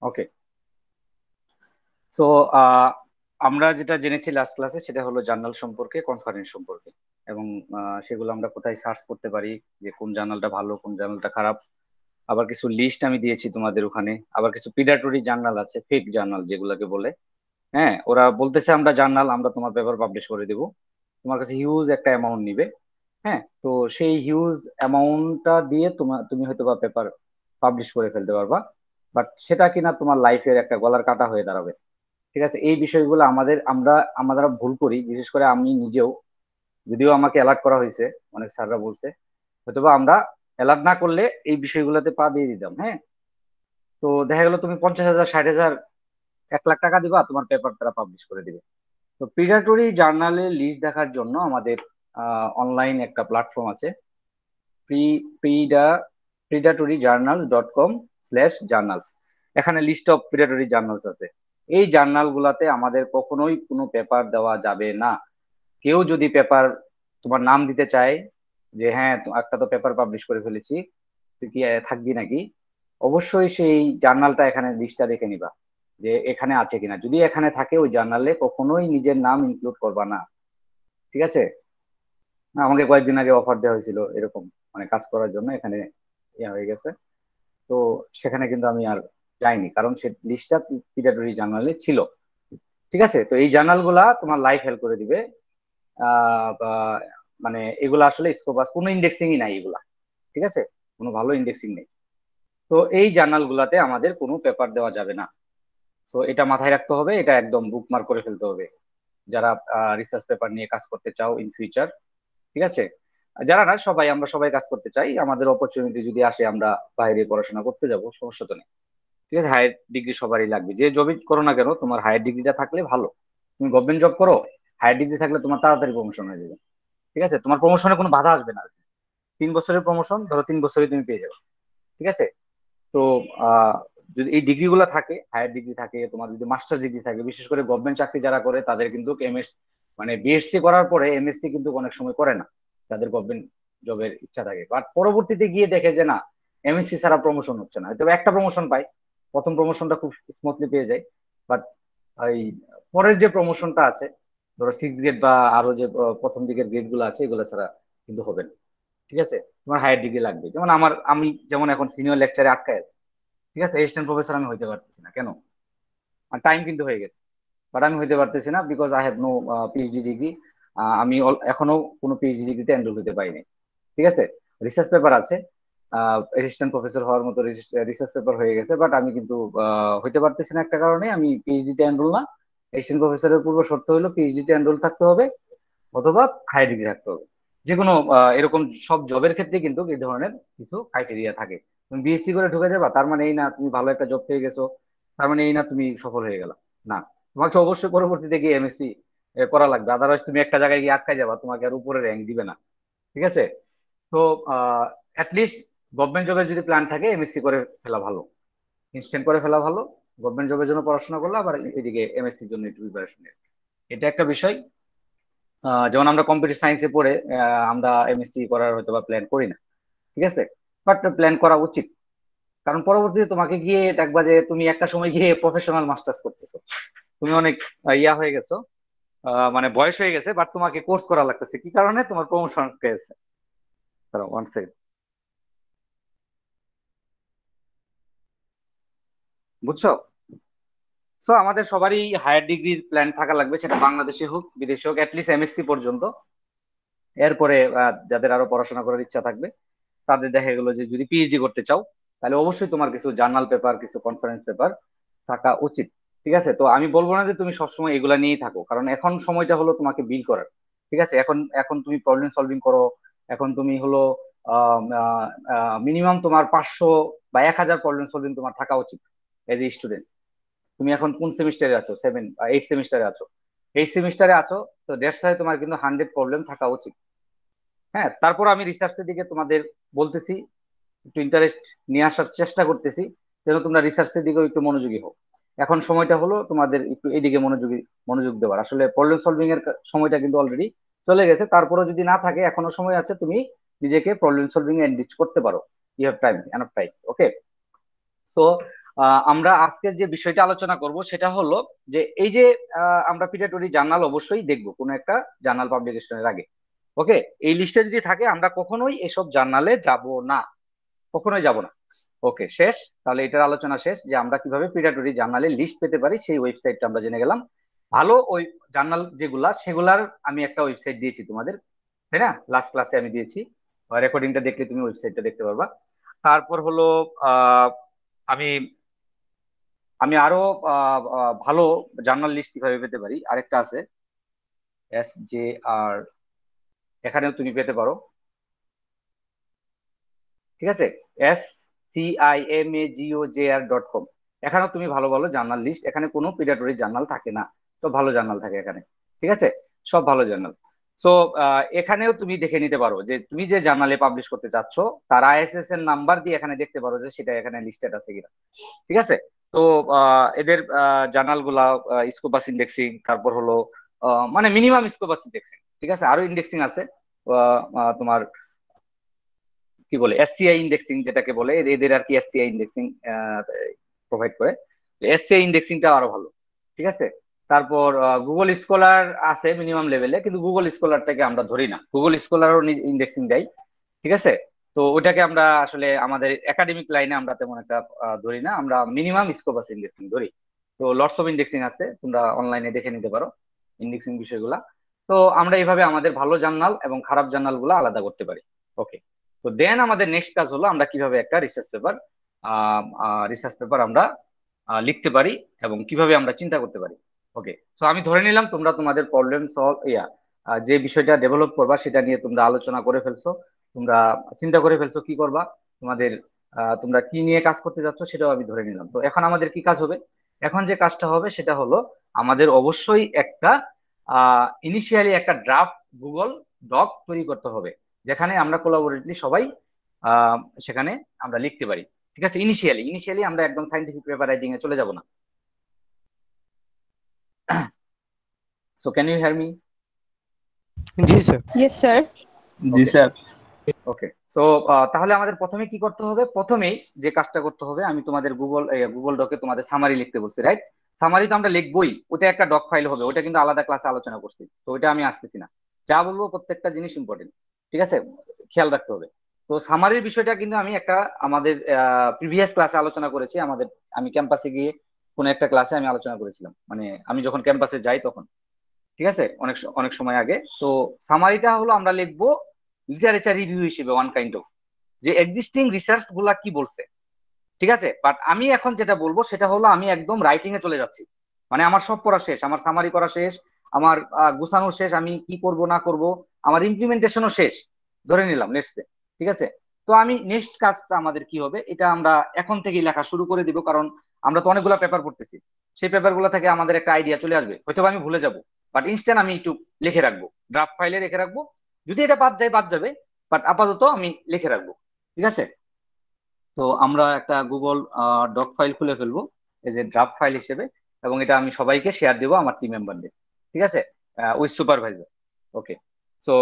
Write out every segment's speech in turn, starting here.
ওকে। So আমরা যেটা জেনেছি লাস্ট ক্লাসে সেটা হলো জার্নাল সম্পর্কে, কনফারেন্স সম্পর্কে, এবং সেগুলো আমরা কোথায় সার্চ করতে পারি, যে কোন জার্নালটা ভালো কোন জার্নালটা খারাপ। আবার কিছু লিস্ট আমি দিয়েছি তোমাদের ওখানে। আবার কিছু পিডাটরি জার্নাল আছে, ফেক জার্নাল যেগুলোকে বলে। হ্যাঁ, ওরা বলতেছে আমরা জার্নাল, আমরা তোমার পেপার পাবলিশ করে দেবো, তোমার কাছে হিউজ একটা অ্যামাউন্ট নিবে। হ্যাঁ, তো সেই হিউজ অ্যামাউন্টটা দিয়ে তুমি হয়তো বা পেপার পাবলিশ করে ফেলতে পারবা, বাট সেটা কিনা তোমার লাইফের একটা গলার কাটা হয়ে দাঁড়াবে। ঠিক আছে, এই বিষয়গুলো আমরা ভুল করি, বিশেষ করে আমি নিজেও। যদিও আমাকে অ্যালার্ট করা হয়েছে, অনেক স্যাররা বলছে, হয়তোবা আমরা অ্যালার্ট না করলে এই বিষয়গুলোতে পা দিয়ে দিতাম। হ্যাঁ, তো দেখা গেল তুমি 50,000, 60,000, 1 লাখ টাকা দিবা, তোমার পেপার তারা পাবলিশ করে দিবে। তো প্রিডাটরি জার্নালের লিস্ট দেখার জন্য আমাদের অনলাইন একটা প্ল্যাটফর্ম আছে, প্রি প্রিডা প্রিডাটরি জার্নালস .com/জার্নালস। এখানে লিস্ট অফ প্রিডাটরি জার্নালস আছে। এই জার্নাল গুলাতে আমাদের কখনোই কোনো পেপার দেওয়া যাবে না। কেউ যদি পেপার তোমার নাম দিতে চায়, যে হ্যাঁ একটা তো পেপার পাবলিশ করে ফেলেছি, তুই কি থাকবি নাকি, অবশ্যই সেই জার্নালটা এখানে লিস্টটা দেখে নিবা, যে এখানে আছে কিনা। যদি এখানে থাকে ওই জার্নালে কখনোই নিজের নাম ইনক্লুড করবা না। ঠিক আছে? আমাকে কয়েকদিন আগে অফার দেওয়া হয়েছিল এরকম, মানে কাজ করার জন্য এখানে, ইয়ে হয়ে গেছে। তো সেখানে কিন্তু আমি আর যাইনি, কারণ সে লিস্টটা পিডাটরি জার্নালে ছিল। ঠিক আছে, তো এই জার্নাল গুলা তোমার লাইফ হেল্প করে দিবে। বা মানে এগুলা আসলে স্কোপাস কোনো ইন্ডেক্সিংই নাই এগুলা। ঠিক আছে, কোনো ভালো ইন্ডেক্সিং নেই। তো এই জার্নাল গুলাতে আমাদের কোনো পেপার দেওয়া যাবে না। তো এটা মাথায় রাখতে হবে, এটা একদম বুকমার্ক করে ফেলতে হবে, যারা রিসার্চ পেপার নিয়ে কাজ করতে চাও ইন ফিউচার। ঠিক আছে, যারা না, সবাই, আমরা সবাই কাজ করতে চাই, আমাদের অপরচুনিটি যদি আসে আমরা বাইরে পড়াশোনা করতে যাব, সমস্যা তো নেই। ঠিক আছে, হায়ার ডিগ্রি সবারই লাগবে, যে জবই করো না কেন তোমার হায়ার ডিগ্রিটা থাকলে ভালো। তুমি গভর্নমেন্ট জব করো, হায়ার ডিগ্রি থাকলে তোমার তাড়াতাড়ি প্রমোশন হয়ে যাবে। ঠিক আছে, তোমার প্রমোশনে কোনো বাধা আসবে না আর কি। 3 বছরের প্রমোশন ধরো, 3 বছরে তুমি পেয়ে যাবে। ঠিক আছে, তো আহ যদি এই ডিগ্রি গুলা থাকে, হায়ার ডিগ্রি থাকে, তোমার যদি মাস্টার ডিগ্রি থাকে, বিশেষ করে গভর্নমেন্ট চাকরি যারা করে তাদের কিন্তু মানে বিএসসি করার পরে এমএসসি কিন্তু অনেক সময় করে না, যাদের গভর্নমেন্ট জবের ইচ্ছা থাকে, বাট পরবর্তীতে গিয়ে দেখে যে না, এমএসসি ছাড়া প্রমোশন হচ্ছে না, তবে একটা প্রমোশন পায়, প্রথম প্রমোশনটা খুব স্মুথলি পেয়ে যায়, বাট এই পরের যে প্রমোশনটা আছে, ধরো 6 গ্রেড বা আরো যে প্রথম দিকের গ্রেড গুলো আছে, এগুলো ছাড়া কিন্তু হবে না। ঠিক আছে, তোমার হায়ার ডিগ্রি লাগবে। যেমন আমি যেমন এখন সিনিয়র লেকচারে আটকায় আছি। ঠিক আছে, অ্যাসিস্ট্যান্ট প্রফেসর আমি হইতে পারতেছি না কেন? টাইম কিন্তু হয়ে গেছে, বাট আমি হইতে পারতেছি না because I have no PhD degree. আমি এখনো কোনো পিএইচডি ডিগ্রিতে এনরোল হতে পারিনি। ঠিক আছে, রিসার্চ পেপার আছে, অ্যাসিস্ট্যান্ট প্রফেসর হওয়ার মতো রিসার্চ পেপার হয়ে গেছে, বাট আমি কিন্তু হইতে পারতেছি না একটা কারণে, আমি পিএইচডি তে এনরোল না। অ্যাসিস্ট্যান্ট প্রফেসরের পূর্ব শর্ত হলো পিএইচডি তে এনরোল থাকতে হবে, অথবা হায়ার ডিগ্রি থাকতে হবে। যে কোনো এরকম সব জবের ক্ষেত্রে কিন্তু এই ধরনের কিছু ক্রাইটেরিয়া থাকে। তুমি বিএসসি করে ঢুকে যাবা, তার মানে এই না তুমি ভালো একটা জব পেয়ে গেছো, তার মানে এই না তুমি সফল হয়ে গেলা। না, তোমাকে অবশ্যই পরবর্তীতে গিয়ে এমএসসি করা লাগবে, আদারওয়াইজ তুমি একটা জায়গায় গিয়ে আটকায় যাবা, তোমাকে আর উপরে র্যাঙ্ক দিবে না। ঠিক আছে, তো অ্যাটলিস্ট গভর্নমেন্ট জবের যদি প্ল্যান থাকে এমএসসি করে ফেলা ভালো, ইনস্ট্যান্ট করে ফেলা ভালো। গভর্নমেন্ট জবের জন্য পড়াশোনা করলে আবার এদিকে এমএসসির জন্য একটু প্রিপারেশন, এটা একটা বিষয়। যেমন আমরা কম্পিউটার সায়েন্সে পড়ে আমরা এমএসসি করার হয়তো বা প্ল্যান করি না। ঠিক আছে, বাট প্ল্যান করা উচিত, কারণ পরবর্তীতে তোমাকে গিয়ে দেখবা যে তুমি একটা সময় গিয়ে প্রফেশনাল মাস্টার্স করতেছো, তুমি অনেক ইয়া হয়ে গেছো, মানে বয়স হয়ে গেছে, বাট তোমাকে কোর্স করা লাগতেছে, কি কারণে? তোমার প্রমোশন পেয়েছে। ওয়ান সেকেন্ড, বুঝছো? সো আমাদের সবারই হায়ার ডিগ্রির প্ল্যান থাকা লাগবে, সেটা বাংলাদেশে হোক বিদেশে হোক, অ্যাটলিস্ট এমএসসি পর্যন্ত। এরপরে যাদের আরো পড়াশোনা করার ইচ্ছা থাকবে, তাদের দেখা গেলো যে যদি পিএইচডি করতে চাও, তাহলে অবশ্যই তোমার কিছু জার্নাল পেপার, কিছু কনফারেন্স পেপার থাকা উচিত। ঠিক আছে, তো আমি বলবো না যে তুমি সবসময় এগুলা নিয়েই থাকো, কারণ এখন সময়টা হলো তোমাকে বিল করার। ঠিক আছে, এখন এখন তুমি প্রবলেম সলভিং করো। এখন তুমি হলো মিনিমাম তোমার 500 বা 1000 প্রবলেম সলভিং তোমার থাকা উচিত এজ এ স্টুডেন্ট। তুমি এখন কোন সেমিস্টারে আছো? 7 বা 8 সেমিস্টারে আছো। 8 সেমিস্টারে আছো, তো দেড় সাথে তোমার কিন্তু 100 প্রবলেম থাকা উচিত। হ্যাঁ, তারপর আমি রিসার্চের দিকে তোমাদের বলতেছি, একটু ইন্টারেস্ট নিয়ে আসার চেষ্টা করতেছি, যেন তোমরা রিসার্চের দিকেও একটু মনোযোগী হও। এখন সময়টা হলো তোমাদের একটু এদিকে মনোযোগ দেওয়ার। আসলে প্রবলেম সলভিং এর সময়টা কিন্তু অলরেডি চলে গেছে, তারপরে যদি না থাকে এখনো সময় আছে, তুমি নিজেকে প্রবলেম সলভিং এ এনরিচ করতে পারো। You have time, enough time. Okay, so আমরা আজকের যে বিষয়টা আলোচনা করব সেটা হলো যে এই যে আমরা পিটাটরি জার্নাল অবশ্যই দেখবো কোনো একটা জার্নাল পাবলিকেশনের আগে। ওকে, এই লিস্টে যদি থাকে আমরা কখনোই এসব জার্নালে যাব না, কখনোই যাব না। ওকে, শেষ। তাহলে এটার আলোচনা শেষ যে আমরা কিভাবে পিটাটরি জার্নালের লিস্ট পেতে পারি, সেই ওয়েবসাইটটা আমরা জেনে গেলাম। ভালো ওই জার্নাল যেগুলা সেগুলার আমি একটা ওয়েবসাইট দিয়েছি তোমাদের, তাই না? লাস্ট ক্লাসে আমি দিয়েছি, রেকর্ডিংটা দেখলে তুমি ওয়েবসাইটটা দেখতে পারবা। তারপর হলো আহ আমি আমি আরো ভালো জার্নাল লিস্ট কিভাবে পেতে পারি আরেকটা আছে, SJR, এখানেও তুমি পেতে পারো। ঠিক আছে, SCIMAGOJR.com, এখানেও তুমি ভালো ভালো জার্নাল লিস্ট, এখানে কোনো পিডাটরি জার্নাল থাকে না, সব ভালো জার্নাল থাকে এখানে। ঠিক আছে, সব ভালো জার্নাল। সো এখানেও তুমি দেখে নিতে পারো যে তুমি যে জার্নালে পাবলিশ করতে চাচ্ছ তার ISSN নাম্বার দিয়ে এখানে দেখতে পারো যে সেটা এখানে লিস্টেড আছে কিনা। ঠিক আছে। তো এদের জার্নাল গুলা স্কোপাস ইন্ডেক্সিং, তারপর হলো মানে মিনিমাম স্কোপাস ইন্ডেক্সিং, ঠিক আছে, আরো ইন্ডেক্সিং আছে। তোমার কি বলে SCI ইন্ডেক্সিং যেটাকে বলে, এদের আর কি SCI ইন্ডেক্সিং প্রোভাইড করে। SCI ইন্ডেক্সিংটা আরো ভালো। ঠিক আছে। তারপর গুগল স্কলার আছে মিনিমাম লেভেলে, কিন্তু গুগল স্কলারটাকে আমরা ধরি না, গুগল স্কলারও ইন্ডেক্সিং দেয়। ঠিক আছে। তো ওইটাকে আমরা আসলে আমাদের একাডেমিক লাইনে আমরা তেমন একটা ধরি না, আমরা মিনিমাম স্কোপাস ইন্ডেক্সিং ধরি। তো লটস অফ ইন্ডেক্সিং আছে, তোমরা অনলাইনে দেখে নিতে পারো ইন্ডেক্সিং বিষয়গুলা। তো আমরা এইভাবে আমাদের ভালো জার্নাল এবং খারাপ জার্নাল গুলা আলাদা করতে পারি। ওকে। তো দেন আমাদের নেক্সট কাজ হলো আমরা কিভাবে একটা রিসার্চ পেপার আমরা লিখতে পারি এবং কিভাবে আমরা চিন্তা করতে পারি। ওকে। তো আমি ধরে নিলাম তোমরা তোমাদের প্রবলেম সলভ যে বিষয়টা ডেভেলপ করবা সেটা নিয়ে তোমরা আলোচনা করে ফেলছো, তোমরা চিন্তা করে ফেলছো কি করবা, তোমাদের তোমরা কি নিয়ে কাজ করতে যাচ্ছ সেটাও আমি ধরে নিলাম। তো এখন আমাদের কি কাজ হবে? এখন যে কাজটা হবে সেটা হলো আমাদের অবশ্যই একটা ইনিশিয়ালি একটা ড্রাফট গুগল ডক তৈরি করতে হবে, যেখানে আমরা কোলাবোরেটলি সবাই আহ, সেখানে আমরা লিখতে পারি। ঠিক আছে, ইনিশিয়ালি ইনিশিয়ালি আমরা একদম সাইন্টিফিক পেপার রাইটিং এ চলে যাব না। So can you hear me? जी सर। Yes, sir. জি ওকে। স্যার। ওকে। সো তাহলে আমাদের প্রথমে কি করতে হবে? প্রথমেই যে কাজটা করতে হবে, আমি তোমাদের গুগল ডকে তোমাদের সামারি লিখতে বলছি, রাইট? সামারি তো আমরা লিখবোই, ওটা একটা ডক ফাইল হবে, ওটা কিন্তু আলাদা ক্লাসে আলোচনা করছি, তো ওটা আমি আসতেছি না। যা বলবো প্রত্যেকটা জিনিস ইম্পর্টেন্ট, ঠিক আছে, খেয়াল রাখতে হবে। তো সামারির বিষয়টা কিন্তু আমি একটা আমাদের প্রিভিয়াস ক্লাসে আলোচনা করেছি, আমাদের আমি ক্যাম্পাসে গিয়ে কোনো একটা ক্লাসে আমি আলোচনা করেছিলাম, মানে আমি যখন ক্যাম্পাসে যাই তখন। ঠিক আছে, অনেক অনেক সময় আগে। তো সামারিটা হলো আমরা লিখবো লিটারেচার রিভিউ হিসেবে, ওয়ান কাইন্ড অফ, যে এক্সিস্টিং রিসার্চ গুলা কি বলছে। ঠিক আছে, বাট আমি এখন যেটা বলবো সেটা হলো আমি একদম রাইটিং এ চলে যাচ্ছি, মানে আমার সব পড়া শেষ, আমার সামারি করা শেষ, আমার গুছানো শেষ, আমি কি করব না করব, আমার ইমপ্লিমেন্টেশনও শেষ, ধরে নিলাম নেক্সট। ঠিক আছে। তো আমি নেক্সট কাজটা আমাদের কি হবে, এটা আমরা এখন থেকেই লেখা শুরু করে দিব, কারণ আমরা তো অনেকগুলো পেপার পড়তেছি, সেই পেপারগুলো থেকে আমাদের একটা আইডিয়া চলে আসবে, হয়তো আমি ভুলে যাব, বাট ইনস্ট্যান্ট আমি একটু লিখে রাখবো, ড্রাফট ফাইলে রেখে রাখবো। যদি এটা বাদ যায় বাদ যাবে, বাট আপাতত আমি লিখে রাখবো। ঠিক আছে। তো আমরা একটা গুগল ডক ফাইল খুলে ফেলবো এই যে ড্রাফট ফাইল হিসেবে, এবং এটা আমি সবাইকে শেয়ার দিব আমার টিম মেম্বারদের। ঠিক আছে, with supervisor. Okay. So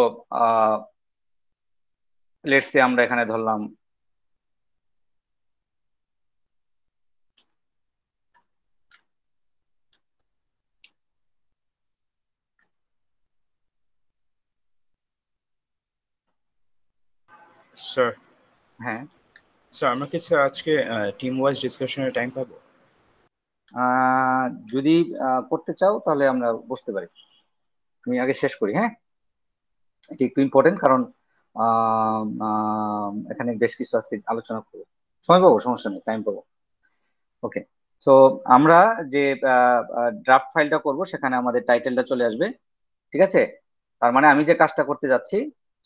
let's say আমরা এখানে ধরলাম স্যার, হ্যাঁ। স্যার আমরা কি স্যার আজকে টিম ওয়াইজ ডিসকাশনের টাইম পাবো? আহ, যদি করতে চাও তাহলে আমরা বসতে পারি, আমি আগে শেষ করি, হ্যাঁ। এটা একটু ইম্পর্টেন্ট, কারণ এখানে বেশ কিছু আজকে আলোচনা করবো, সময় পাবো, সমস্যা নেই, টাইম পাবো। ওকে। সো আমরা যে ড্রাফট ফাইলটা করব সেখানে আমাদের টাইটেলটা চলে আসবে। ঠিক আছে, তার মানে আমি যে কাজটা করতে যাচ্ছি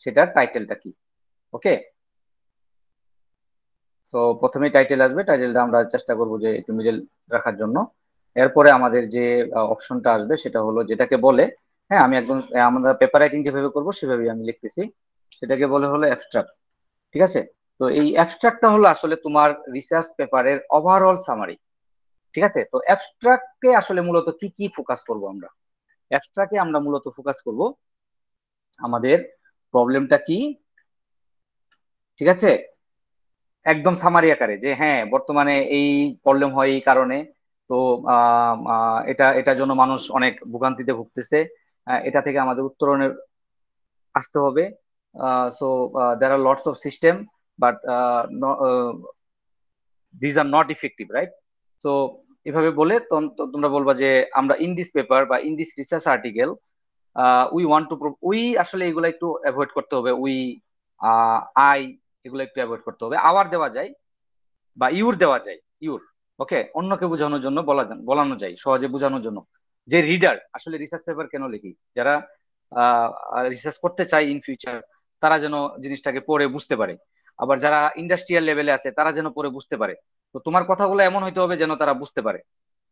সেটার টাইটেলটা কি। ওকে। তো প্রথমেই টাইটেল আসবে, টাইটেলটা আমরা চেষ্টা করব যে একটু মিডল রাখার জন্য। এরপরে আমাদের যে অপশনটা আসবে সেটা হলো যেটাকে বলে, হ্যাঁ আমি একদম আমরা পেপার রাইটিং যেভাবে করবো সেভাবেই আমি লিখতেছি, সেটাকে বলে হলো অ্যাবস্ট্রাক্ট। ঠিক আছে। তো এই অ্যাবস্ট্রাক্টটা হলো আসলে তোমার রিসার্চ পেপারের ওভারঅল সামারি। ঠিক আছে। তো অ্যাবস্ট্রাক্টে আসলে মূলত কি কি ফোকাস করব আমরা? অ্যাবস্ট্রাক্টে আমরা মূলত ফোকাস করব আমাদের প্রবলেমটা কি। ঠিক আছে, একদম সামারি আকারে যে হ্যাঁ বর্তমানে এই প্রবলেম হয় এই কারণে। তো এটার জন্য মানুষ অনেক ভোগান্তিতে ভুগতেছে। এটা থেকে আমাদের উত্তরণের আসতে হবে। So there are lots of system, but these are not effective, right? So এভাবে বলে তোমরা বলবা যে আমরা ইন দিস পেপার বা in this research article we want to, we আসলে এগুলো একটু অ্যাভয়েড করতে হবে। উই, আই, এগুলো একটু অ্যাভয়েড করতে হবে। আওয়ার দেওয়া যায় বা ইউর দেওয়া যায়, ইউর। ওকে, অন্যকে বোঝানোর জন্য বলানো যায়, সহজে বোঝানোর জন্য। যে রিডার আসলে রিসার্চ পেপার কেন লিখি, যারা রিসার্চ করতে চায় ইন ফিউচার, তারা যেন জিনিসটাকে পড়ে বুঝতে পারে। আবার যারা ইন্ডাস্ট্রিয়াল লেভেলে আছে তারা যেন পড়ে বুঝতে পারে। তো তোমার কথাগুলো এমন হইতে হবে যেন তারা বুঝতে পারে।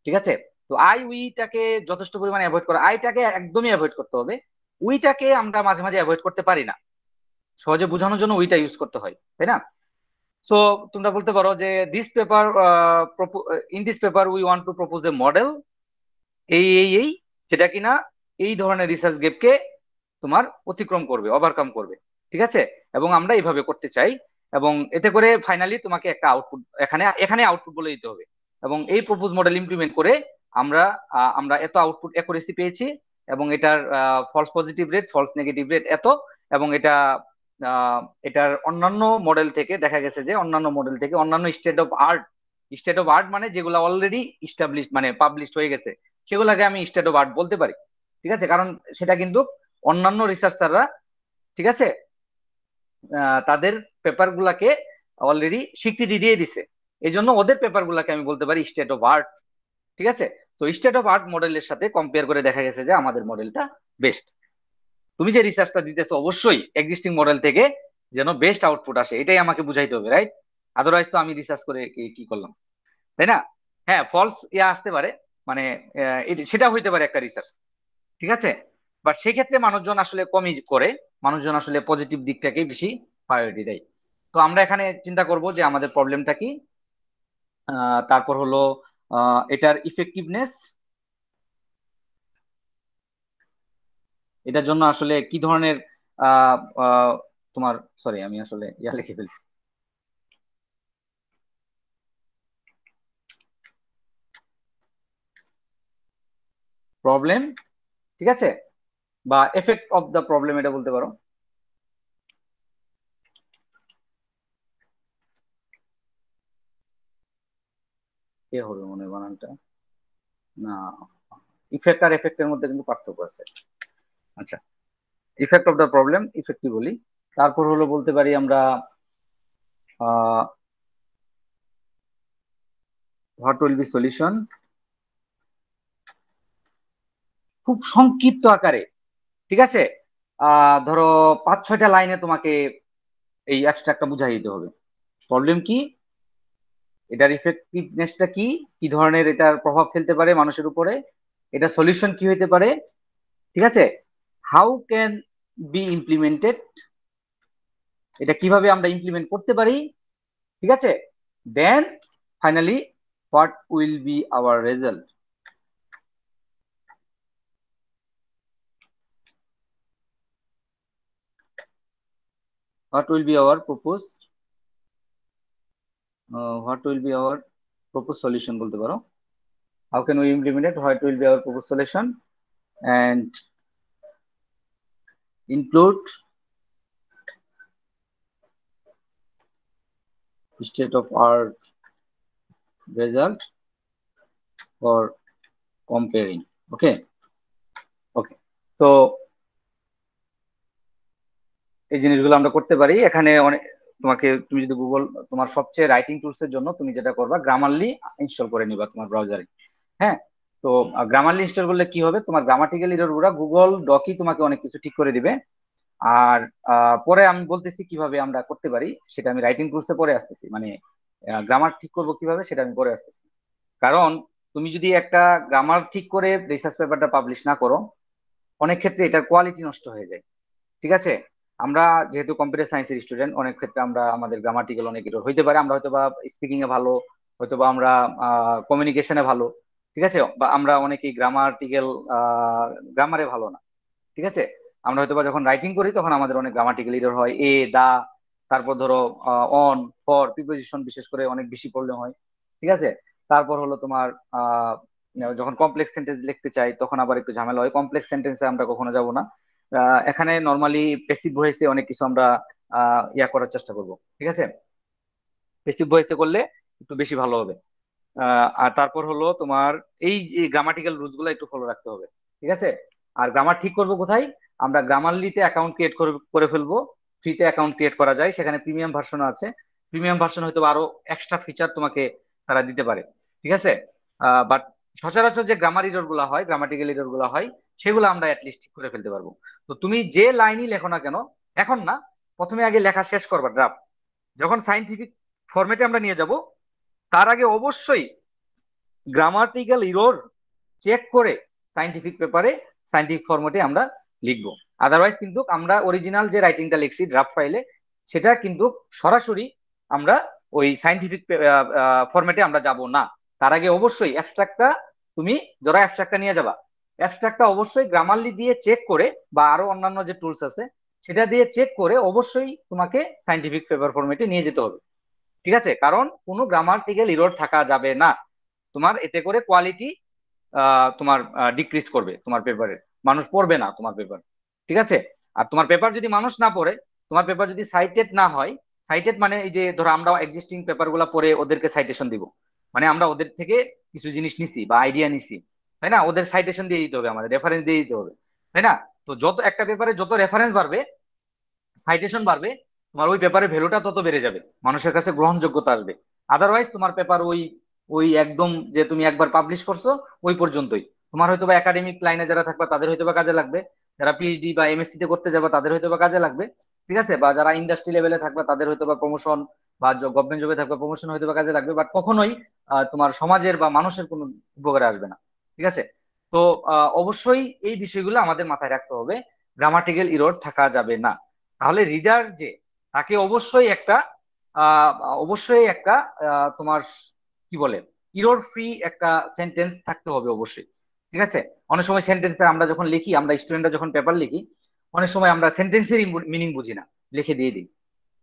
ঠিক আছে? তো আই উইটাকে যথেষ্ট পরিমাণে অ্যাভয়েড করা, আইটাকে একদমই অ্যাভয়েড করতে হবে। উইটাকে আমরা মাঝে মাঝে অ্যাভয়েড করতে পারি না, সহজে বোঝানোর জন্য উইটা ইউজ করতে হয়, তাই না? সো তোমরা বলতে পারো যে this paper, in this paper we want two propose A model, এই যেটা কিনা এই ধরনের রিসার্চ গ্যাপকে তোমার অতিক্রম করবে, ওভারকাম করবে। ঠিক আছে? এবং আমরা এইভাবে করতে চাই। এবং এতে করে ফাইনালি তোমাকে একটা আউটপুট এখানে এখানে আউটপুট বলে দিতে হবে। এবং এই প্রপোজ মডেল ইমপ্লিমেন্ট করে আমরা আমরা এত আউটপুট অ্যাকুরেসি পেয়েছি, এবং এটার false positive rate, false negative rate এত। এবং এটার অন্যান্য মডেল থেকে দেখা গেছে যে অন্যান্য মডেল থেকে অন্যান্য স্টেট অফ আর্ট মানে যেগুলো অলরেডি ইস্টাবলিশ মানে পাবলিশড হয়ে গেছে, সেগুলোকে আমি স্টেট অফ আর্ট বলতে পারি। ঠিক আছে? কারণ সেটা কিন্তু অন্যান্য রিসার্চাররা, ঠিক আছে, তাদের পেপার গুলাকে অলরেডি স্বীকৃতি দিয়ে দিছে। এই জন্য ওদের পেপার গুলাকে আমি বলতে পারি স্টেট অফ আর্ট। ঠিক আছে? তো স্টেট অফ আর্ট মডেলের সাথে কম্পেয়ার করে দেখা গেছে যে আমাদের মডেলটা বেস্ট। তুমি যে রিসার্চটা দিতেছো অবশ্যই এক্সিস্টিং মডেল থেকে যেন বেস্ট আউটপুট আসে, এটাই আমাকে বুঝাইতে হবে, রাইট? আদারওয়াইজ তো আমি রিসার্চ করে কি করলাম, তাই না? হ্যাঁ, ফলস আসতে পারে, মানে সেটা হইতে পারে একটা রিসার্চ। ঠিক আছে? বাট সেক্ষেত্রে মানুষজন আসলে কমই করে, মানুষজন আসলে পজিটিভ দিকটাকেই বেশি প্রায়োরিটি দেয়। তো আমরা এখানে চিন্তা করব যে আমাদের প্রবলেমটা কি। তারপর হলো এটার ইফেক্টিভনেস, এটার জন্য আসলে কি ধরনের আহ, আহ, তোমার, সরি আমি আসলে লিখে ফেলছি। প্রবলেম, ঠিক আছে, বা এফেক্ট অফ দ্য প্রবলেম এটা বলতে পারো। কে হবে মনে হয় বানানটা? না, ইফেক্ট আর এফেক্টের মধ্যে কিন্তু পার্থক্য আছে। আচ্ছা, effect of the problem effective বলি। তারপর হলো বলতে পারি আমরা হোয়াট উইল বি সলিউশন, খুব সংক্ষিপ্ত আকারে। ঠিক আছে? ধরো 5-6টা লাইনে তোমাকে এই অ্যাবস্ট্রাক্টটা বুঝাই দিতে হবে। প্রবলেম কি, এটার ইফেক্টিভনেসটা কি, কি ধরনের এটার প্রভাব ফেলতে পারে মানুষের উপরে, এটা সলিউশন কি হইতে পারে, ঠিক আছে, হাউ ক্যান বি ইমপ্লিমেন্টেড, এটা কিভাবে আমরা ইমপ্লিমেন্ট করতে পারি, ঠিক আছে, then finally what will be our result. What will be our propose, what will be our propose solution বলতে পারো। How can we implement it, what will be our propose solution, and include state of art result for comparing. Okay, okay. তো এই জিনিসগুলো আমরা করতে পারি এখানে অনেক। তুমি যদি গুগল, তোমার সবচেয়ে রাইটিং টুলস এর জন্য তুমি যেটা করবা, গ্রামারলি ইনস্টল করে নিবা তোমার ব্রাউজারে। হ্যাঁ, তো গ্রামারলি ইনস্টল করলে কি হবে, তোমার গ্রামাটিক্যাল এরর গুলো গুগল ডকই তোমাকে অনেক কিছু ঠিক করে দিবে। আর পরে আমি বলতেছি কিভাবে আমরা করতে পারি, সেটা আমি রাইটিং টুলসে পরে আসতেছি, মানে গ্রামার ঠিক করবো কিভাবে সেটা আমি পরে আসতেছি। কারণ তুমি যদি একটা গ্রামার ঠিক করে রিসার্চ পেপারটা পাবলিশ না করো, অনেক ক্ষেত্রে এটার কোয়ালিটি নষ্ট হয়ে যায়। ঠিক আছে? আমরা যেহেতু কম্পিউটার সায়েন্সের স্টুডেন্ট, অনেক ক্ষেত্রে আমরা আমাদের গ্রামাটিক্যাল অনেক এরর হইতে পারে, আমরা হয়তো বা স্পিকিং এ ভালো, হয়তো বা আমরা কমিউনিকেশনে ভালো, ঠিক আছে, বা আমরা অনেকেই গ্রামারে ভালো না। ঠিক আছে? আমরা হয়তো বা যখন রাইটিং করি তখন আমাদের অনেক গ্রামাটিক্যাল এরর হয়, দা, তারপর ধরো অন, ফর, প্রিপোজিশন বিশেষ করে অনেক বেশি প্রবলেম হয়। ঠিক আছে। তারপর হলো তোমার যখন কমপ্লেক্স সেন্টেন্স লিখতে চাই তখন আবার একটু ঝামেলা হয়, কমপ্লেক্স সেন্টেন্সে আমরা কখনো যাব না। এখানে নর্মালি প্যাসিভ ভয়েসে অনেক কিছু আমরা ইয়া করার চেষ্টা করব। ঠিক আছে, প্যাসিভ ভয়েসে করলে একটু বেশি ভালো হবে। আর তারপর হলো তোমার এই যে গ্রামাটিক্যাল রুলস গুলো একটু ফলো রাখতে হবে। ঠিক আছে। আর গ্রামার ঠিক করবো কোথায়? আমরা গ্রামারলিতে অ্যাকাউন্ট ক্রিয়েট করে ফেলবো। ফ্রিতে অ্যাকাউন্ট ক্রিয়েট করা যায়, সেখানে প্রিমিয়াম ভার্সন আছে। প্রিমিয়াম ভার্সন হয়তো আরো এক্সট্রা ফিচার তোমাকে তারা দিতে পারে। ঠিক আছে। বাট সচরাচর যে গ্রামার এরর গুলা হয়, গ্রামাটিক্যাল এরর গুলা হয়, সেগুলো আমরা অ্যাটলিস্ট ঠিক করে ফেলতে পারবো। তো তুমি যে লাইনই লেখো না কেন, এখন না, প্রথমে আগে লেখা শেষ করবা ড্রাফট। যখন সাইন্টিফিক ফরম্যাটে আমরা নিয়ে যাব, তার আগে অবশ্যই গ্রামাটিক্যাল ইরর চেক করে সাইন্টিফিক পেপারে, সাইন্টিফিক ফরম্যাটে আমরা লিখবো। আদারওয়াইজ কিন্তু আমরা অরিজিনাল যে রাইটিংটা লিখছি ড্রাফট ফাইলে, সেটা কিন্তু সরাসরি আমরা ওই সাইন্টিফিক ফরম্যাটে আমরা যাব না। তার আগে অবশ্যই অ্যাবস্ট্রাক্টটা, তুমি যারা অ্যাবস্ট্রাক্টটা নিয়ে যাবা, অ্যাবস্ট্রাক্টটা অবশ্যই গ্রামারলি দিয়ে চেক করে, বা আরো অন্যান্য যে টুলস আছে সেটা দিয়ে চেক করে অবশ্যই তোমাকে সাইন্টিফিক পেপার ফরম্যাটে নিয়ে যেতে হবে। ঠিক আছে, কারণ কোনো গ্রামাটিক্যাল ইরর থাকা যাবে না। তোমার এতে করে কোয়ালিটি তোমার ডিক্রিজ করবে, তোমার পেপারের মানুষ পড়বে না তোমার পেপার। ঠিক আছে। আর তোমার পেপার যদি মানুষ না পড়ে, তোমার পেপার যদি সাইটেড না হয়, সাইটেড মানে এই যে ধরো আমরা এক্সিস্টিং পেপার গুলা পড়ে ওদেরকে সাইটেশন দিব, মানে আমরা ওদের থেকে কিছু জিনিস নিছি বা আইডিয়া নিছি, তাই না? ওদের সাইটেশন দিয়ে দিতে হবে, আমাদের রেফারেন্স দিয়ে দিতে হবে, তাই না? তো যত একটা পেপারে যত রেফারেন্স বাড়বে, সাইটেশন বাড়বে, তোমার ওই পেপারের ভ্যালুটা তত বেড়ে যাবে, মানুষের কাছে গ্রহণযোগ্যতা আসবে। আদারওয়াইজ তোমার পেপার ওই ওই একদম যে তুমি একবার পাবলিশ করছো ওই পর্যন্তই। তোমার হয়তো বা একাডেমিক লাইনে যারা থাকবে তাদের হয়তো বা কাজে লাগবে, যারা পিএইচডি বা এমএসসি তে করতে যাবে তাদের হয়তো বা কাজে লাগবে। ঠিক আছে। বা যারা ইন্ডাস্ট্রি লেভেলে থাকবে তাদের হয়তো বা প্রমোশন, বা গভর্নমেন্ট জবে থাকবে প্রমোশন হয়তো বা কাজে লাগবে, বাট কখনোই তোমার সমাজের বা মানুষের কোনো উপকারে আসবে না। ঠিক আছে। তো অবশ্যই এই বিষয়গুলো আমাদের মাথায় রাখতে হবে, গ্রামাটিক্যাল ইরর থাকা যাবে না। তাহলে রিডার যে, তাকে অবশ্যই একটা আহ অবশ্যই একটা তোমার কি বলে, ইরর ফ্রি একটা সেন্টেন্স থাকতে হবে অবশ্যই। ঠিক আছে। অনেক সময় সেন্টেন্সে আমরা যখন লিখি, আমরা স্টুডেন্টরা যখন পেপার লিখি, অনেক সময় আমরা সেন্টেন্সের মিনিং বুঝি না, লিখে দিয়ে দিই।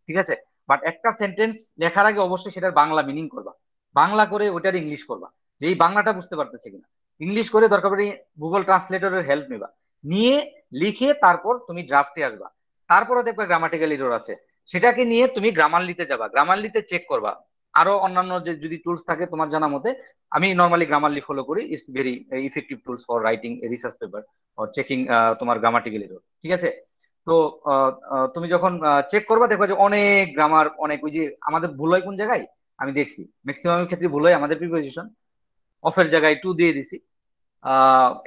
ঠিক আছে। বাট একটা সেন্টেন্স লেখার আগে অবশ্যই সেটার বাংলা মিনিং করবা, বাংলা করে ওটার ইংলিশ করবা, যে এই বাংলাটা বুঝতে পারতেছে কিনা। ইংলিশ করে দরকার পড়ে গুগল ট্রান্সলেটরের হেল্প নিবা, নিয়ে লিখে তারপর তুমি ড্রাফটে আসবা। তারপরে দেখবে গ্রামাটিক্যাল এরর আছে, সেটাকে নিয়ে তুমি গ্রামারলিতে যাবা, গ্রামারলিতে চেক করবা। আরো অন্যান্য যে যদি টুলস থাকে তোমার জানা মতে, আমি নর্মালি গ্রামারলি ফলো করি, it's very effective tools for writing research paper or checking তোমার গ্রামাটিক্যাল এরর। ঠিক আছে। তো তুমি যখন চেক করবা দেখবা যে অনেক গ্রামার, অনেক ওই যে আমাদের ভুল হয় কোন জায়গায়, আমি দেখছি ম্যাক্সিমাম ক্ষেত্রে ভুল হয় আমাদের প্রিপোজিশন। অফের জায়গায় টু দিয়ে দিছি,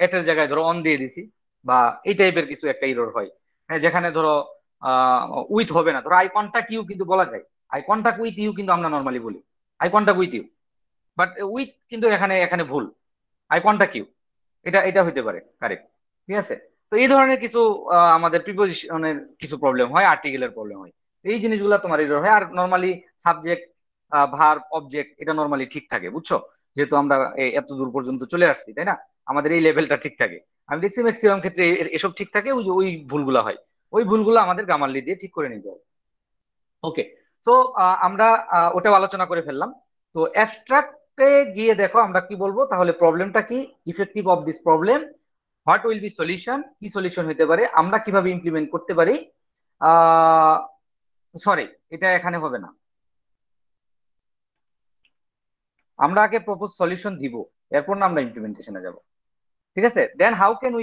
এটের জায়গায় ধরো অন দিয়ে দিছি, বা এই টাইপের কিছু একটা ইরর হয়। হ্যাঁ, যেখানে ধরো উইথ হবে না, ধরো আই কন্টাক্ট ইউ কিন্তু বলা যায়, আই কন্টাক্ট উইথ ইউ কিন্তু আমরা নর্মালি বলি I contact with you, but with কিন্তু এখানে এখানে ভুল, আই কন্টাক্ট ইউ, এটা এটা হইতে পারে কারেক্ট। ঠিক আছে। তো এই ধরনের কিছু আমাদের প্রিপোজিশনের কিছু প্রবলেম হয়, আর্টিকেলের প্রবলেম হয়, এই জিনিসগুলো তোমার এরর হয়। আর নর্মালি সাবজেক্ট, ভার্ব, অবজেক্ট এটা নর্মালি ঠিক থাকে, বুঝছো? যেহেতু আমরা এত দূর পর্যন্ত চলে আসছি, তাই না? আমাদের এই লেভেলটা ঠিক থাকে। আমি দেখছি ম্যাক্সিমাম ক্ষেত্রে এসব ঠিক থাকে, ওই যে ওই ভুলগুলো হয়, ওই ভুলগুলো আমাদের গ্রামারলি দিয়ে ঠিক করে নিতে হবে। ওকে। তো আমরা ওটাও আলোচনা করে ফেললাম। তো অ্যাবস্ট্রাক্টে গিয়ে দেখো আমরা কি বলবো, তাহলে প্রবলেমটা কি, effective of this problem, what will be solution, কি সলিউশন হতে পারে, আমরা কিভাবে ইমপ্লিমেন্ট করতে পারি। আহ সরি, এটা এখানে হবে না, আমরা আগে প্রপোজ সলিউশন দিব, এরপর না আমরা ইমপ্লিমেন্টেশনে যাব। ঠিক আছে। Then how can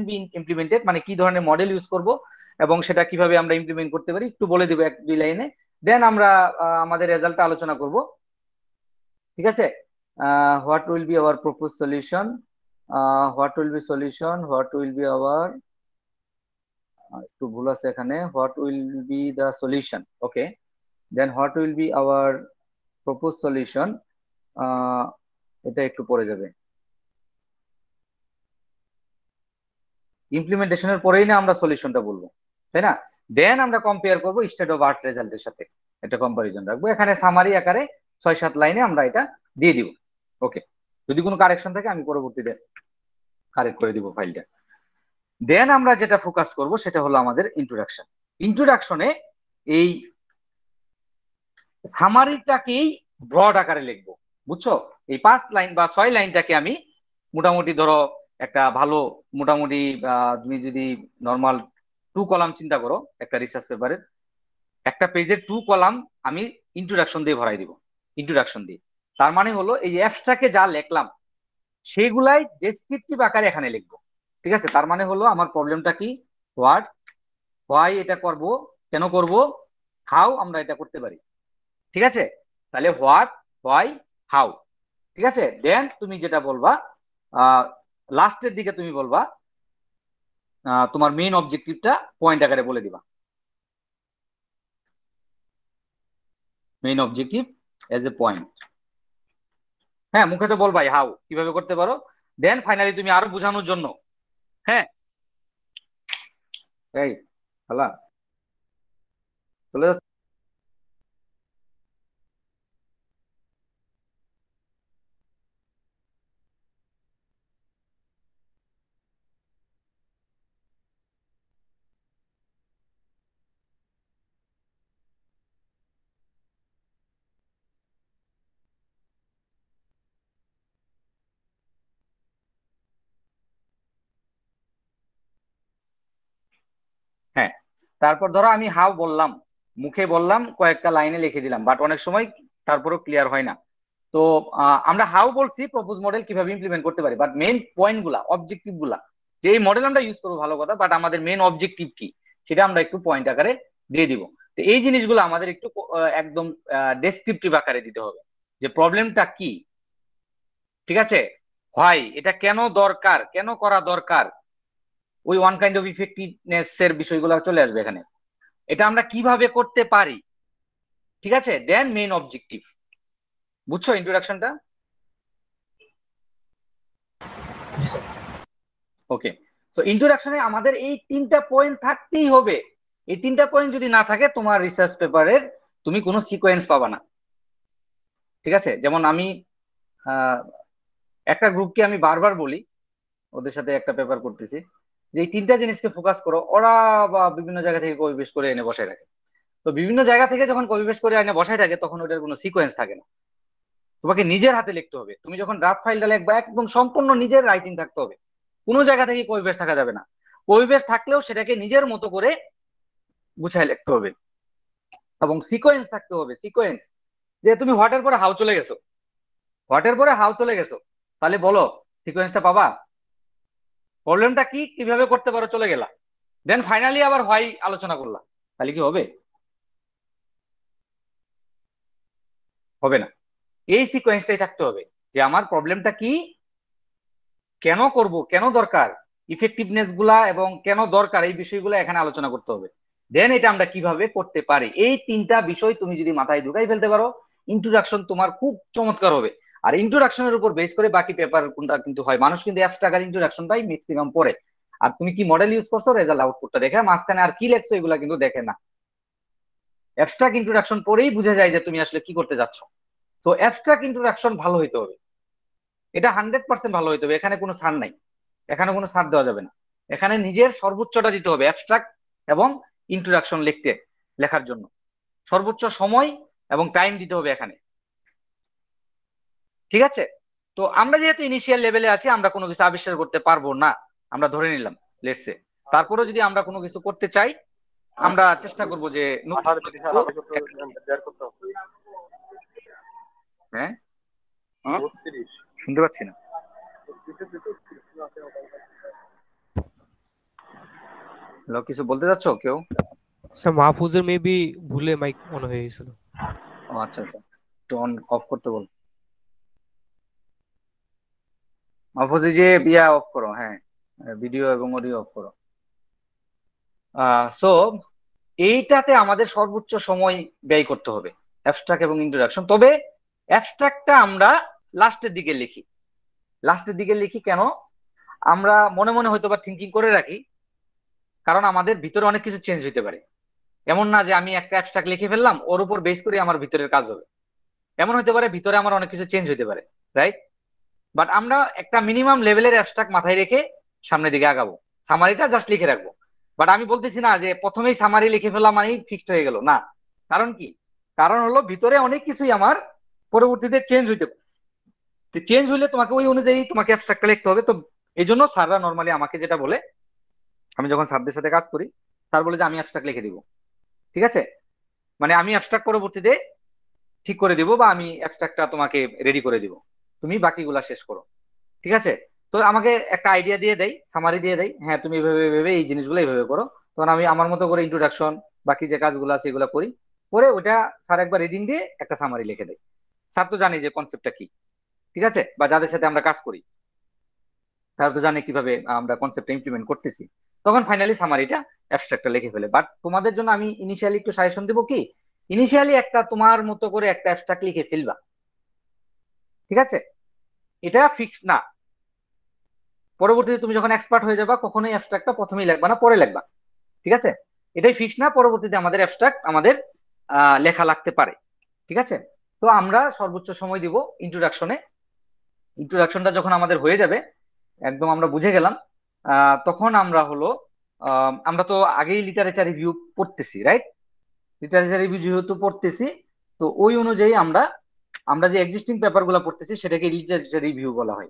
be implemented, মানে কি ধরনের মডেল ইউজ করব এবং সেটা কিভাবে আমরা ইমপ্লিমেন্ট করতে পারি একটু বলে দিব এক দুই লাইনে। দেন আমরা আমাদের রেজাল্টটা আলোচনা করব। ঠিক আছে। What will be our propose solution, what will be solution, what will be our, একটু ভুল আছে এখানে, what will be the solution. Okay. Then what will be our propose solution, এটা একটু পরে যাবে, ইমপ্লিমেন্টেশনের পরেই না আমরা সলিউশনটা বলবো, তাই না? দেন আমরা কম্পেয়ার করবো স্টেট অফ আর্ট রেজাল্টের সাথে, এটা কম্পারিজন রাখবো, এখানে সামারি আকারে 6-7 লাইনে আমরা এটা দিয়ে দিব। ওকে। যদি কোনো কারেকশন থাকে আমি পরবর্তীতে কারেক্ট করে দিব ফাইলটা। দেন আমরা যেটা ফোকাস করব সেটা হলো আমাদের ইন্ট্রোডাকশন। ইন্ট্রোডাকশনে এই সামারিটাকেই ব্রড আকারে লিখবো, বুঝছো? এই 5 লাইন বা 6 লাইনটাকে আমি মোটামুটি ধরো একটা ভালো, মোটামুটি তুমি যদি নর্মাল 2 কলাম চিন্তা করো একটা রিসার্চ পেপারের, একটা পেজের 2 কলাম আমি ইন্ট্রোডাকশন দিয়ে ভরাই দিব, ইন্ট্রোডাকশন দিয়ে। তার মানে হলো এই অ্যাপসটাকে যা লিখলাম সেগুলাই ডেসক্রিপটিভ আকারে এখানে লিখবো। ঠিক আছে, তার মানে হলো আমার প্রবলেমটা কি, হোয়াট, হোয়াই এটা করব, কেন করব, হাউ আমরা এটা করতে পারি। ঠিক আছে, তাহলে হোয়াট, হোয়াই, হাউ। ঠিক আছে, দেন তুমি যেটা বলবা লাস্টের দিকে তুমি বলবা তোমার মেইন অবজেক্টিভটা পয়েন্ট আকারে বলে দিবা, main objective as a point. হ্যাঁ, মুখে তো বলবাই হাউ কিভাবে করতে পারো। দেন ফাইনালি তুমি আরো বোঝানোর জন্য, হ্যাঁ, এই হালা চলে যাচ্ছে। হ্যাঁ, তারপর ধরো আমি হাউ বললাম, মুখে বললাম, কয়েকটা লাইনে লিখে দিলাম, বাট অনেক সময় তারপরেও ক্লিয়ার হয় না। তো আমরা হাউ বলছি প্রপোজ মডেল কিভাবে ইমপ্লিমেন্ট করতে পারি, বাট মেইন পয়েন্ট গুলা, অবজেক্টিভ গুলা, যে এই মডেল আমরা ইউজ করবো ভালো কথা, বাট আমাদের মেইন অবজেক্টিভ কি সেটা আমরা একটু পয়েন্ট আকারে দিয়ে দিব। তো এই জিনিসগুলো আমাদের একটু একদম ডেসক্রিপটিভ আকারে দিতে হবে, যে প্রবলেমটা কি, ঠিক আছে, হয় এটা কেন দরকার, কেন করা দরকার, ওই ওয়ান কাইন্ড অফ ইফেক্টিভনেস এর বিষয়গুলো চলে আসবে এখানে, এটা আমরা কিভাবে করতে পারি। ঠিক আছে, দেন মেইন অবজেক্টিভ। বুঝছো ইন্ট্রোডাকশনটা? জি স্যার। ওকে, তো ইন্ট্রোডাকশনে আমাদের এই 3টা পয়েন্ট থাকতেই হবে। এই 3টা পয়েন্ট যদি না থাকে তোমার রিসার্চ পেপারের তুমি কোনো সিকোয়েন্স পাবা না। ঠিক আছে, যেমন আমি আহ, একটা গ্রুপকে আমি বারবার বলি, ওদের সাথে একটা পেপার করতেছি, যে এই 3টা জিনিসকে ফোকাস করো। ওরা বা বিভিন্ন জায়গা থেকে পরিবেশ করে এনে বসায় রাখে। তো বিভিন্ন জায়গা থেকে যখন পরিবেশ করে এনে বসায় থাকে তখন ওটার কোনো সিকোয়েন্স থাকে না। তোমাকে নিজের হাতে লিখতে হবে। তুমি যখন ড্রাফট ফাইলটা লিখবা একদম সম্পূর্ণ নিজের রাইটিং থাকতে হবে, কোনো জায়গা থেকে পরিবেশ থাকা যাবে না। পরিবেশ থাকলেও সেটাকে নিজের মতো করে গুছায় লিখতে হবে, এবং সিকোয়েন্স থাকতে হবে, সিকোয়েন্স। যে তুমি হোয়াটের পরে হাউ চলে গেছো, হোয়াটের পরে হাউ চলে গেছো, তাহলে বলো সিকোয়েন্সটা পাবা? প্রবলেমটা কি, কিভাবে করতে পারো, চলে গেলা, দেন ফাইনালি আবার হোয়াই আলোচনা করলা, তাহলে কি হবে? হবে না। এই সিকোয়েন্সটাই থাকতে হবে, যে আমার প্রবলেমটা কি, কেন করব, কেন দরকার, ইফেক্টিভনেস গুলা এবং কেন দরকার এই বিষয়গুলো এখানে আলোচনা করতে হবে। দেন এটা আমরা কিভাবে করতে পারি, এই 3টা বিষয় তুমি যদি মাথায় ঢুকাই ফেলতে পারো, ইন্ট্রোডাকশন তোমার খুব চমৎকার হবে। আর ইন্ট্রোডাকশনের উপর বেস করে বাকি পেপার কোনটা কিন্তু হয়, মানুষ কিন্তু অ্যাবস্ট্রাক্ট ইন্ট্রোডাকশনটাই ম্যাক্সিমাম পড়ে। আর তুমি কি মডেল ইউজ করছো রেজাল্ট আউটপুটটা দেখে, মাঝখানে আর কি লেখছো এগুলা কিন্তু দেখে না। অ্যাবস্ট্রাক্ট ইন্ট্রোডাকশন পড়েই বুঝে যায় যে তুমি আসলে কি করতে যাচ্ছ। তো অ্যাবস্ট্রাক্ট ইন্ট্রোডাকশন ভালো হইতে হবে, এটা 100% ভালো হইতে হবে, এখানে কোনো ছাড় নাই, এখানে কোনো ছাড় দেওয়া যাবে না। এখানে নিজের সর্বোচ্চটা দিতে হবে অ্যাবস্ট্রাক্ট এবং ইন্ট্রোডাকশন লিখতে, লেখার জন্য সর্বোচ্চ সময় এবং টাইম দিতে হবে এখানে। ঠিক আছে, তো আমরা যেহেতু ইনিশিয়াল লেভেলে আছি, আমরা কোনো কিছু আবিষ্কার করতে পারবো না, আমরা ধরে নিলাম লেটসে। তারপরেও যদি আমরা কোনো কিছু করতে চাই, আমরা চেষ্টা করব যে নতুন কোনো কিছু হ্যাঁ, শুনতে পাচ্ছি না। হ্যালো, কিছু বলতে চাচ্ছ কেউ? স্যার মাহফুজের মেবি ভুলে মাইক অন হয়ে গেছিল। ও আচ্ছা আচ্ছা, একটু অন অফ করতে বল। অফ যে বিয়া অফ করো, হ্যাঁ, ভিডিও এবং অডিও অফ করো। সো এইটাতে আমাদের সর্বোচ্চ সময় ব্যয় করতে হবে, অ্যাবস্ট্রাক্ট এবং ইন্ট্রোডাকশন। তবে অ্যাবস্ট্রাক্টটা আমরা লাস্টের দিকে লিখি, লাস্টের দিকে লিখি কেন, আমরা মনে মনে হয়তো বা থিঙ্কিং করে রাখি, কারণ আমাদের ভিতরে অনেক কিছু চেঞ্জ হইতে পারে। এমন না যে আমি একটা অ্যাবস্ট্রাক্ট লিখে ফেললাম ওর উপর বেস করে আমার ভিতরের কাজ হবে, এমন হতে পারে ভিতরে আমার অনেক কিছু চেঞ্জ হইতে পারে, রাইট? বাট আমরা একটা মিনিমাম লেভেলের অ্যাবস্ট্রাক্ট মাথায় রেখে সামনের দিকে আগাবো, সামারিটা জাস্ট লিখে রাখবো। বাট আমি বলতেছি না যে প্রথমেই সামারি লিখে ফেলা মানেই ফিক্সড হয়ে গেল, না। কারণ কি, কারণ হলো ভিতরে অনেক কিছুই আমার পরবর্তীতে চেঞ্জ হইতে পারে। চেঞ্জ হইলে তোমাকে ওই অনুযায়ী তোমাকে অ্যাবস্ট্রাক্টটা লিখতে হবে। তো এই জন্য স্যাররা নর্মালি আমাকে যেটা বলে, আমি যখন স্যারদের সাথে কাজ করি, স্যার বলে যে আমি অ্যাবস্ট্রাক্ট লিখে দিব। ঠিক আছে, মানে আমি অ্যাবস্ট্রাক্ট পরবর্তীতে ঠিক করে দিব, বা আমি অ্যাবস্ট্রাক্টটা তোমাকে রেডি করে দিব, তুমি বাকিগুলা শেষ করো। ঠিক আছে, তো আমাকে একটা আইডিয়া দিয়ে দেয়, সামারি দিয়ে দেয়, হ্যাঁ তুমি এইভাবে এইভাবে এই জিনিসগুলো এইভাবে করো। তখন আমি আমার মতো করে ইন্ট্রোডাকশন, বাকি যে কাজগুলো আছে এগুলো করি, করে ওটা স্যার একবার রিডিং দিয়ে একটা সামারি লিখে দেয়। স্যার তো জানে যে কনসেপ্টটা কি। ঠিক আছে, বা যাদের সাথে আমরা কাজ করি তারা তো জানে কিভাবে আমরা কনসেপ্টটা ইমপ্লিমেন্ট করতেছি। তখন ফাইনালি সামারিটা অ্যাবস্ট্রাক্টটা লিখে ফেলে। বাট তোমাদের জন্য আমি ইনিশিয়ালি একটু সাজেশন দেবো কি, ইনিশিয়ালি একটা তোমার মতো করে একটা অ্যাবস্ট্রাক্ট লিখে ফেলবা। ঠিক আছে, এটা ফিক্স না, পরবর্তীতে তুমি যখন এক্সপার্ট হয়ে যাবা কখনোই অ্যাবস্ট্রাক্টটা প্রথমেই লিখবা না, পরে লিখবা। ঠিক আছে, এটাই ফিক্স না, পরবর্তীতে আমাদের অ্যাবস্ট্রাক্ট আমাদের লেখা লাগতে পারে। ঠিক আছে, তো আমরা সর্বোচ্চ সময় দিব ইন্ট্রোডাকশনে। ইন্ট্রোডাকশনটা যখন আমাদের হয়ে যাবে, একদম আমরা বুঝে গেলাম, তখন আমরা হলো আমরা তো আগেই লিটারেচার রিভিউ পড়তেছি, রাইট? লিটারেচার রিভিউ যেহেতু পড়তেছি, তো ওই অনুযায়ী আমরা আমরা যে এক্সিস্টিং পেপার গুলা পড়তেছি সেটাকে লিটারেচার রিভিউ বলা হয়।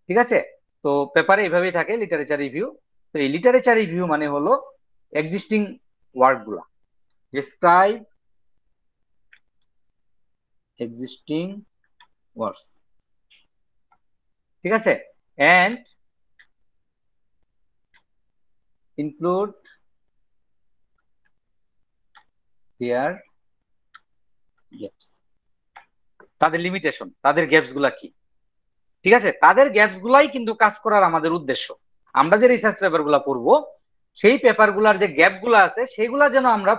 ঠিক আছে, তো পেপারে এভাবেই থাকে লিটারেচার রিভিউ। তো এই লিটারেচার রিভিউ মানে হলো এক্সিস্টিং ওয়ার্ক গুলা, ডিসক্রাইব এক্সিস্টিং ওয়ার্কস। ঠিক আছে, এন্ড ইনক্লুড দেয়ার গ্যাপস, তাদের লিমিটেশন, তাদের গ্যাপস গুলা কি। ঠিক আছে, তাদের গ্যাপস গুলাই কিন্তু কাজ করার আমাদের উদ্দেশ্য। আমরা যে রিসার্চ পেপার গুলা পড়বো, সেই পেপার গুলার যে গ্যাপ গুলা আছে সেগুলা যেন আমরা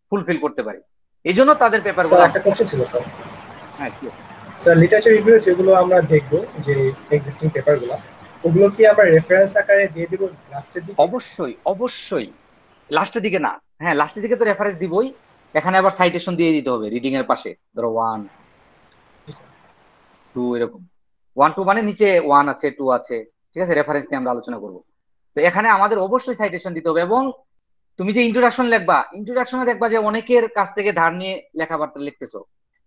ফুলফিল করতে পারি, এই জন্য তাদের পেপার স্যার গুলা। একটা কোশ্চেন ছিল স্যার। হ্যাঁ কি আছে? স্যার লিটারেচার রিভিউ যেগুলো আমরা দেখবো, যে এক্সিস্টিং পেপারগুলো, ওগুলো কি আমরা রেফারেন্স আকারে দিয়ে দিব লাস্টের দিকে? অবশ্যই অবশ্যই, লাস্টের দিকে না, হ্যাঁ লাস্টের দিকে তো রেফারেন্স দিবই। এখানে আবার সাইটেশন দিয়ে দিতে হবে রিডিং এর পাশে, ধরো 1 2 এরকম। 1 2 মানে নিচে 1 আছে 2 আছে। ঠিক আছে, রেফারেন্স নিয়ে আমরা আলোচনা করবো। তো এখানে আমাদের অবশ্যই সাইটেশন দিতে হবে। এবং তুমি যে ইন্ট্রোডাকশন লিখবা, ইন্ট্রোডাকশনে দেখবা যে অনেকের কাছ থেকে ধার নিয়ে লেখাবার্তা লিখতেছো,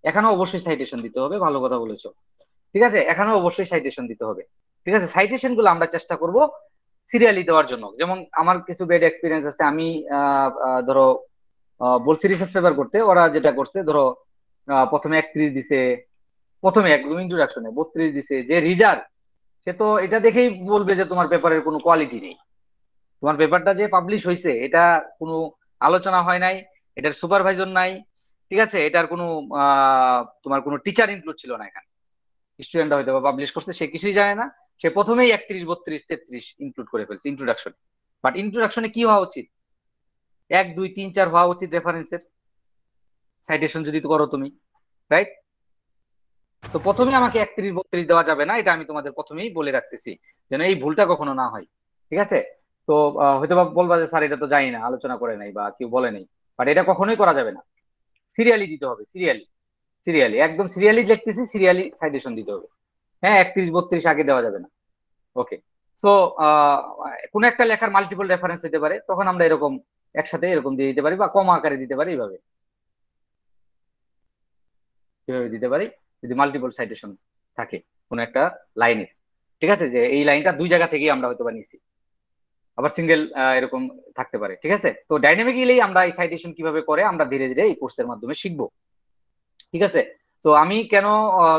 এখানেও অবশ্যই সাইটেশন দিতে হবে। ভালো কথা বলেছো। ঠিক আছে, এখানেও অবশ্যই সাইটেশন দিতে হবে। ঠিক আছে, সাইটেশন গুলো আমরা চেষ্টা করব সিরিয়ালি দেওয়ার জন্য। যেমন আমার কিছু বেড এক্সপিরিয়েন্স আছে, আমি ধরো বলছি রিসার্চ পেপার করতে, ওরা যেটা করছে ধরো প্রথমে 31 দিছে, প্রথমে একদম ইন্ট্রোডাকশনে 32 দিছে। যে রিডার সে তো এটা দেখেই বলবে যে তোমার পেপারের কোনো কোয়ালিটি নেই। তোমার পেপারটা যে পাবলিশ হয়েছে এটা কোনো আলোচনা হয় নাই, এটার সুপারভাইজন নাই। ঠিক আছে, এটার কোনো তোমার কোনো টিচার ইনক্লুড ছিল না এখানে। স্টুডেন্টরা হয়তো পাবলিশ করছে, সে কিছুই জানে না, সে প্রথমেই 31 32 33 ইনক্লুড করে ফেলছে ইন্ট্রোডাকশনে। বাট ইন্ট্রোডাকশনে কি হওয়া উচিত? 1 2 3 4 হওয়া উচিত রেফারেন্সের, সাইটেশন যদি করো তুমি, রাইট? তো প্রথমে আমাকে 31 32 দেওয়া যাবে না, এটা আমি তোমাদের প্রথমেই বলে রাখতেছি, যেন এই ভুলটা কখনো না হয়। ঠিক আছে, তো হয়তো বা বলবা যে স্যার এটা তো জানি না, আলোচনা করে নাই বা কেউ বলে নাই। বাট এটা কখনোই করা যাবে না, সিরিয়ালি দিতে হবে, সিরিয়ালি, সিরিয়ালি একদম সিরিয়ালি লিখতেছি, সিরিয়ালি সাইটেশন দিতে হবে। হ্যাঁ 31 32 আগে দেওয়া যাবে না। ওকে, সো কোন একটা লেখার মাল্টিপল রেফারেন্স হতে পারে, তখন আমরা এরকম একসাথে এরকম দিয়ে দিতে পারি, বা কম আকারে দিতে পারি, এইভাবে কিভাবে দিতে পারি যদি মাল্টিপল সাইটেশন থাকে কোন একটা লাইনের। ঠিক আছে, যে এই লাইনটা 2 জায়গা থেকেই আমরা হয়তো বা নিছি, আবার সিঙ্গেল এরকম থাকতে পারে। ঠিক আছে, তো ডাইনামিক্যালি আমরা এই সাইটেশন কিভাবে করে আমরা ধীরে ধীরে এই কোর্সের মাধ্যমে শিখবো। ঠিক আছে, তো আমি কেন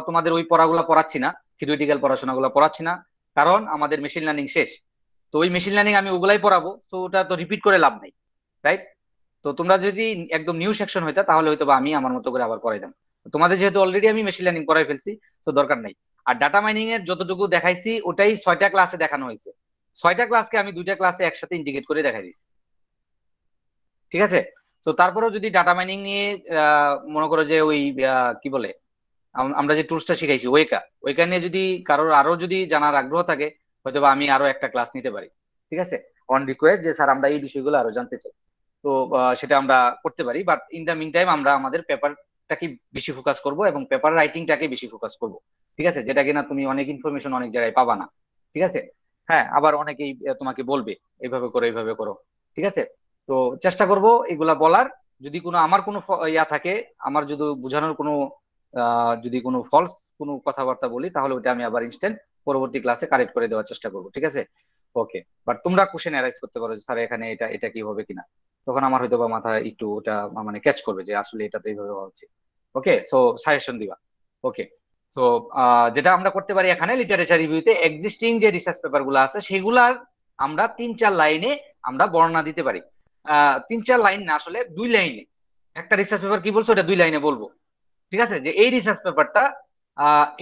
তোমাদের ওই পড়াগুলা পড়াচ্ছি না, থিওরিটিক্যাল পড়াশোনাগুলো পড়াচ্ছি না, কারণ আমাদের মেশিন লার্নিং শেষ। তো ওই মেশিন লার্নিং আমি ওগুলাই পড়াবো, তো ওটা তো রিপিট করে লাভ নেই, রাইট? তো তোমরা যদি একদম নিউ সেকশন হইতা তাহলে হয়তো বা আমি আমার মতো করে আবার পড়াইতাম। তোমাদের যেহেতু অলরেডি আমি মেশিন লার্নিং করাই ফেলছি, তো দরকার নাই। আর ডাটা মাইনিং এর যতটুকু দেখাইছি ওটাই 6টা ক্লাসে দেখানো হয়েছে। 6টা ক্লাসকে আমি 2টা ক্লাসে একসাথে ইন্টিগ্রেট করে দেখাই দিচ্ছি। ঠিক আছে, তো তারপরেও যদি ডাটা মাইনিং নিয়ে মনে করো যে ওই কি বলে আমরা যে টুলসটা শিখাইছি ওয়েকা, ওয়েকা নিয়ে যদি কারোর আরো যদি জানার আগ্রহ থাকে, হয়তো বা আমি আরো একটা ক্লাস নিতে পারি। ঠিক আছে, অন রিকোয়েস্ট, যে স্যার আমরা এই বিষয়গুলো আরো জানতে চাই, তো সেটা আমরা করতে পারি। But in the mean time আমরা আমাদের পেপারটাকে বেশি ফোকাস করব এবং পেপার রাইটিংটাকে বেশি ফোকাস করব। ঠিক আছে, যেটা কিনা তুমি অনেক ইনফরমেশন অনেক জায়গায় পাবা না। ঠিক আছে, হ্যাঁ আবার অনেকেই তোমাকে বলবে এইভাবে করো এইভাবে করো। ঠিক আছে, তো চেষ্টা করব এগুলা বলার, যদি কোনো আমার কোনো ইয়া থাকে, আমার যদি বোঝানোর কোনো যদি কোনো ফলস কোনো কথাবার্তা বলি, তাহলে ওটা আমি আবার ইনস্ট্যান্ট পরবর্তী ক্লাসে কারেক্ট করে দেওয়ার চেষ্টা করবো, ঠিক আছে? ওকে, বাট তোমরা কোশ্চেন অ্যারাইজ করতে পারো যে স্যার এখানে এটা এটা কি হবে কিনা, তখন আমার হয়তো বা মাথা একটু ওটা মানে ক্যাচ করবে যে আসলে এটা তো এইভাবে হওয়া উচিত। ওকে, সো সাজেশন দিবা। ওকে, সো যেটা আমরা করতে পারি এখানে লিটারেচার রিভিউতে এক্সিস্টিং যে রিসার্চ পেপার গুলো আছে সেগুলার আমরা 3-4 লাইনে আমরা বর্ণনা দিতে পারি। 3-4 লাইন না, আসলে 2 লাইনে। একটা রিসার্চ পেপার কি বলছো ওটা 2 লাইনে বলবো, ঠিক আছে? যে এই রিসার্চ পেপারটা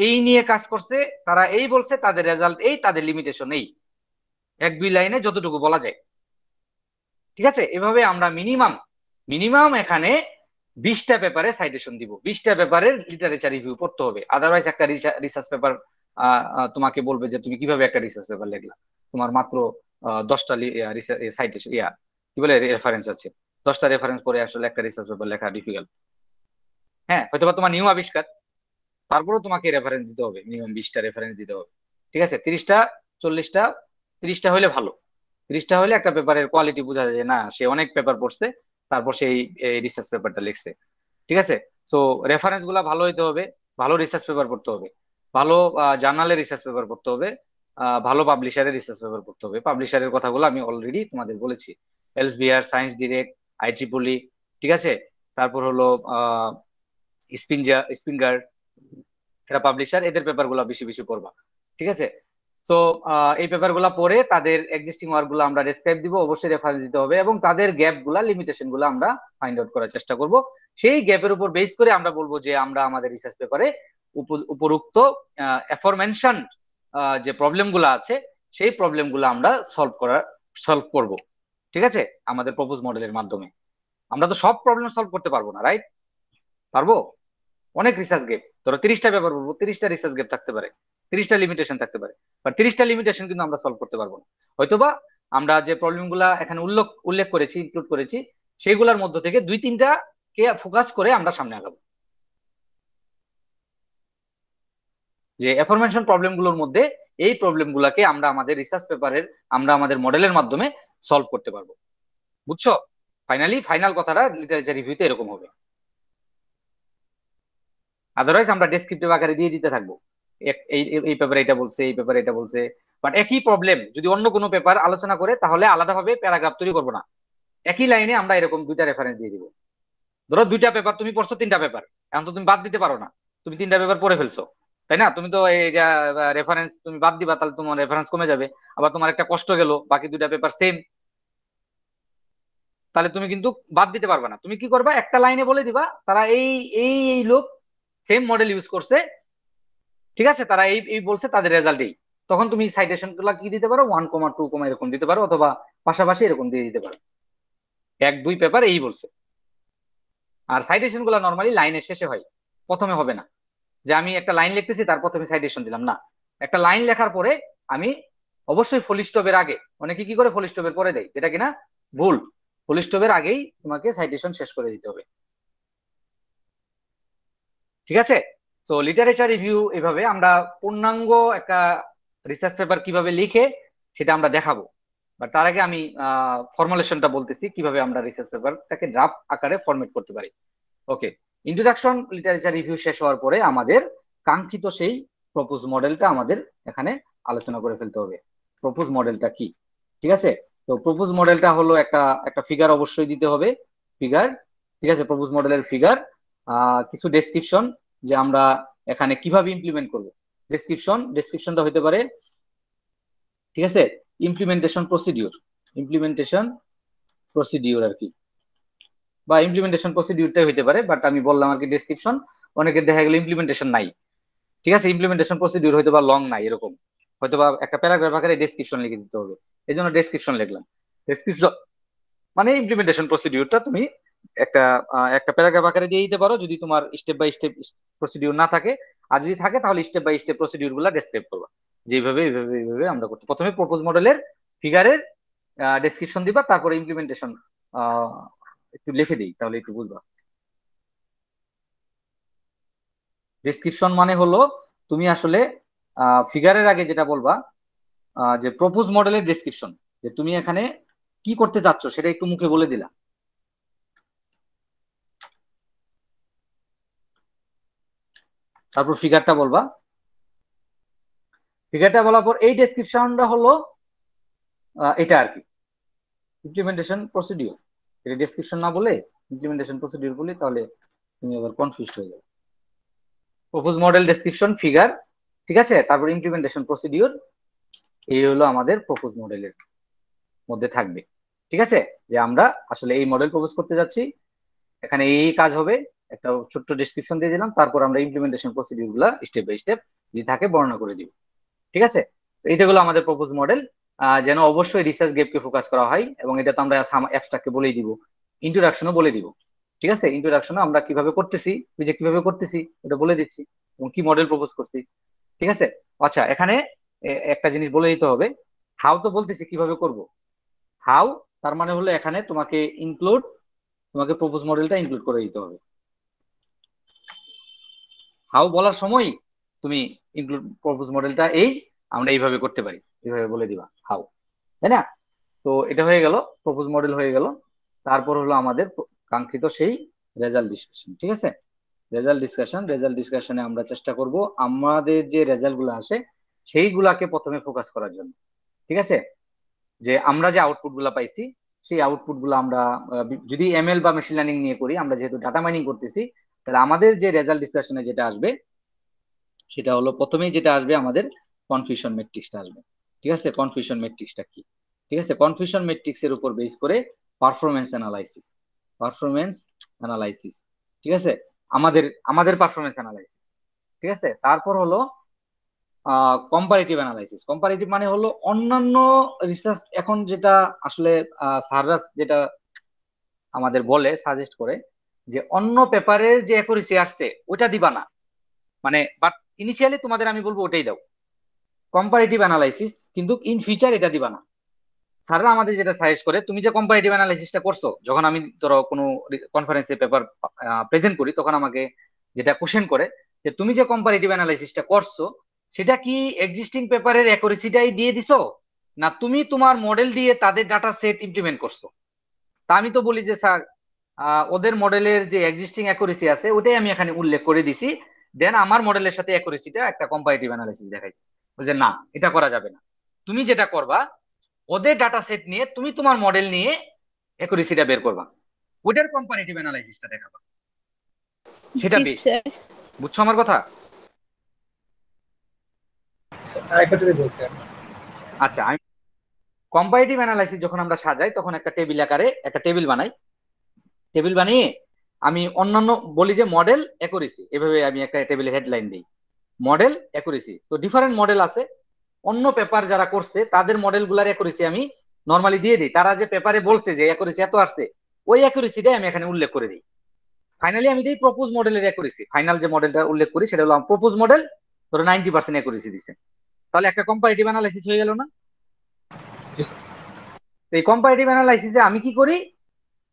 এই নিয়ে কাজ করছে, তারা এই বলছে, তাদের রেজাল্ট এই, তাদের লিমিটেশন এই, 1-2 লাইনে যতটুকু বলা যায়, ঠিক আছে? এভাবে আমরা মিনিমাম মিনিমাম এখানে 20টা পেপারে সাইটেশন দিব, 20টা পেপারের লিটারেচার রিভিউ পড়তে হবে। আদারওয়াইজ একটা রিসার্চ পেপার তোমাকে বলবে যে তুমি কিভাবে একটা রিসার্চ পেপার লিখলা, তোমার মাত্র 10টা সাইটেশন কি বলে রেফারেন্স আছে, 10টা রেফারেন্স পরে আসলে একটা রিসার্চ পেপার লেখা ডিফিকাল্ট। হ্যাঁ, হয়তোবা তোমার নিউ আবিষ্কার, তারপরেও তোমাকে রেফারেন্স দিতে হবে, মিনিমাম 20টা রেফারেন্স দিতে হবে, ঠিক আছে? 30টা 40টা 30টা হলে ভালো। 30টা হলে একটা পেপারের কোয়ালিটি বোঝা যায় যে না, সে অনেক পেপার পড়ছে, তারপর সেই রিসার্চ পেপারটা লিখছে, ঠিক আছে? সো রেফারেন্স গুলা ভালো হইতে হবে, ভালো রিসার্চ পেপার পড়তে হবে, ভালো জার্নালের রিসার্চ পেপার পড়তে হবে, ভালো পাবলিশারের রিসার্চ পেপার পড়তে হবে। পাবলিশারের কথাগুলো আমি অলরেডি তোমাদের বলেছি, এলসবিআর, সায়েন্স ডিরেক্ট, আইট্রিপলি, ঠিক আছে? তারপর হলো স্পিনগার, এরা পাবলিশার, এদের পেপার গুলা বেশি বেশি পড়বা, ঠিক আছে? তো এই পেপার গুলা পড়ে তাদের এক্সিস্টিং ওয়ার্ক গুলো আমরা ডেসক্রাইব দিব, অবশ্যই রেফারেন্স দিতে হবে, এবং তাদের গ্যাপ গুলা লিমিটেশন গুলো আমরা ফাইন্ড আউট করার চেষ্টা করব। সেই গ্যাপের উপর বেস করে আমরা বলবো যে আমরা আমাদের রিসার্চ পেপারে উপরোক্ত অ্যাফরমেনশন যে প্রবলেম গুলো আছে সেই প্রবলেম গুলো আমরা সলভ করব, ঠিক আছে? আমাদের প্রপোজ মডেলের মাধ্যমে। আমরা তো সব প্রবলেম সলভ করতে পারবো না, রাইট? পারবো? অনেক রিসার্চ গ্যাপ, ধরো 30টা পেপার বলবো, 30টা রিসার্চ গ্যাপ থাকতে পারে, 30টা লিমিটেশন থাকতে পারে, বাট 30টা লিমিটেশন কিন্তু আমরা সলভ করতে পারবো না। হয়তোবা আমরা যে প্রবলেম গুলা এখানে উল্লেখ করেছি, ইনক্লুড করেছি, সেইগুলোর মধ্য থেকে 2-3টা কে ফোকাস করে আমরা সামনে আগাবো। যে অ্যাফরমেশন প্রবলেম গুলোর মধ্যে এই প্রবলেম গুলাকে আমরা আমাদের রিসার্চ পেপারের, আমরা আমাদের মডেলের মাধ্যমে সলভ করতে পারবো, বুঝছো? ফাইনাল কথাটা লিটারেচার রিভিউতে এরকম হবে। আদারওয়াইজ আমরা ডেসক্রিপটিভ আকারে দিয়ে দিতে থাকবো, এই পেপারে এটা বলছে, এই পেপারে এটা বলছে, বাট একই প্রবলেম যদি অন্য কোনো পেপার আলোচনা করে তাহলে আলাদাভাবে প্যারাগ্রাফ তৈরি করবো না, একই লাইনে আমরা এরকম 2টা রেফারেন্স দিয়ে দিব। ধরো 2টা পেপার তুমি পড়ছো, 3টা পেপার, এখন তো তুমি বাদ দিতে পারো না, তুমি 3টা পেপার পড়ে ফেলছো, তাই না? তুমি তো এই যে রেফারেন্স তুমি বাদ দিবা, তাহলে তোমার রেফারেন্স কমে যাবে, আবার তোমার একটা কষ্ট গেল, বাকি 2টা পেপার সেম, তাহলে তুমি কিন্তু বাদ দিতে পারবে না। তুমি কি করবা, একটা লাইনে বলে দিবা তারা এই এই এই লোক সেম মডেল ইউজ করছে, ঠিক আছে, তারা এই এই বলছে, তাদের রেজাল্ট এই, তখন তুমি সাইটেশন গুলা কি দিতে পারো, 1, 2 এরকম দিতে পারো, অথবা পাশাপাশি এরকম দিয়ে দিতে পারো, 1-2 পেপার এই বলছে। আর সাইটেশন গুলা নর্মালি লাইনের শেষে হয়, প্রথমে হবে না। যে আমি একটা লাইন লিখতেছি তার প্রথমে সাইটেশন দিলাম না, একটা লাইন লেখার পরে আমি অবশ্যই ফুল স্টপের আগে, অনেকে কি করে ফুল স্টপের পরে দেয়, যেটা কিনা ভুল। ফুল স্টপের আগেই তোমাকে সাইটেশন শেষ করে দিতে হবে, ঠিক আছে? তো লিটারেচার রিভিউ এভাবে আমরা পূর্ণাঙ্গ একটা রিসার্চ পেপার কিভাবে লিখে সেটা আমরা দেখাবো, বাট তার আগে আমি ফর্মুলেশনটা বলতেছি কিভাবে আমরা রিসার্চ পেপারটাকে ড্রাফট আকারে ফরম্যাট করতে পারি। ওকে, ইন্ট্রোডাকশন লিটারেচার রিভিউ শেষ হওয়ার পরে আমাদের কাঙ্ক্ষিত সেই প্রপোজ মডেলটা আমাদের এখানে আলোচনা করে ফেলতে হবে। প্রপোজ মডেলটা কি, ঠিক আছে? তো প্রপোজ মডেলটা হলো একটা একটা ফিগার অবশ্যই দিতে হবে, ফিগার, ঠিক আছে? প্রপোজ মডেলের ফিগার, কিছু ডেসক্রিপশন যে আমরা এখানে কিভাবে ইমপ্লিমেন্ট করব, ডেসক্রিপশনটা হতে পারে, ঠিক আছে? ইমপ্লিমেন্টেশন প্রসিডিউর আর কি, বা ইমপ্লিমেন্টেশন প্রসিডিউরটাই হইতে পারে, বাট আমি বললাম আর কি ডেসক্রিপশন, অনেকের দেখা গেল ইমপ্লিমেন্টেশন নাই, ঠিক আছে? ইমপ্লিমেন্টেশন প্রসিডিউর হয়তো বা লং নাই, এরকম হয়তো বা একটা প্যারাগ্রাফ আকারে ডেসক্রিপশন লিখে দিতে হবে, এই জন্য ডেসক্রিপশন লিখলাম। ডেসক্রিপশন মানে ইমপ্লিমেন্টেশন প্রসিডিউরটা তুমি একটা একটা প্যারাগ্রাফ আকারে দিয়ে দিতে পারো, যদি তোমার স্টেপ বাই স্টেপ প্রসিডিউর না থাকে, আর যদি থাকে তাহলে স্টেপ বাই স্টেপ প্রসিডিউর গুলা ডেসক্রাইব করবা, যে এইভাবে আমরা করতে। প্রথমে প্রপোজ মডেলের ফিগারের ডেসক্রিপশন দিবা, তারপরে ইমপ্লিমেন্টেশন একটু লিখে দিই তাহলে একটু বুঝবা। ডেসক্রিপশন মানে হলো তুমি আসলে ফিগারের আগে যেটা বলবা, যে প্রপোজ মডেলের ডেসক্রিপশন, যে তুমি এখানে কি করতে চাচ্ছ সেটা একটু মুখে বলে দিলা, তারপর ফিগারটা বলবা। ফিগারটা বলার পর এই ডেসক্রিপশনটা হলো এটা আর কি ইমপ্লিমেন্টেশন প্রসিডিউর। এটা ডেসক্রিপশন না বলে ইমপ্লিমেন্টেশন প্রসিডিউর বলি, তাহলে তুমি আবার কনফিউজড হয়ে যাবে। প্রপোজ মডেল, ডেসক্রিপশন, ফিগার, ঠিক আছে, তারপর ইমপ্লিমেন্টেশন প্রসিডিউর, এই হলো আমাদের প্রপোজ মডেলের মধ্যে থাকবে। ঠিক আছে, যে আমরা আসলে এই মডেল প্রপোজ করতে যাচ্ছি, এখানে এই কাজ হবে, একটা ছোট্ট ডেসক্রিপশন দিয়ে দিলাম, তারপর আমরা ইমপ্লিমেন্টেশন প্রসিডিউর গুলা স্টেপ বাই স্টেপ যদি থাকে বর্ণনা করে দিব। ঠিক আছে, এইটা হলো আমাদের প্রপোজ মডেল। যেন অবশ্যই রিসার্চ গেপকে ফোকাস করা হয়, এবং এটা তো আমরা অ্যাবস্ট্রাক্টকে বলেই দিব, ইন্ট্রোডাকশনও বলে দিব। ঠিক আছে, ইন্ট্রোডাকশনও আমরা কিভাবে করতেছি, ওই যে কিভাবে করতেছি এটা বলে দিচ্ছি, এবং কি মডেল প্রপোজ করছি। ঠিক আছে, আচ্ছা এখানে একটা জিনিস বলে দিতে হবে, হাউ তো বলতেছি কিভাবে করব, হাউ তার মানে হলো এখানে তোমাকে তোমাকে প্রপোজ মডেলটা ইনক্লুড করে দিতে হবে। হাউ বলার সময় তুমি ইনক্লুড প্রপোজ মডেলটা আমরা এইভাবে করতে পারি, এইভাবে বলে দিবা হাউ, তাই না? তো এটা হয়ে গেল, প্রপোজ মডেল হয়ে গেল। তারপর হলো আমাদের কাঙ্ক্ষিত সেই রেজাল্ট ডিসকাশন। ঠিক আছে, রেজাল্ট ডিসকাশনে আমরা চেষ্টা করব আমাদের যে রেজাল্ট গুলো আসে সেইগুলাকে প্রথমে ফোকাস করার জন্য। ঠিক আছে, যে আমরা যে আউটপুট গুলা পাইছি সেই আউটপুট গুলো আমরা যদি এমএল বা মেশিন লার্নিং নিয়ে করি, আমরা যেহেতু ডাটা মাইনিং করতেছি, তাহলে আমাদের যে রেজাল্ট ডিসকাশনে যেটা আসবে সেটা হলো প্রথমেই যেটা আসবে আমাদের কনফিউশন ম্যাট্রিক্সটা আসবে। ঠিক আছে, কনফিউশন ম্যাট্রিক্সটা কি? ঠিক আছে, কনফিউশন ম্যাট্রিক্স এর উপর বেস করে পারফরমেন্স অ্যানালাইসিস। ঠিক আছে, আমাদের আমাদের পারফরমেন্স অ্যানালাইসিস। ঠিক আছে, তারপর হলো কম্পারেটিভ অ্যানালাইসিস। কম্পারেটিভ মানে হলো অন্যান্য রিসার্চ, এখন যেটা আসলে স্যাররা যেটা আমাদের বলে, সাজেস্ট করে যে অন্য পেপারের যে অ্যাকুরেসি আসছে ওটা দিবা না, মানে বাট ইনিশিয়ালি তোমাদের আমি বলবো ওটাই দাও, কম্পারেটিভ অ্যানালাইসিস, কিন্তু ইন ফিউচার এটা দিবা না। স্যাররা আমাদের যেটা সাজেস্ট করে, তুমি যে কম্পারেটিভ অ্যানালাইসিসটা করছো, যখন আমি ধরো কোনো কনফারেন্সে পেপার প্রেজেন্ট করি, তখন আমাকে যেটা কোশ্চেন করে যে তুমি যে কম্পারেটিভ অ্যানালাইসিসটা করছো সেটা কি এক্সিস্টিং পেপারের অ্যাকুরেসিটাই দিয়ে দিছো, না তুমি তোমার মডেল দিয়ে তাদের ডাটা সেট ইমপ্লিমেন্ট করছো? তা আমি তো বলি যে স্যার ওদের মডেলের যে এক্সিস্টিং অ্যাকুরেসি আছে ওটাই আমি এখানে উল্লেখ করে দিছি, দেন আমার মডেলের সাথে অ্যাকুরেসিটা একটা কম্পারেটিভ অ্যানালাইসিস দেখাইছি। বলছে না, এটা করা যাবে না, তুমি যেটা করবা ওদের ডাটা সেট নিয়ে তুমি তোমার মডেল নিয়ে অ্যাকুরেসিটা বের করবা, ওটার কম্পারেটিভ অ্যানালাইসিসটা দেখাবা, সেটা জি বেশ। স্যার। বুঝছো আমার কথা? আরেকবার যদি বলতেন। আচ্ছা, আমি কম্পারেটিভ অ্যানালাইসিস যখন আমরা সাজাই তখন একটা টেবিল আকারে একটা টেবিল বানাই, টেবিল বানিয়ে আমি অন্যান্য বলি যে মডেল অ্যাকুরেসি, এভাবে আমি একটা টেবিলে হেডলাইন দিই, মডেল অ্যাকুরেসি। তো ডিফারেন্ট মডেল আছে, অন্য পেপার যারা করছে তাদের মডেল গুলার অ্যাকুরেসি আমি নর্মালি দিয়ে দিই, তারা যে পেপারে বলছে যে অ্যাকুরেসি এত আসছে ওই অ্যাকুরেসিটাই আমি এখানে উল্লেখ করে দিই। ফাইনালি আমি দিই প্রপোজ মডেলের অ্যাকুরেসি, ফাইনাল যে মডেলটা উল্লেখ করি সেটা হলো প্রপোজ মডেল, ধরো 90% অ্যাকুরেসি দিছে, তাহলে একটা কম্পারেটিভ অ্যানালাইসিস হয়ে গেল না? এই কম্পারেটিভ অ্যানালাইসিসে আমি কি করি,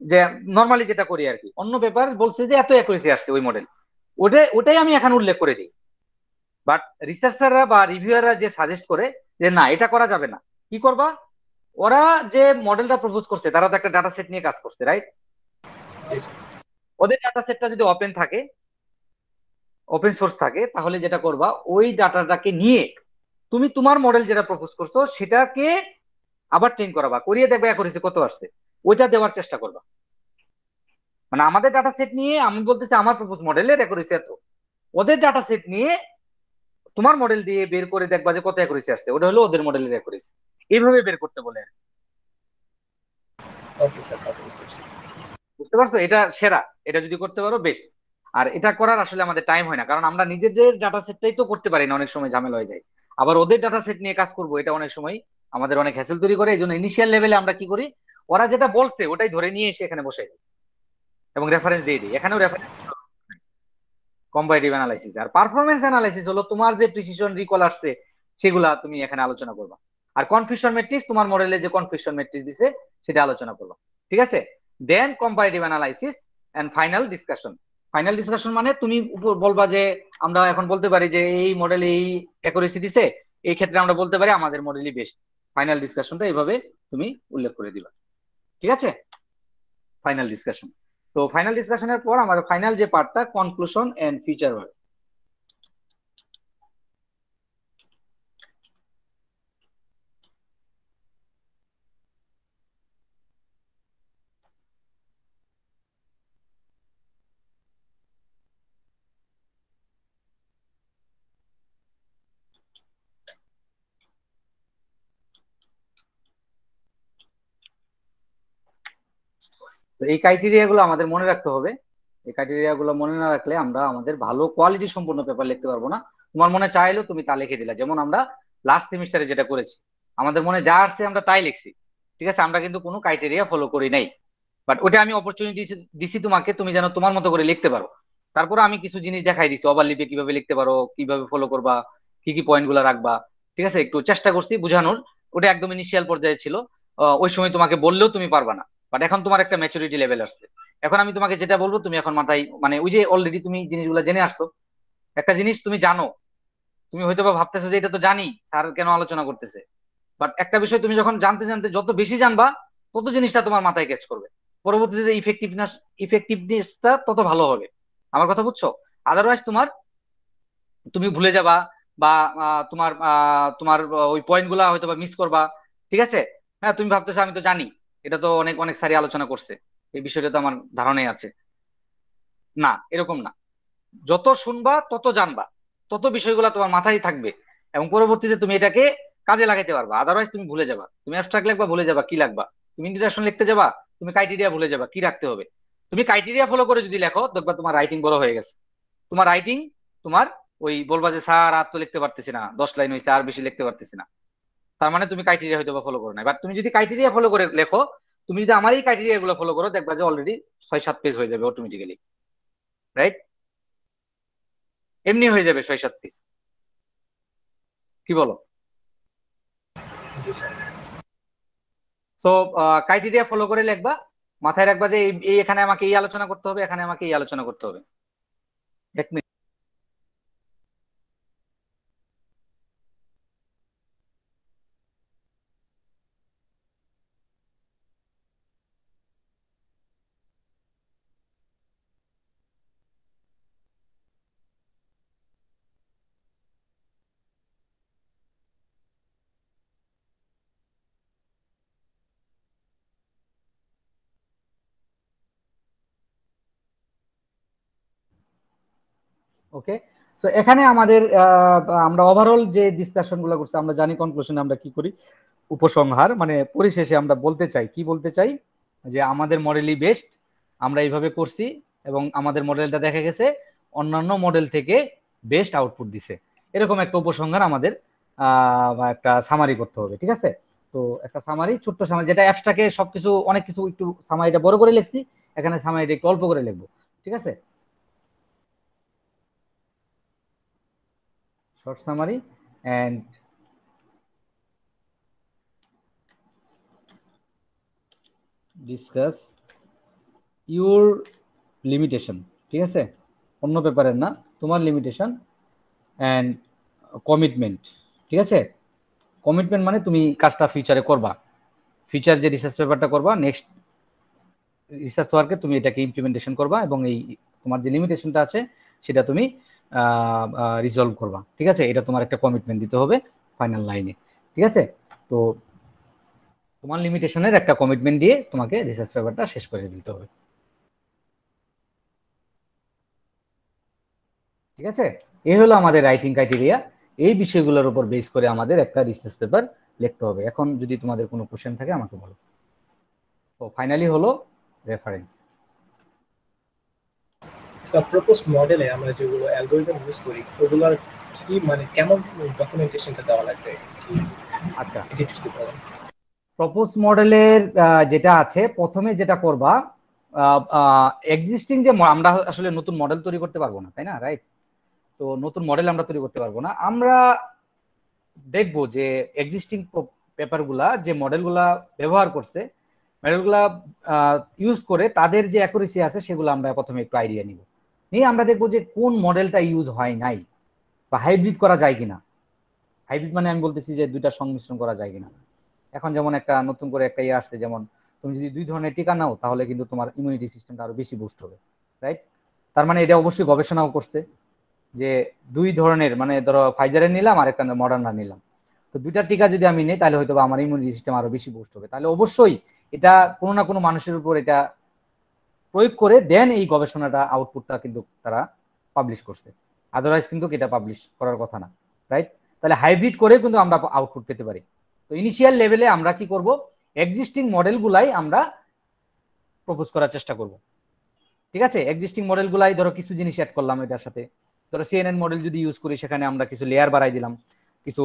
যে নর্মালি যেটা করি আর কি, অন্য পেপার বলছে যে এত অ্যাকুরেসি আসছে ওই মডেল, ওটাই আমি এখানে উল্লেখ করে দিই। বাট রিসার্চাররা বা রিভিউয়াররা যে সাজেস্ট করে যে না এটা করা যাবে না, কি করবা, ওরা যে মডেলটা প্রপোজ করছে তারা তো একটা ডাটা সেট নিয়ে কাজ করছে, রাইট? ওদের ডাটা সেটটা যদি ওপেন থাকে, ওপেন সোর্স থাকে, তাহলে যেটা করবা ওই ডাটাটাকে নিয়ে তুমি তোমার মডেল যেটা প্রপোজ করছো সেটাকে আবার ট্রেন করাবা, করিয়ে দেখবে অ্যাকুরেসি কত আসছে, ওইটা দেওয়ার চেষ্টা করবা। মানে আমাদের ডাটা সেট নিয়ে আমি বলতেছি আমার প্রপোজ মডেলের অ্যাকুরেসি এত, ওদের ডাটা সেট নিয়ে তোমার মডেল দিয়ে বের করে দেখবা যে কত অ্যাকুরেসি আসছে, ওটা হলো ওদের মডেলের অ্যাকুরেসি, এইভাবে বের করতে বলে। ওকে স্যার, বুঝতে পারছো? এটা সেরা, এটা যদি করতে পারো বেশ। আর এটা করার আসলে আমাদের টাইম হয় না, কারণ আমরা নিজেদের ডাটা সেটটাই তো করতে পারি না, অনেক সময় ঝামেলা হয়ে যায়, আবার ওদের ডাটা সেট নিয়ে কাজ করবো, এটা অনেক সময় আমাদের অনেক হ্যাসেল তৈরি করে। এই জন্য ইনিশিয়াল লেভেলে আমরা কি করি, ওরা যেটা বলছে ওটাই ধরে নিয়ে এসে এখানে বসাই দিই এবং রেফারেন্স দিয়ে দিই, এখানেও রেফারেন্স। কম্পারেটিভ অ্যানালাইসিস আর পারফরমেন্স অ্যানালাইসিস হলো তোমার যে প্রিসিশন রিকল আসছে সেগুলা তুমি এখানে আলোচনা করবা, আর কনফিউশন ম্যাট্রিক্স তোমার মডেলে যে কনফিউশন ম্যাট্রিক্স দিছে সেটা আলোচনা করবা। ঠিক আছে, then comparative analysis and final discussion. Final discussion মানে তুমি বলবা যে আমরা এখন বলতে পারি যে এই মডেল এই অ্যাকুরেসি দিছে, এই ক্ষেত্রে আমরা বলতে পারি আমাদের মডেলই বেস্ট। ফাইনাল ডিসকাশনটা এইভাবে তুমি উল্লেখ করে দিবা। ঠিক আছে, ফাইনাল ডিসকাশন। তো ফাইনাল ডিসকাশনের পর আমাদের ফাইনাল যে পার্টটা কনক্লুশন এন্ড ফিচার ওয়ার্ক। তো এই ক্রাইটেরিয়া গুলো আমাদের মনে রাখতে হবে। এই ক্রাইটেরিয়া গুলো মনে না রাখলে আমরা আমাদের ভালো কোয়ালিটি সম্পূর্ণ পেপার লিখতে পারবো না। তোমার মনে চাইলো তুমি তা লিখে দিলা, যেমন আমরা লাস্ট সেমিস্টারে যেটা করেছি, আমাদের মনে যা আসছে আমরা তাই লিখছি, ঠিক আছে, আমরা কিন্তু কোনো ক্রাইটেরিয়া ফলো করি নাই। বাট ওটা আমি অপরচুনিটি দিছি তোমাকে, তুমি যেন তোমার মতো করে লিখতে পারো। তারপরে আমি কিছু জিনিস দেখাই দিছি, ওভারলিপে কিভাবে লিখতে পারো, কিভাবে ফলো করবা, কি কি পয়েন্ট গুলো রাখবা, ঠিক আছে, একটু চেষ্টা করছি বুঝানোর। ওটা একদম ইনিশিয়াল পর্যায়ে ছিল, ওই সময় তোমাকে বললেও তুমি পারবা না। বাট এখন তোমার একটা ম্যাচুরিটি লেভেল আসছে, এখন আমি তোমাকে যেটা বলবো তুমি এখন মাথায়, মানে ওই যে অলরেডি তুমি জিনিসগুলো জেনে আসছো, একটা জিনিস তুমি জানো, তুমি হয়তো বা ভাবতেছো যে এটা তো জানি, স্যার কেন আলোচনা করতেছে। বাট একটা বিষয় তুমি যখন জানতে জানতে যত বেশি জানবা, তত জিনিসটা তোমার মাথায় ক্যাচ করবে, পরবর্তীতে ইফেক্টিভনেসটা তত ভালো হবে। আমার কথা বুঝছো? আদারওয়াইজ তুমি ভুলে যাবা, বা তোমার ওই পয়েন্ট গুলা হয়তো বা মিস করবা, ঠিক আছে। হ্যাঁ, তুমি ভাবতেছো আমি তো জানি, এটা তো অনেক অনেক সারি আলোচনা করছে, এই বিষয়টা তো আমার ধারণাই আছে। না, এরকম না। যত শুনবা তত জানবা, তত বিষয়গুলো তোমার মাথায় থাকবে, এবং পরবর্তীতে তুমি এটাকে কাজে লাগাইতে পারবা। আদারওয়াইজ তুমি ভুলে যাবা, তুমি অ্যাবস্ট্রাক্ট লিখবা ভুলে যাবা কি লাগবা, তুমি ইন্ট্রোডাকশন লিখতে যাবা তুমি ক্রাইটেরিয়া ভুলে যাবা কি রাখতে হবে। তুমি ক্রাইটেরিয়া ফলো করে যদি লেখো দেখবা তোমার রাইটিং বড় হয়ে গেছে। তোমার রাইটিং, তোমার ওই বলবা যে স্যার আর তো লিখতে পারতেছি না, 10 লাইন হয়েছে আর বেশি লিখতে পারতেছি না, তার মানে তুমি ক্রাইটেরিয়া হয়তো ফলো করো না। বাট তুমি যদি ক্রাইটেরিয়া ফলো করে লেখো, তুমি যদি আমার এই ক্রাইটেরিয়া গুলো ফলো করো, দেখবা যে অলরেডি 6-7 পেজ হয়ে যাবে অটোমেটিক্যালি, রাইট? এমনি হয়ে যাবে 6-7 পেজ, কি বলো? সো ক্রাইটেরিয়া ফলো করে লিখবা, মাথায় রাখবা যে এখানে আমাকে এই আলোচনা করতে হবে, এখানে আমাকে এই আলোচনা করতে হবে। এক মিনিট। ওকে, তো এখানে আমাদের আমরা ওভারঅল যে ডিসকাশন গুলো করছি, আমরা জানি কনক্লুশনে আমরা কি করি, উপসংহার মানে পরিশেষে আমরা বলতে চাই, কি বলতে চাই, যে আমাদের মডেলই বেস্ট, আমরা এইভাবে করছি, এবং আমাদের মডেলটা দেখা গেছে অন্যান্য মডেল থেকে বেস্ট আউটপুট দিছে। এরকম একটা উপসংহার আমাদের বা একটা সামারি করতে হবে, ঠিক আছে। তো একটা সামারি, ছোট্ট সামারি, যেটা অ্যাপসটাকে সবকিছু অনেক কিছু একটু সামারিটা বড় করে লিখছি, এখানে সামারিটা একটু অল্প করে লিখবো, ঠিক আছে। Short summary and discuss your limitation, ঠিক আছে, অন্য পেপারের না, তোমার লিমিটেশন অ্যান্ড কমিটমেন্ট, ঠিক আছে। কমিটমেন্ট মানে তুমি কাজটা ফিউচারে করবা, ফিউচার যে রিসার্চ পেপারটা করবা, নেক্সট রিসার্চ ওয়ার্কে তুমি এটাকে ইমপ্লিমেন্টেশন করবা, এবং এই তোমার যে লিমিটেশনটা আছে সেটা তুমি রিজলভ করবা, ঠিক আছে। এটা তোমার একটা কমিটমেন্ট দিতে হবে ফাইনাল লাইনে, ঠিক আছে। তো তোমার লিমিটেশনের একটা কমিটমেন্ট দিয়ে তোমাকে রিসার্চ পেপারটা শেষ করে দিতে হবে, ঠিক আছে। এই হলো আমাদের রাইটিং ক্রাইটেরিয়া। এই বিষয়গুলোর উপর বেস করে আমাদের একটা রিসার্চ পেপার লিখতে হবে। এখন যদি তোমাদের কোনো কোশ্চেন থাকে আমাকে বলো। তো ফাইনালি হলো রেফারেন্স। স্যার প্রপোজড মডেলে আমরা যেগুলো অ্যালগরিদম ইউজ করি ওগুলোর কি মানে কেমন ডকুমেন্টেশনটা দেওয়া লাগবে কি আচ্ছা, এটা একটু বলেন। প্রপোজ মডেলের যেটা আছে, প্রথমে যেটা করবা, এক্সিস্টিং যে আমরা আসলে নতুন মডেল তৈরি করতে পারবো না, তাই না, রাইট? তো নতুন মডেল আমরা তৈরি করতে পারবো না, আমরা দেখবো যে এক্সিস্টিং পেপারগুলা যে মডেলগুলা ব্যবহার করছে, মডেলগুলা ইউজ করে তাদের যে অ্যাকুরেসি আছে সেগুলো আমরা প্রথমে একটু আইডিয়া নিব, নিয়ে আমরা দেখবো যে কোন মডেলটা ইউজ হয় নাই, বা হাইব্রিড করা যায় কিনা। হাইব্রিড মানে আমি বলতেছি যে দুইটা সংমিশ্রণ করা যায় কিনা। এখন যেমন একটা নতুন করে একটা ইয়ে আসছে, যেমন তুমি যদি 2 ধরনের টিকা নাও তাহলে কিন্তু তোমার ইমিউনিটি সিস্টেমটা আরো বেশি বুস্ট হবে, রাইট? তার মানে এটা অবশ্যই গবেষণাও করছে যে 2 ধরনের, মানে ধরো ফাইজারের নিলাম আর একটা মডার্নার নিলাম, তো 2টা টিকা যদি আমি নিই তাহলে হয়তো আমার ইমিউনিটি সিস্টেম আরো বেশি বুস্ট হবে। তাহলে অবশ্যই এটা কোনো না কোনো মানুষের উপর এটা প্রয়োগ করে দেন এই গবেষণাটা আউটপুটটা কিন্তু তারা পাবলিশ করছে, আদারওয়াইজ কিন্তু এটা পাবলিশ করার কথা না, রাইট? তাহলে হাইব্রিড করে কিন্তু আমরা আউটপুট পেতে পারি। তো ইনিশিয়াল লেভেলে আমরা কি করব, এক্সিস্টিং মডেলগুলাই আমরা প্রপোজ করার চেষ্টা করব। ঠিক আছে, এক্সিস্টিং মডেলগুলাই ধরো কিছু জিনিস অ্যাড করলাম এটার সাথে। ধরো সিএনএন মডেল যদি ইউজ করি, সেখানে আমরা কিছু লেয়ার বাড়াই দিলাম, কিছু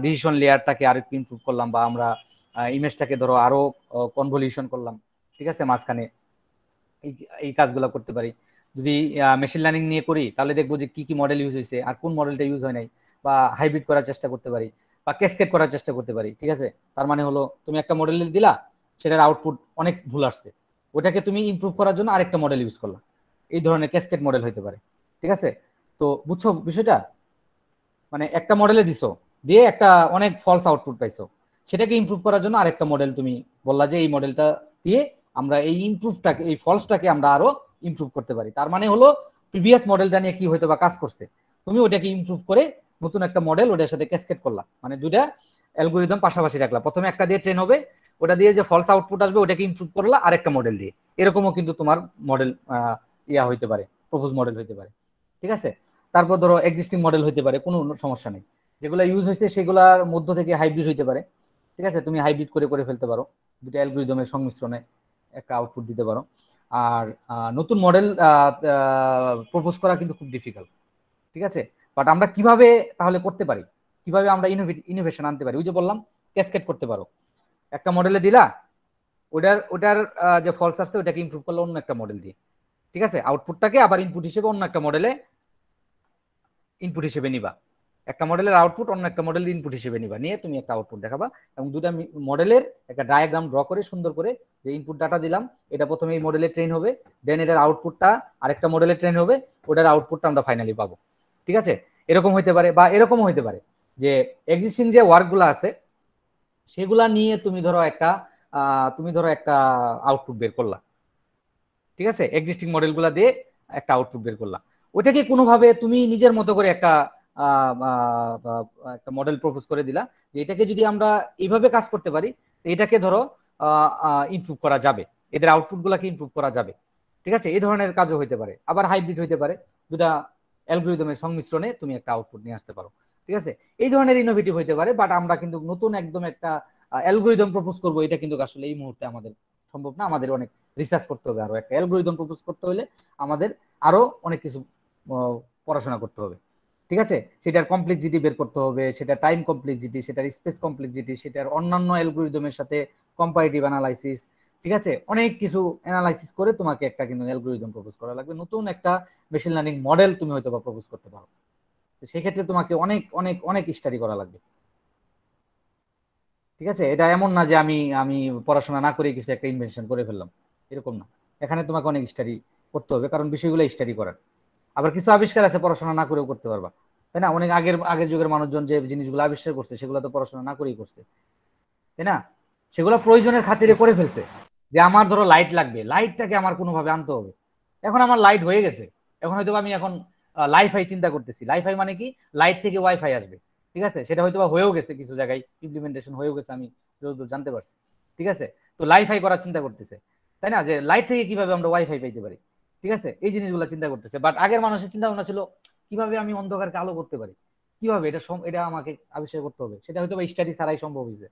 ডিসিশন লেয়ারটাকে আরো একটু ইমপ্রুভ করলাম, বা আমরা ইমেজটাকে ধরো আরো কনভলিউশন করলাম। ঠিক আছে, মাঝখানে এই এই কাজগুলো করতে পারি। যদি মেশিন লার্নিং নিয়ে করি, তাহলে দেখবো যে কি কি মডেল ইউজ হয়েছে আর কোন মডেলটা ইউজ হয় নাই, বা হাইব্রিড করার চেষ্টা করতে পারি, বা ক্যাসকেড করার চেষ্টা করতে পারি। ঠিক আছে, তার মানে হলো তুমি একটা মডেল দিলা, সেটার আউটপুট অনেক ভুল আসছে, ওটাকে তুমি ইমপ্রুভ করার জন্য আরেকটা মডেল ইউজ করলা। এই ধরনের ক্যাসকেড মডেল হতে পারে। ঠিক আছে, তো বুঝছো বিষয়টা? মানে একটা মডেলে দিছো, দিয়ে একটা অনেক ফলস আউটপুট পাইছো, সেটাকে ইমপ্রুভ করার জন্য আরেকটা মডেল তুমি বললা যে এই মডেলটা দিয়ে আমরা এই ইমপ্রুভটাকে, এই ফলসটাকে আমরা আরো ইমপ্রুভ করতে পারি। তার মানে হলো প্রিভিয়াস মডেলটা নিয়ে কি হয়তো বা কাজ করছে, তুমি ওটাকে ইমপ্রুভ করে নতুন একটা মডেল ওটার সাথে ক্যাসকেড করলা, মানে দুইটা অ্যালগোরিদম পাশাপাশি রাখলা। প্রথমে একটা দিয়ে ট্রেন হবে, ওটা দিয়ে যে ফলস আউটপুট আসবে ওটাকে ইমপ্রুভ করলা আরেকটা মডেল দিয়ে। এরকমও কিন্তু তোমার মডেল ইয়া হইতে পারে, প্রপোজ মডেল হইতে পারে। ঠিক আছে, তারপর ধরো এক্সিস্টিং মডেল হইতে পারে, কোনো সমস্যা নেই, যেগুলো ইউজ হয়েছে সেগুলোর মধ্য থেকে হাইব্রিড হইতে পারে। ঠিক আছে, তুমি হাইব্রিড করে করে ফেলতে পারো, দুটো অ্যালগরিদমের সংমিশ্রণে একটা আউটপুট দিতে পারো। আর নতুন মডেল প্রপোজ করা কিন্তু খুব ডিফিকাল্ট। ঠিক আছে, বাট আমরা কিভাবে তাহলে করতে পারি, কিভাবে আমরা ইনোভেশন আনতে পারি? ওই যে বললাম, ক্যাসকেড করতে পারো। একটা মডেলে দিলা, ওটার যে ফলস আসছে ওটাকে ইমপ্রুভ করলো অন্য একটা মডেল দিয়ে। ঠিক আছে, আউটপুটটাকে আবার ইনপুট হিসেবে অন্য একটা মডেলে ইনপুট হিসেবে নিবা, একটা মডেলের আউটপুট অন্য একটা মডেলের ইনপুট হিসেবে নিবা, নিয়ে তুমি একটা আউটপুট দেখাবা, এবং দুটা মডেলের একটা ডায়াগ্রাম ড্র করে সুন্দর করে, যে ইনপুট ডাটা দিলাম এটা প্রথমে এই মডেলে ট্রেন হবে, দেন এটার আউটপুটটা আরেকটা মডেলে ট্রেন হবে, ওটার আউটপুটটা আমরা ফাইনালি পাবো। ঠিক আছে, এরকম হইতে পারে, বা এরকমও হইতে পারে যে এক্সিস্টিং যে ওয়ার্কগুলো আছে সেগুলা নিয়ে তুমি ধরো একটা আউটপুট বের করলা। ঠিক আছে, এক্সিস্টিং মডেলগুলা দিয়ে একটা আউটপুট বের করলা, ওইটাকে কোনোভাবে তুমি নিজের মতো করে একটা মডেল প্রপোজ করে দিলা, যে এটাকে যদি আমরা এইভাবে কাজ করতে পারি, এটাকে ধরো ইমপ্রুভ করা যাবে, এদের আউটপুট গুলাকে ইমপ্রুভ করা যাবে। ঠিক আছে, এই ধরনের কাজও হইতে পারে। আবার হাইব্রিড হইতে পারে, দুটা অ্যালগরিদমের সংমিশ্রণে তুমি একটা আউটপুট নিয়ে আসতে পারো। ঠিক আছে, এই ধরনের ইনোভেটিভ হইতে পারে। বাট আমরা কিন্তু নতুন একদম একটা অ্যালগরিদম প্রপোজ করবো, এটা কিন্তু আসলে এই মুহূর্তে আমাদের সম্ভব না। আমাদের অনেক রিসার্চ করতে হবে, আরো একটা অ্যালগরিদম প্রপোজ করতে হলে আমাদের আরো অনেক কিছু পড়াশোনা করতে হবে। ঠিক আছে, সেটার কমপ্লেক্সিটি বের করতে হবে, সেটা টাইম কমপ্লেক্সিটি, সেটার স্পেস কমপ্লেক্সিটি, সেটার অন্যান্য অ্যালগরিদমের সাথে কম্পারেটিভ অ্যানালাইসিস। ঠিক আছে, অনেক কিছু অ্যানালাইসিস করে তোমাকে একটা কিন্তু অ্যালগরিদম প্রপোজ করা লাগবে, নতুন একটা মেশিন লার্নিং মডেল তুমি হয়তো বা প্রপোজ করতে পারো। সেক্ষেত্রে তোমাকে অনেক অনেক অনেক স্টাডি করা লাগবে। ঠিক আছে, এটা এমন না যে আমি আমি পড়াশোনা না করে কিছু একটা ইনভেনশন করে ফেললাম, এরকম না। এখানে তোমাকে অনেক স্টাডি করতে হবে, কারণ বিষয়গুলো স্টাডি করার। আবার কিছু আবিষ্কার আছে পড়াশোনা না করেও করতে পারবা, তাই না? অনেক আগের যুগের মানুষজন যে জিনিসগুলো আবিষ্কার করছে সেগুলো তো পড়াশোনা না করেই করছে, তাই না? সেগুলো প্রয়োজনের খাতিরে করে ফেলছে, যে আমার ধরো লাইট লাগবে, লাইটটাকে আমার কোনোভাবে আনতে হবে। এখন আমার লাইট হয়ে গেছে, এখন হয়তো আমি এখন লাইফাই চিন্তা করতেছি। লাইফাই মানে কি? লাইট থেকে ওয়াইফাই আসবে। ঠিক আছে, সেটা হয়তো হয়েও গেছে, কিছু জায়গায় ইমপ্লিমেন্টেশন হয়েও গেছে, আমি যতদূর জানতে পারছি। ঠিক আছে, তো লাইফাই করার চিন্তা করতেছে, তাই না? যে লাইট থেকে কিভাবে আমরা ওয়াইফাই পাইতে পারি। ঠিক আছে, এই জিনিসগুলো চিন্তা করতেছে। বাট আগের মানুষের চিন্তা ভাবনা ছিল কিভাবে আমি অন্ধকারকে আলো করতে পারি, কিভাবে এটা আমাকে আবিষ্কার করতে হবে, সেটা হয়তো বা স্টাডি ছাড়াই সম্ভব হয়েছে।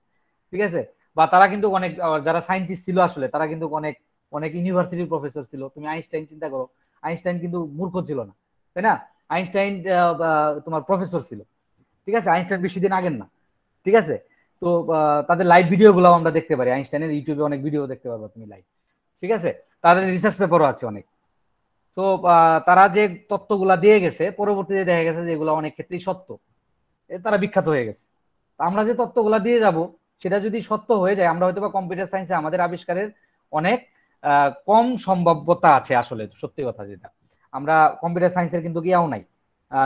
ঠিক আছে, বা তারা কিন্তু অনেক যারা সায়েন্টিস্ট ছিল আসলে, তারা কিন্তু অনেক অনেক ইউনিভার্সিটির প্রফেসর ছিল। তুমি আইনস্টাইন চিন্তা করো, আইনস্টাইন কিন্তু মূর্খ ছিল না, তাই না? আইনস্টাইন তোমার প্রফেসর ছিল। ঠিক আছে, আইনস্টাইন বেশি দিন আগের না। ঠিক আছে, তো তাদের লাইভ ভিডিও গুলো আমরা দেখতে পারি, আইনস্টাইনের ইউটিউবে অনেক ভিডিও দেখতে পারবো তুমি লাইভ। ঠিক আছে, তাদের রিসার্চ পেপারও আছে অনেক। তো তারা যে তত্ত্বগুলা দিয়ে গেছে, পরবর্তীতে দেখা গেছে যে এগুলো অনেক ক্ষেত্রেই সত্য, তারা বিখ্যাত হয়ে গেছে। আমরা যে তত্ত্বগুলা দিয়ে যাব, সেটা যদি সত্য হয়ে যায়, আমরা হয়তো বা কম্পিউটার সায়েন্সে আমাদের আবিষ্কারের অনেক কম সম্ভাব্যতা আছে। আসলে সত্যি কথা যেটা, আমরা কম্পিউটার সায়েন্সের কিন্তু ইয়াও নাই,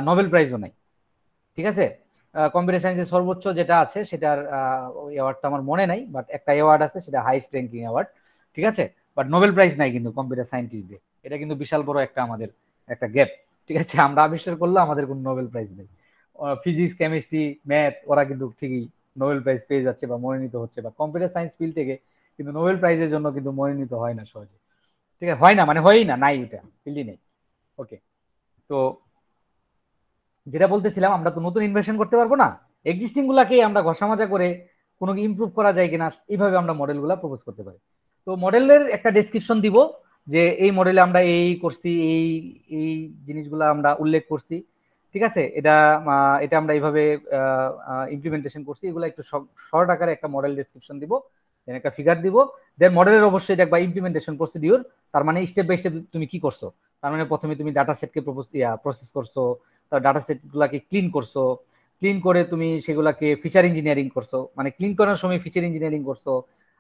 নোবেল প্রাইজও নাই। ঠিক আছে, কম্পিউটার সায়েন্সের সর্বোচ্চ যেটা আছে সেটার অ্যাওয়ার্ডটা আমার মনে নাই, বাট একটা অ্যাওয়ার্ড আছে, সেটা হাইস্ট র্যাঙ্কিং অ্যাওয়ার্ড। ঠিক আছে, বাট নোবেল প্রাইজ নাই কিন্তু কম্পিউটার সায়েন্টিস্টদের। এটা কিন্তু বিশাল বড় একটা আমাদের একটা গ্যাপ। ঠিক আছে, আমরা আবিষ্কার করলে আমাদের কোনো নোবেল প্রাইজ নেই। ফিজিক্স, কেমিস্ট্রি, ম্যাথ ওরা কিন্তু ঠিকই নোবেল প্রাইজ পেয়ে যাচ্ছে বা মনোনীত হচ্ছে, বা কম্পিউটার সায়েন্স ফিল্ড থেকে কিন্তু নোবেল প্রাইজের জন্য কিন্তু মনোনীত হয় না সহজে। ঠিক আছে, হয় না মানে হয়ই না, নাই, ওটা ফিল্ডই নেই। ওকে, তো যেটা বলতেছিলাম, আমরা তো নতুন ইনভেশন করতে পারবো না, এক্সিস্টিং গুলাকে আমরা ঘষা মাজা করে কোনো ইমপ্রুভ করা যায় কিনা এইভাবে আমরা মডেল গুলা প্রপোজ করতে পারি। তো মডেলের একটা ডেসক্রিপশন দিব যে এই মডেলে আমরা এই করছি, এই এই জিনিসগুলো আমরা উল্লেখ করছি, ঠিক আছে, এটা আমরা এইভাবে ইমপ্লিমেন্টেশন করছি, এগুলো একটু শর্ট আকারে একটা মডেল ডেসক্রিপশন দিব, দেন একটা ফিগার দিব, দেন মডেলের অবশ্যই দেখবা ইমপ্লিমেন্টেশন প্রসিডিউর, তার মানে স্টেপ বাই স্টেপ তুমি কি করছো। তার মানে প্রথমে তুমি ডাটা সেটকে প্রসেস করছো, তার ডাটা সেট গুলাকে ক্লিন করছো, ক্লিন করে তুমি সেগুলাকে ফিচার ইঞ্জিনিয়ারিং করছো, মানে ক্লিন করার সময় ফিচার ইঞ্জিনিয়ারিং করছো,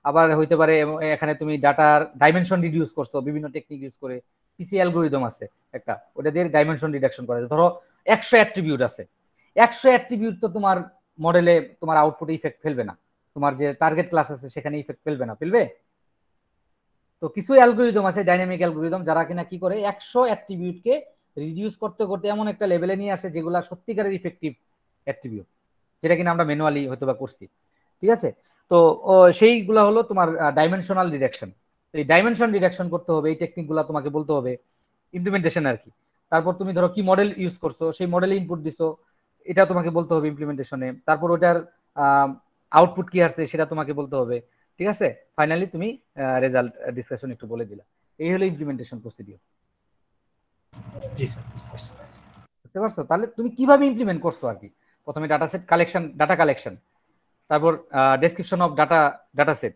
আবার হইতে পারে এখানে তুমি ডাটার ডাইমেনশন রিডিউস করছো বিভিন্ন টেকনিক ইউজ করে, পিসি অ্যালগরিদম আছে একটা, ওটা দিয়ে ডাইমেনশন রিডাকশন করা যায়। ধরো 100 অ্যাট্রিবিউট আছে, 100 অ্যাট্রিবিউট তো তোমার মডেলে তোমার আউটপুটে ইফেক্ট ফেলবে না, তোমার যে টার্গেট ক্লাস আছে সেখানে ইফেক্ট ফেলবে না, ফেলবে? তো কিছু অ্যালগরিদম আছে ডাইনামিক অ্যালগরিদম যারা কিনা কি করে 100 অ্যাট্রিবিউটকে রিডিউস করতে করতে এমন একটা লেভেলে নিয়ে আসে যেগুলা সত্যিকারের ইফেক্টিভ অ্যাট্রিবিউট, যেটা কিনা আমরা ম্যানুয়ালি হয়তো বা করছি, ঠিক আছে। তো সেইগুলা হলো তোমার ডাইমেনশনাল রিডাকশন। এই ডাইমেনশন রিডাকশন করতে হবে, এই টেকনিকগুলো তোমাকে বলতে হবে ইমপ্লিমেন্টেশন আর কি। তারপর তুমি ধরো কি মডেল ইউজ করছো, সেই মডেলে ইনপুট দিছো, এটা তোমাকে বলতে হবে ইমপ্লিমেন্টেশনে। তারপর ওটার আউটপুট কি আসছে সেটা তোমাকে বলতে হবে, ঠিক আছে। ফাইনালি তুমি রেজাল্ট ডিসকাশন একটু বলে দিলা। এই হলো ইমপ্লিমেন্টেশন প্রসিডিউর। জি স্যার, বুঝতে পারছি। বুঝতে পারছো? তাহলে তুমি কিভাবে ইমপ্লিমেন্ট করছো আর কি। প্রথমে data set collection, data collection, তারপর ডেসক্রিপশন অফ ডাটা সেট,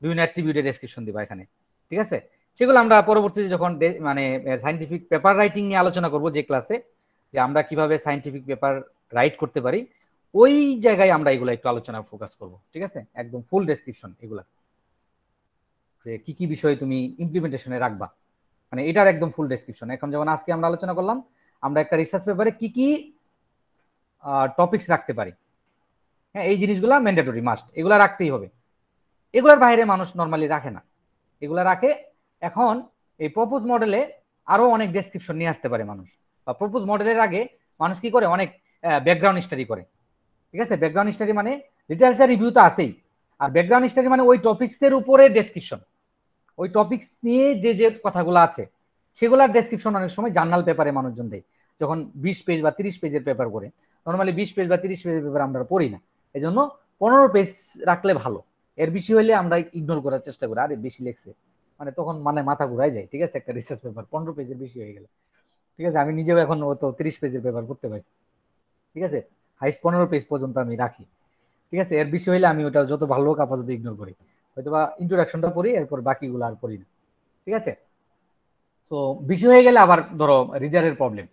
বিভিন্ন অ্যাট্রিবিউটের ডেসক্রিপশন দিবা এখানে, ঠিক আছে। সেগুলো আমরা পরবর্তীতে যখন মানে সায়েন্টিফিক পেপার রাইটিং নিয়ে আলোচনা করব যে ক্লাসে, যে আমরা কিভাবে সায়েন্টিফিক পেপার রাইট করতে পারি, ওই জায়গায় আমরা এগুলো একটু আলোচনা ফোকাস করব, ঠিক আছে। একদম ফুল ডেসক্রিপশন এগুলা, যে কি কি বিষয় তুমি ইমপ্লিমেন্টেশনে রাখবা, মানে এটার একদম ফুল ডেসক্রিপশন। এখন যেমন আজকে আমরা আলোচনা করলাম আমরা একটা রিসার্চ পেপারে কি কি টপিকস রাখতে পারি, হ্যাঁ এই জিনিসগুলা ম্যান্ডেটরি মাস্ট, এগুলা রাখতেই হবে। এগুলার বাইরে মানুষ নর্মালি রাখে না, এগুলা রাখে। এখন এই প্রপোজ মডেলে আরো অনেক ডেসক্রিপশন নিয়ে আসতে পারে মানুষ, বা প্রপোজ মডেলের আগে মানুষ কি করে অনেক ব্যাকগ্রাউন্ড স্টাডি করে, ঠিক আছে। ব্যাকগ্রাউন্ড স্টাডি মানে লিটারেচার রিভিউ তো আছেই, আর ব্যাকগ্রাউন্ড স্টাডি মানে ওই টপিকস এর উপরে ডেসক্রিপশন, ওই টপিকস নিয়ে যে যে কথাগুলো আছে সেগুলোর ডেসক্রিপশন অনেক সময় জার্নাল পেপারে মানুষজন দেয়, যখন 20 পেজ বা 30 পেজের পেপার করে। নর্মালি 20 পেজ বা 30 পেজের পেপার আমরা পড়ি না, এই জন্য 15 পেজ রাখলে ভালো। এর বেশি হলে আমরা ইগনোর করার চেষ্টা করি, আরে বেশি লেখছে মানে তখন মানে মাথা ঘুরাই যায়, ঠিক আছে। একটা রিসার্চ পেপার 15 পেজের বেশি হয়ে গেলে, ঠিক আছে। আমি নিজেও এখন তো 30 পেজের পেপার করতে পারি, ঠিক আছে। হাইস্ট 15 পেজ পর্যন্ত আমি রাখি, ঠিক আছে। এর বেশি হইলে আমি ওটা যত ভালো হোক আপাতত ইগনোর করি, হয়তো বা ইন্ট্রোডাকশনটা পড়ি, এরপর বাকিগুলো আর পড়ি না, ঠিক আছে। তো বেশি হয়ে গেলে আবার ধরো রিডারের প্রবলেম,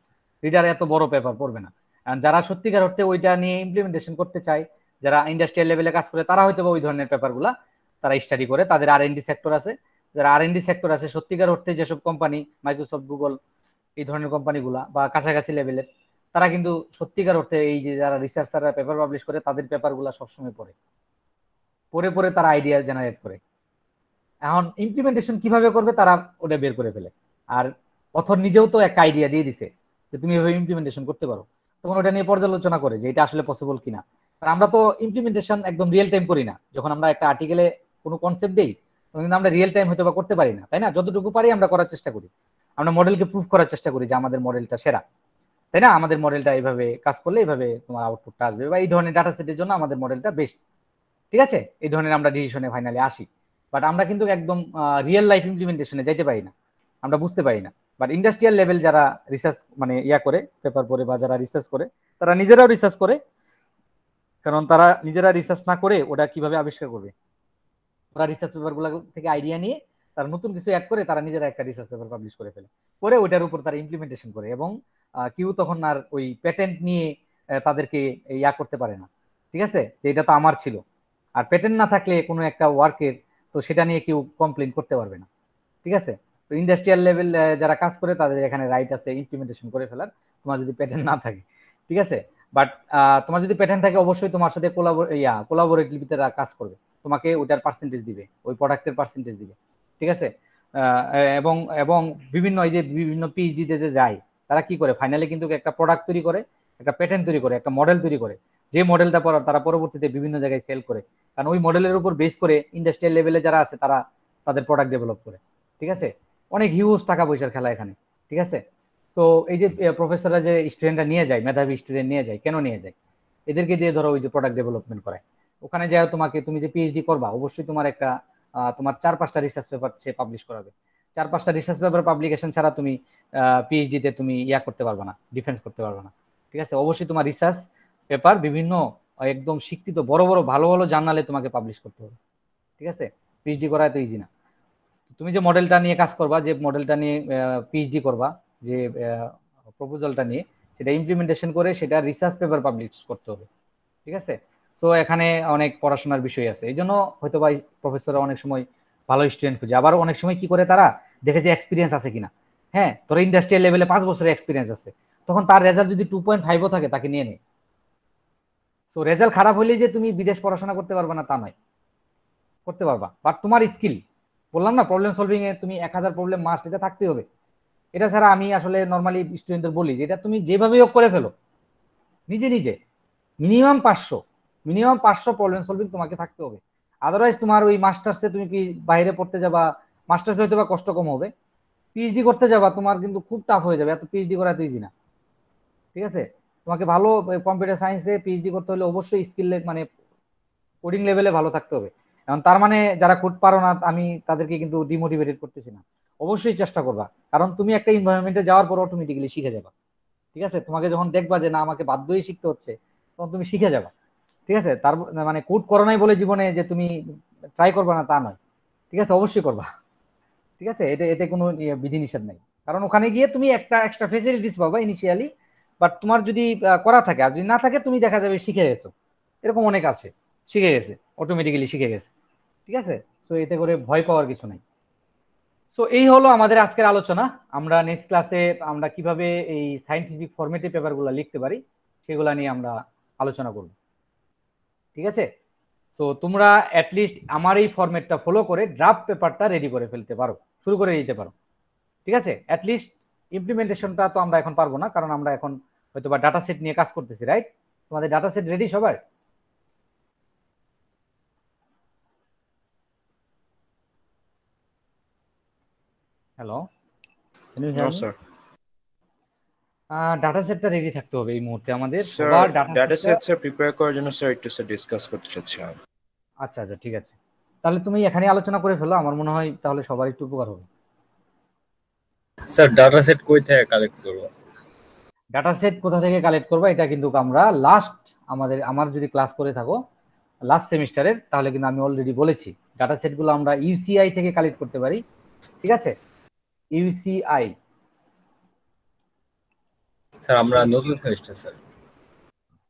রিডার এত বড় পেপার পড়বে না। যারা সত্যিকার অর্থে ওইটা নিয়ে ইমপ্লিমেন্টেশন করতে চায়, যারা ইন্ডাস্ট্রিয়াল লেভেলে কাজ করে, তারা হয়তো ওই ধরনের পেপারগুলা তারা স্টাডি করে, তাদের R&D সেক্টর আছে, যারা R&D সেক্টর আছে সত্যিকার অর্থে যেসব কোম্পানি মাইক্রোসফট, গুগল, এই ধরনের কোম্পানিগুলা বা কাছাকাছি লেভেলের, তারা কিন্তু সত্যিকার অর্থে এই যে যারা রিসার্চ তারা পেপার পাবলিশ করে তাদের পেপারগুলা সবসময় পড়ে, পড়ে পড়ে তারা আইডিয়া জেনারেট করে। এখন ইমপ্লিমেন্টেশন কিভাবে করবে তারা ওটা বের করে ফেলে। আর অথর নিজেও তো একটা আইডিয়া দিয়ে দিছে যে তুমি এভাবে ইমপ্লিমেন্টেশন করতে পারো, তখন ওটা নিয়ে পর্যালোচনা করে যে এটা আসলে পসিবল কিনা। কারণ আমরা তো ইমপ্লিমেন্টেশন একদম রিয়েল টাইম করি না, যখন আমরা একটা আর্টিকেলে কোনো কনসেপ্ট দেই তখন কিন্তু আমরা রিয়েল টাইম হয়তো বা করতে পারি না, তাই না। যতটুকু পারি আমরা করার চেষ্টা করি, আমরা মডেলকে প্রুভ করার চেষ্টা করি যে আমাদের মডেলটা সেরা, তাই না। আমাদের মডেলটা এইভাবে কাজ করলে এইভাবে তোমার আউটপুটটা আসবে, বা এই ধরনের ডাটা সেটের জন্য আমাদের মডেলটা বেস্ট, ঠিক আছে। এই ধরনের আমরা ডিসিশনে ফাইনালি আসি, বাট আমরা কিন্তু একদম রিয়েল লাইফ ইমপ্লিমেন্টেশনে যাইতে পারি না, আমরা বুঝতে পারি না। বাট ইন্ডাস্ট্রিয়াল লেভেল যারা রিসার্চ মানে ইয়া করে পেপার পড়ে বা যারা রিসার্চ করে, তারা নিজেরাও রিসার্চ করে, কারণ তারা নিজেরা রিসার্চ না করে ওটা কিভাবে আবিষ্কার করবে। ওরা রিসার্চ পেপার গুলো থেকে আইডিয়া নিয়ে তারা নতুন কিছু অ্যাড করে তারা নিজেরা একটা রিসার্চ পেপার পাবলিশ করে ফেলে, করে ওইটার উপর তারা ইমপ্লিমেন্টেশন করে, এবং কেউ তখন আর ওই প্যাটেন্ট নিয়ে তাদেরকে ইয়া করতে পারে না, ঠিক আছে, যে এটা তো আমার ছিল। আর প্যাটেন্ট না থাকলে কোনো একটা ওয়ার্কের, তো সেটা নিয়ে কেউ কমপ্লেন করতে পারবে না, ঠিক আছে। তো ইন্ডাস্ট্রিয়াল লেভেল যারা কাজ করে তাদের এখানে রাইট আছে ইমপ্লিমেন্টেশন করে ফেলার, তোমার যদি প্যাটেন্ট না থাকে, ঠিক আছে। বাট তোমার যদি প্যাটেন্ট থাকে অবশ্যই তোমার সাথে কোলাবোরেটিভলি তারা কাজ করবে, তোমাকে ওইটার পার্সেন্টেজ দিবে, ওই প্রোডাক্টের পার্সেন্টেজ দিবে, ঠিক আছে। এবং এবং বিভিন্ন এই যে বিভিন্ন পিএইচডি তে যায়, তারা কি করে ফাইনালি কিন্তু একটা প্রোডাক্ট তৈরি করে, একটা প্যাটেন্ট তৈরি করে, একটা মডেল তৈরি করে, যে মডেলটা তারা পরবর্তীতে বিভিন্ন জায়গায় সেল করে, কারণ ওই মডেলের উপর বেস করে ইন্ডাস্ট্রিয়াল লেভেলে যারা আছে তারা তাদের প্রোডাক্ট ডেভেলপ করে, ঠিক আছে। অনেক হিউজ টাকা পয়সার খেলা এখানে, ঠিক আছে। তো এই যে প্রফেসররা যে স্টুডেন্টরা নিয়ে যায়, মেধাবী স্টুডেন্ট নিয়ে যায়, কেন নিয়ে যায়? এদেরকে দিয়ে ধরো ওই যে প্রোডাক্ট ডেভেলপমেন্ট করায়, ওখানে যায় তোমাকে, তুমি যে পিএইচডি করবা অবশ্যই তোমার একটা তোমার 4-5টা রিসার্চ পেপার সে পাবলিশ করাবে। 4-5টা রিসার্চ পেপার পাবলিকেশন ছাড়া তুমি পিএইচডি তে তুমি ইয়া করতে পারবে না, ডিফেন্স করতে পারবে না। ঠিক আছে, অবশ্যই তোমার রিসার্চ পেপার বিভিন্ন একদম স্বীকৃত বড় বড় ভালো ভালো জার্নালে তোমাকে পাবলিশ করতে হবে। ঠিক আছে, পিএইচডি করা এত ইজি না। তুমি যে মডেলটা নিয়ে কাজ করবা, যে মডেলটা নিয়ে পিএইচডি করবা, যে প্রপোজালটা নিয়ে সেটা ইমপ্লিমেন্টেশন করে সেটা রিসার্চ পেপার পাবলিশ করতে হবে। ঠিক আছে, তো এখানে অনেক পড়াশোনার বিষয় আছে, এই জন্য হয়তো বা প্রফেসররা অনেক সময় ভালো স্টুডেন্ট খুঁজে। আবার অনেক সময় কি করে তারা দেখে যে এক্সপিরিয়েন্স আছে কিনা। হ্যাঁ, তোর ইন্ডাস্ট্রিয়াল লেভেলে 5 বছরের এক্সপিরিয়েন্স আছে, তখন তার রেজাল্ট যদি 2.5 থাকে তাকে নিয়ে নেয়। সো রেজাল্ট খারাপ হলে যে তুমি বিদেশ পড়াশোনা করতে পারবে না তা নয়, করতে পারবা, বাট তোমার স্কিল, বললাম না প্রবলেম সলভিং এ তুমি 1000 প্রবলেম মাস্ট, এটা থাকতে হবে। এটা ছাড়া আমি আসলে নর্মালি স্টুডেন্টদের বলি যে এটা তুমি যেভাবে হোক করে ফেলো নিজে নিজে, মিনিমাম 500 প্রবলেম সলভিং তোমাকে থাকতে হবে। আদারওয়াইজ তোমার ওই মাস্টার্সে তুমি বাইরে পড়তে যাবা, মাস্টার্সে হয়তো বা কষ্ট কম হবে, পিএইচডি করতে যাবা তোমার কিন্তু খুব টাফ হয়ে যাবে, এত পিএইচডি করা তো ইজি না। ঠিক আছে, তোমাকে ভালো কম্পিউটার সায়েন্সে পিএইচডি করতে হলে অবশ্যই স্কিল মানে কোডিং লেভেলে ভালো থাকতে হবে। এখন তার মানে যারা কোড পারো না আমি তাদেরকে কিন্তু ডিমোটিভেটেড করতেছি না, অবশ্যই চেষ্টা করবা, কারণ তুমি একটা এনভায়রনমেন্টে যাওয়ার পর অটোমেটিক্যালি শিখে যাবা। ঠিক আছে, তোমাকে যখন দেখবা যে না আমাকে বাধ্যই শিখতে হচ্ছে, তখন তুমি শিখে যাবা। ঠিক আছে, তার মানে কোড করো নাই বলে জীবনে যে তুমি ট্রাই করবা না তা নয়। ঠিক আছে, অবশ্যই করবা। ঠিক আছে, এতে এতে কোনো বিধিনিষেধ নাই, কারণ ওখানে গিয়ে তুমি একটা এক্সট্রা ফেসিলিটিস পাবা ইনিশিয়ালি, বাট তোমার যদি করা থাকে, আর যদি না থাকে তুমি দেখা যাবে শিখে গেছো। এরকম অনেক আছে শিখে গেছে, অটোমেটিক্যালি শিখে গেছে। ঠিক আছে, তো এতে করে ভয় পাওয়ার কিছু নাই। সো এই হলো আমাদের আজকের আলোচনা। আমরা নেক্সট ক্লাসে আমরা কিভাবে এই সায়েন্টিফিক ফরম্যাটে পেপারগুলো লিখতে পারি সেগুলা নিয়ে আমরা আলোচনা করব। ঠিক আছে, তো তোমরা অ্যাটলিস্ট আমার এই ফরম্যাটটা ফলো করে ড্রাফট পেপারটা রেডি করে ফেলতে পারো, শুরু করে দিতে পারো। ঠিক আছে, অ্যাটলিস্ট ইমপ্লিমেন্টেশনটা তো আমরা এখন পারবো না, কারণ আমরা এখন হয়তো বা ডাটা সেট নিয়ে কাজ করতেছি, রাইট? তোমাদের ডাটা সেট রেডি সবার? Hello, can you hear No, me? sir. Data সেটটা রেডি থাকতে হবে এই মুহূর্তে আমাদের Sir, সবার ডাটা data সেটটা। sets are prepare করার জন্য স্যার একটু স্যার ডিসকাস করতে চাচ্ছি আমি। আচ্ছা আচ্ছা, ঠিক আছে, তাহলে তুমি এখানে আলোচনা করে ফেলো, আমার মনে হয় তাহলে সবার একটু উপকার হবে। স্যার ডাটা সেট কই থেকে কালেক্ট করব? ডাটা সেট কোথা থেকে কালেক্ট করবা এটা কিন্তু আমরা লাস্ট আমার যদি ক্লাস করে থাকো লাস্ট সেমিস্টারের, তাহলে কিন্তু আমি অলরেডি বলেছি ডাটা সেট গুলো আমরা ইউসিআই থেকে কালেক্ট করতে পারি। ঠিক আছে, ইউসিআই। স্যার আমরা নতুন সেমিস্টার স্যার।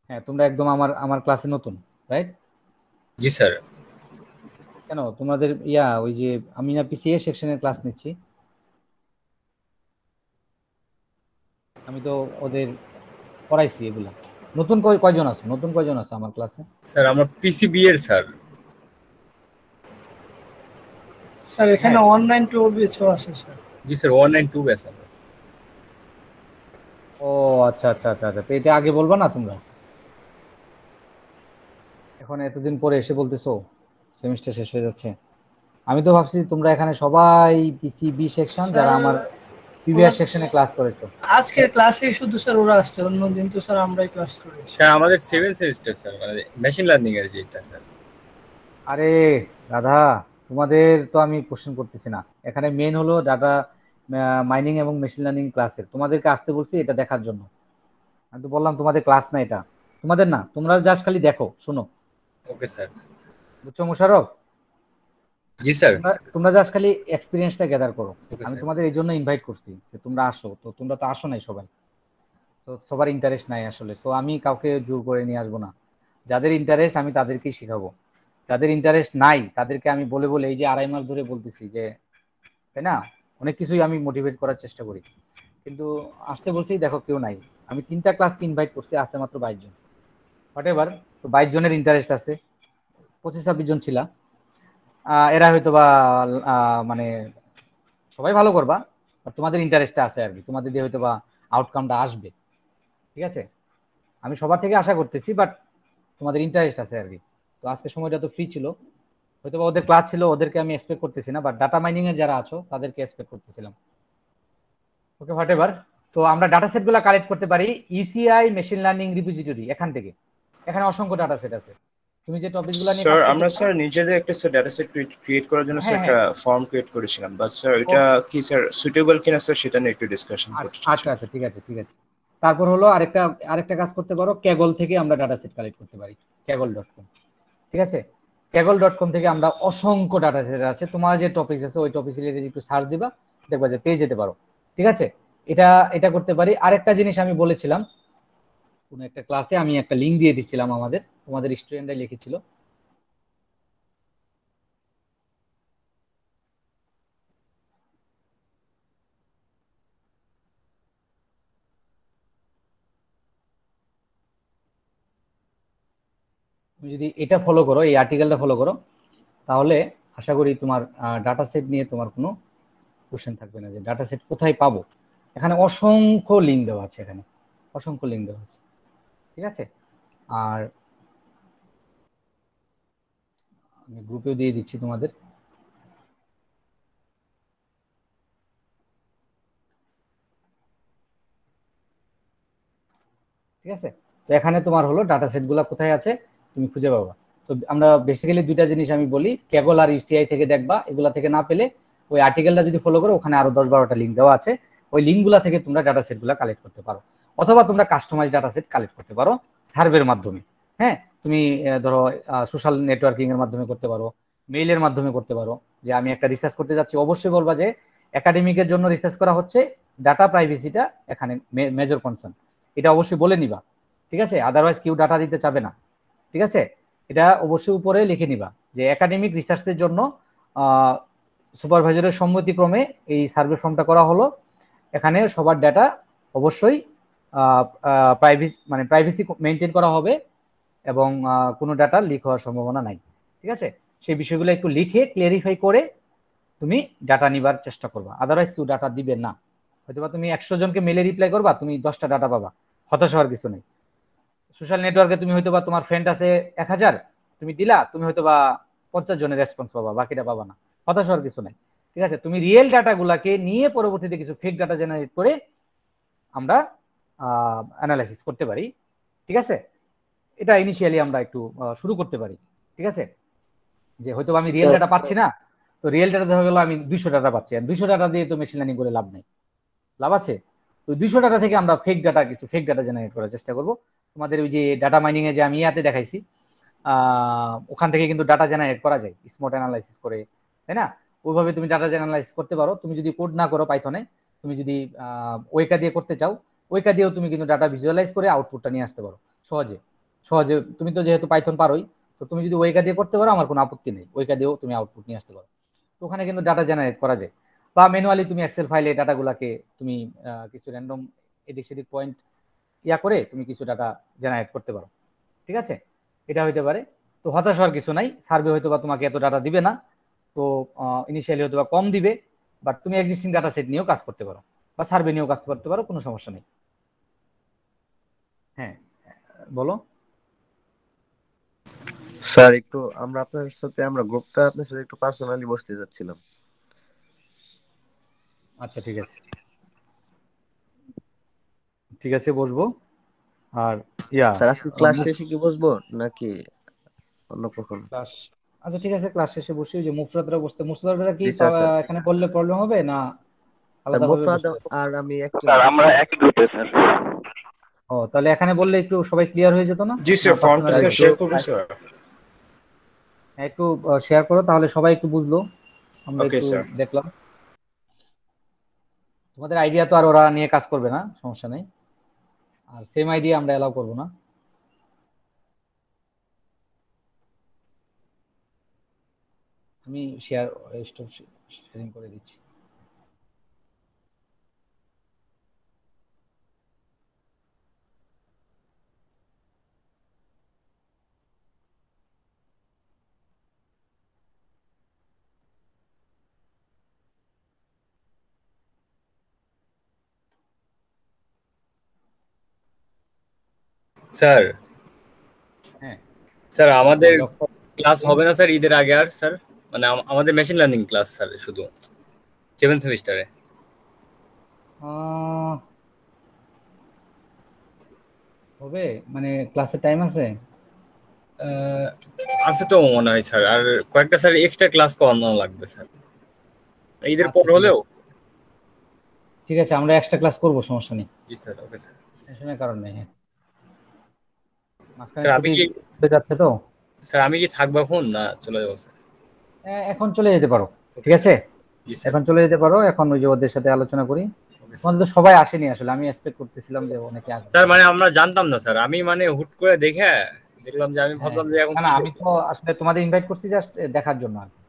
হ্যাঁ, তোমরা একদম আমার আমার ক্লাসে নতুন, রাইট? জি স্যার। কেন তোমাদের ওই যে আমি না পিসি সেকশনের ক্লাস নিচ্ছি, আমি তো ওদের পড়াইছি এগুলা। নতুন কয়জন আছে, নতুন কয়জন আছে আমার ক্লাসে? স্যার আমরা পিসিবি এর স্যার। স্যার এখানে হ্যাঁ। অনলাইন টু কিছু আছে স্যার। জি স্যার 192 ব্যাচ আমরা। ও আচ্ছা আচ্ছা আচ্ছা আচ্ছা, তো এটা আগে বলবা না তোমরা, এখন এতদিন পরে এসে বলতেছো সেমিস্টার শেষ হয়ে যাচ্ছে। আমি তো ভাবছি তোমরা এখানে সবাই পিসিবি সেকশন যারা আমার প্রিভিয়াস সেকশনে ক্লাস করেছো। আজকের ক্লাসে শুধু স্যার ওরা আসছে, অন্যদিন তো স্যার আমরাই ক্লাস করেছি। স্যার আমাদের 7 সেমিস্টার স্যার, মানে মেশিন লার্নিং এর যেটা স্যার। আরে রাধা, তোমাদের তো আমি কোশ্চেন করতেছি না, এখানে মেন হলো ডাটা মাইনিং এবং মেশিন লার্নিং ক্লাসের, তোমাদেরকে আসতে বলছি এটা দেখার জন্য। আমি তো বললাম তোমাদের ক্লাস না, এটা তোমাদের না, তোমরা জাস্ট খালি দেখো শোনো। Okay sir. বুঝছো মোশাররফ? জি স্যার। তোমরা জাস্ট খালি এক্সপিরিয়েন্সটা গ্যাদার করো। ওকে আমি স্যার। তোমাদের এই জন্য ইনভাইট করছি যে তোমরা আসো, তো তোমরা তো আসো নাই সবাই, তো সবার ইন্টারেস্ট নাই আসলে, তো আমি কাউকে জোর করে নিয়ে আসবো না। যাদের ইন্টারেস্ট আমি তাদেরকেই শিখাবো, যাদের ইন্টারেস্ট নাই তাদেরকে আমি বলে বলে এই যে 2.5 মাস ধরে বলতেছি যে, তাই না, অনেক কিছুই আমি মোটিভেট করার চেষ্টা করি, কিন্তু আসতে বলছি দেখো কেউ নাই। আমি 3টা ক্লাসকে ইনভাইট করছি, আসতে মাত্র 22 জন, হোয়াট এভার। তো 22 জনের ইন্টারেস্ট আছে, 25-26 জন ছিলা, এরা হয়তো বা মানে সবাই ভালো করবা, বাট তোমাদের ইন্টারেস্টটা আছে আর কি, তোমাদের দিয়ে হয়তো বা আউটকামটা আসবে। ঠিক আছে, আমি সবার থেকে আশা করতেছি, বাট তোমাদের ইন্টারেস্ট আছে আর কি। তো আজকে সময়টা তো ফ্রি ছিল, হয়তো বা ওদের ক্লাস ছিল, ওদেরকে আমি এক্সপেক্ট করতেছি না, বাট ডাটা মাইনিং এর যারা আছো তাদেরকে এক্সপেক্ট করতেছিলাম। ওকে, হোয়াট এভার। তো আমরা ডাটা সেট গুলা কালেক্ট করতে পারি ইউসিআই মেশিন লার্নিং রিপোজিটরি এখান থেকে, এখানে অসংখ্য ডাটা সেট আছে। তুমি যে টপিকগুলো নিয়ে স্যার কাজ আমরা করতে চাও। স্যার নিজেদের একটা স্যার ডাটা সেট ক্রিয়েট করার জন্য স্যার হ্যাঁ একটা হ্যাঁ, ফর্ম ক্রিয়েট করেছিলাম, বাট স্যার এটা কি স্যার সুটেবল কিনা স্যার সেটা নিয়ে একটু ডিসকাশন করতে আচ্ছা আচ্ছা চাচ্ছিলাম। আচ্ছা, ঠিক আছে ঠিক আছে। তারপর হলো আরেকটা আরেকটা কাজ করতে পারো, ক্যাগল থেকে আমরা ডাটা সেট কালেক্ট করতে পারি, ক্যাগল.com। ঠিক আছে, ক্যাগল.com থেকে আমরা অসংখ্য ডাটা সেট আছে, তোমার যে টপিক আছে ওই টপিক রিলেটেড একটু সার্চ দিবা, দেখবা যে পেয়ে যেতে পারো। ঠিক আছে, এটা এটা করতে পারি। আরেকটা জিনিস আমি বলেছিলাম কোন একটা ক্লাসে, আমি একটা লিংক দিয়ে দিচ্ছিলাম, তোমাদের স্টুডেন্টরাই লিখেছিল। তুমি যদি এটা ফলো করো, এই আর্টিকেলটা ফলো করো, তাহলে আশা করি তোমার ডাটা সেট নিয়ে তোমার কোনো কোশ্চেন থাকবে না যে ডাটা সেট কোথায় পাবো। এখানে অসংখ্য লিঙ্ক দেওয়া আছে, এখানে অসংখ্য লিঙ্ক দেওয়া আছে। ঠিক আছে, আর আমি গ্রুপেও দিয়ে দিচ্ছি তোমাদের। ঠিক আছে, তো এখানে তোমার হলো ডাটা সেট গুলা কোথায় আছে তুমি খুঁজে পাবা। তো আমরা বেসিক্যালি দুইটা জিনিস আমি বলি, ক্যাগল আর ইউসিআই থেকে দেখবা, এগুলা থেকে না পেলে ওই আর্টিকেলটা যদি ফলো করো, ওখানে আরো 10-12টা লিঙ্ক দেওয়া আছে, ওই লিঙ্ক গুলা থেকে তোমরা ডাটা সেট গুলা কালেক্ট করতে পারো। অথবা তোমরা কাস্টমাইজ ডাটা সেট কালেক্ট করতে পারো সার্ভের মাধ্যমে। হ্যাঁ, তুমি ধরো সোশ্যাল নেটওয়ার্কিং এর মাধ্যমে করতে পারো, মেইলের মাধ্যমে করতে পারো। যে আমি একটা রিসার্চ করতে যাচ্ছি, অবশ্যই বলবা যে একাডেমিকের জন্য রিসার্চ করা হচ্ছে, ডাটা প্রাইভেসিটা এখানে মেজর কনসার্ন, এটা অবশ্যই বলে নিবা। ঠিক আছে, আদারওয়াইজ কেউ ডাটা দিতে চাবে না। ঠিক আছে, এটা অবশ্যই উপরে লিখে নিবা যে একাডেমিক রিসার্চের জন্য সুপারভাইজারের সম্মতিক্রমে এই সার্ভে ফর্মটা করা হলো। এখানে সবার ডাটা অবশ্যই প্রাইভেসি মেনটেন করা হবে, এবং কোনো ডাটা লিক হওয়ার সম্ভাবনা নাই। ঠিক আছে, সেই বিষয়গুলো একটু লিখে ক্লিয়ারিফাই করে তুমি ডাটা নিবার চেষ্টা করবা, আদারওয়াইজ কেউ ডাটা দিবে না। হয়তোবা তুমি 100 জনকে মেলে রিপ্লাই করবা, তুমি 10টা ডাটা পাবা, হতাশ হওয়ার কিছু নেই। সোশ্যাল নেটওয়ার্কে তুমি হয়তোবা তোমার ফ্রেন্ড আছে 1000, তুমি দিলা, তুমি হয়তোবা 50 জনের রেসপন্স পাবা, বাকিটা পাবা না, হতাশ হওয়ার কিছু নাই। ঠিক আছে, তুমি রিয়েল ডাটা গুলাকে নিয়ে পরবর্তীতে কিছু ফেক ডাটা জেনারেট করে আমরা অ্যানালাইসিস করতে পারি। ঠিক আছে, এটা ইনিশিয়ালি আমরা একটু শুরু করতে পারি। ঠিক আছে, যে হয়তো আমি রিয়েল ডাটা পাচ্ছি না, তো রিয়েল ডাটা দেখা গেল আমি 200 ডাটা পাচ্ছি, আর 200 ডাটা দিয়ে তো মেশিন লার্নিং করে লাভ নাই, লাভ আছে। তো 200 ডাটা থেকে আমরা কিছু ফেক ডাটা জেনারেট করার চেষ্টা করব। তোমাদের ওই যে ডাটা মাইনিং এ যে আমি ইয়াতে দেখাইছি, ওখান থেকে কিন্তু ডাটা জেনারেট করা যায় স্মট অ্যানালাইসিস করে, তাই না? ওইভাবে তুমি ডাটা অ্যানালাইসিস করতে পারো। তুমি যদি কোড না করো পাইথনে, তুমি যদি ওয়েকা দিয়ে করতে চাও, ওয়েকা দিয়েও তুমি কিন্তু ডাটা ভিজুয়ালাইজ করে আউটপুটটা নিয়ে আসতে পারো সহজে সহজে। তুমি তো যেহেতু পাইথন পারোই, তো তুমি যদি ওয়েকা দিয়ে করতে পারো, আমার কোনো আপত্তি নেই, ওয়েকা দিয়েও তুমি আউটপুট নিয়ে আসতে পারো। তো ওখানে কিন্তু ডাটা জেনারেট করা যায়, বা ম্যানুয়ালি তুমি এক্সেল ফাইলে ডাটাগুলাকে তুমি কিছু র্যান্ডম এদিক সেদিক পয়েন্ট করে তুমি কিছু ডাটা জেনারেট করতে পারো। ঠিক আছে, এটা হইতে পারে। তো হতাশ হওয়ার কিছু নাই, সার্ভে হয়তো বা তোমাকে এত ডাটা দিবে না, তো ইনিশিয়ালি হয়তো বা কম দিবে, বাট তুমি এক্সিস্টিং ডাটা সেট নিয়েও কাজ করতে পারো, বা সার্ভে নিয়েও কাজ করতে পারো, কোনো সমস্যা নেই। হ্যাঁ, বলো। স্যার একটু আমরা গ্রুপটা আপনার সাথে একটু পার্সোনালি বসতে যাচ্ছিলাম। আচ্ছা ঠিক আছে, ঠিক আছে, বসবো। আর স্যার আজকে ক্লাস মুফ শেষে কি বসবো নাকি অন্য কখন? ক্লাস, আচ্ছা ঠিক আছে, ক্লাস শেষে বসি। ওই যে মুফরাদরা বসতে, মুফরাদরা কি জি স্যার স্যার এখানে পড়লে প্রবলেম হবে না স্যার আলাদাভাবে মোফরাদ বসতে? আর আমি একই স্যার গ্রুপে আমরা স্যার। একই গ্রুপে স্যার। ও, তাহলে এখানে বললে একটু সবাই ক্লিয়ার হয়ে যেত না? জি না স্যার, ফর্মটা পার্সোনালি স্যার একটু শেয়ার করবেন স্যার। একটু শেয়ার করো, তাহলে সবাই একটু বুঝলো, আমরা ওকে একটু স্যার। দেখলাম। তোমাদের আইডিয়া তো আর ওরা নিয়ে কাজ করবে না, সমস্যা নেই, আর সেম আইডিয়া আমরা এলাও করবো না। আমি স্টপ শেয়ারিং করে দিচ্ছি। স্যার হ্যাঁ, স্যার আমাদের ডক্টর, ক্লাস হবে না স্যার ঈদের আগে আর স্যার? মানে আমাদের মেশিন লার্নিং ক্লাস স্যার শুধু 7 সেমিস্টারে। হবে মানে ক্লাসের টাইম আছে? আছে তো মনে হয় স্যার, আর কয়েকটা স্যার এক্সট্রা ক্লাস করানো লাগবে স্যার ঈদের আচ্ছা পর হলেও। ঠিক আছে, আমরা এক্সট্রা ক্লাস করবো, সমস্যা নেই, জি স্যার, ওকে স্যার। টেনশনের কারণ নেই। হ্যাঁ, মাঝখানে স্যার আমি ছুটি কি হয়ে যাচ্ছে তো। স্যার আমি কি থাকবো এখন না চলে যাবো স্যার? এখন চলে যেতে পারো, ওকে ঠিক আছে, স্যার। জি স্যার। এখন চলে যেতে পারো। এখন ওই যে ওদের সাথে আলোচনা করি। Okay sir. তোমাদের তো সবাই আসেনি আসলে, আমি এক্সপেক্ট করতেছিলাম যে অনেকে আসবে। স্যার মানে আমরা জানতাম না স্যার, আমি মানে হুট করে দেখলাম যে আমি হ্যাঁ, ভাবলাম যে এখন না না, আমি তো আসলে তোমাদের ইনভাইট করছি জাস্ট দেখার জন্য আর কি।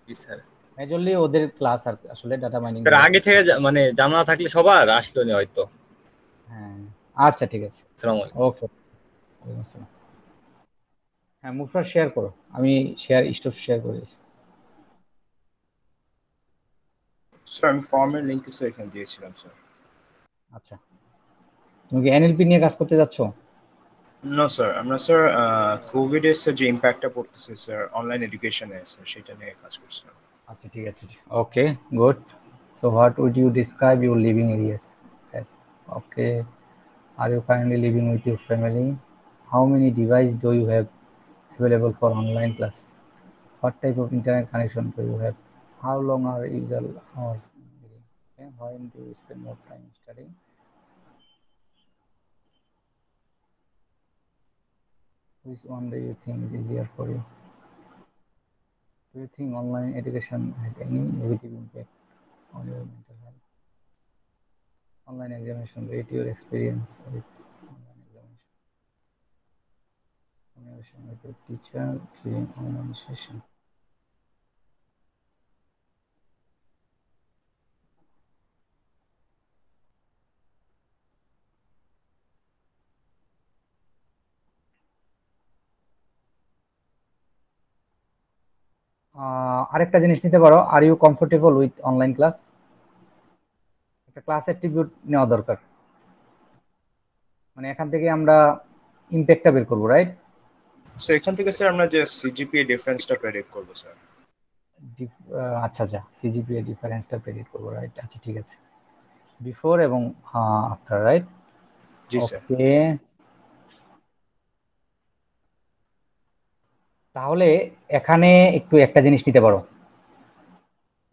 জি স্যার। মেজরলি ওদের ক্লাস আর কি, আসলে ডাটা মাইনিং স্যার গুলো। আগে থেকে মানে জানা থাকলে সবার আসলো না হয়তো। হ্যাঁ, আচ্ছা ঠিক আছে, আসসালামু আলাইকুম। ওকে। হ্যাঁ, মুভটা শেয়ার করো, আমি স্টপ শেয়ার করে দিয়েছি। স্যার আমি ফর্মের লিংক স্যার এখানে দিয়েছিলাম স্যার। আচ্ছা, তুমি কি এনএলপি নিয়ে কাজ করতে যাচ্ছ? না স্যার, আমরা স্যার কোভিড এর স্যার যে ইম্প্যাক্টটা পড়তেছে স্যার অনলাইন এডুকেশনে স্যার সেটা নিয়ে কাজ করছিলাম। আচ্ছা ঠিক আছে, okay, good. So what would you describe your living areas? Yes, okay. Are you currently living with your family? How many devices do you have available for online class? What type of internet connection do you have? How long are usual hours? Okay. When do you spend more time studying? Which one do you think is easier for you? Do you think online education had any negative impact on your mental health? Online examination, rate your experience with online examination. Communication with your teacher during online session. আরেকটা জিনিস নিতে পারো, are you comfortable with online class? একটা class attribute নেওয়া দরকার, মানে এখান থেকে আমরা ইমপ্যাক্টটা বের করবো, রাইট? সো এখান থেকে স্যার আমরা যে সিজিপিএ ডিফারেন্সটা প্রেডিক্ট করব স্যার। আচ্ছা আচ্ছা, সিজিপিএ ডিফারেন্সটা প্রেডিক্ট করবো, রাইট? আচ্ছা ঠিক আছে, বিফোর এবং আফটার, রাইট? জি স্যার। ওকে, তাহলে এখানে একটু একটা জিনিস নিতে পারো,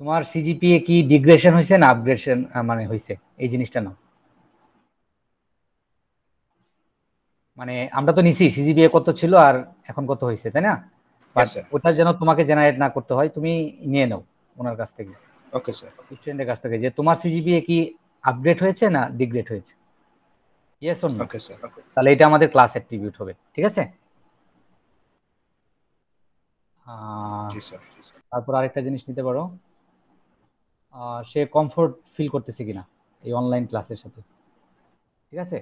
তোমার সিজিপিএ কি ডিগ্রেশন হয়েছে না আপগ্রেডশন মানে হয়েছে, এই জিনিসটা নাও। মানে আমরা তো নিছি সিজিপিএ কত ছিল আর এখন কত হয়েছে, তাই না? But sir. ওটা যেন তোমাকে জেনারেট না করতে হয়, তুমি নিয়ে নাও ওনার কাছ থেকে, ওকে স্যার। স্টুডেন্টের কাছ থেকে, যে তোমার সিজিপিএ কি আপগ্রেড হয়েছে না ডিগ্রেড হয়েছে, yes or no. Okay sir. তাহলে এটা আমাদের ক্লাস অ্যাট্রিবিউট হবে, ঠিক আছে? জি স্যার। তারপর আরেকটা জিনিস নিতে পারো, সে কমফোর্ট ফিল করতেছে কিনা এই অনলাইন ক্লাসের সাথে, ঠিক আছে?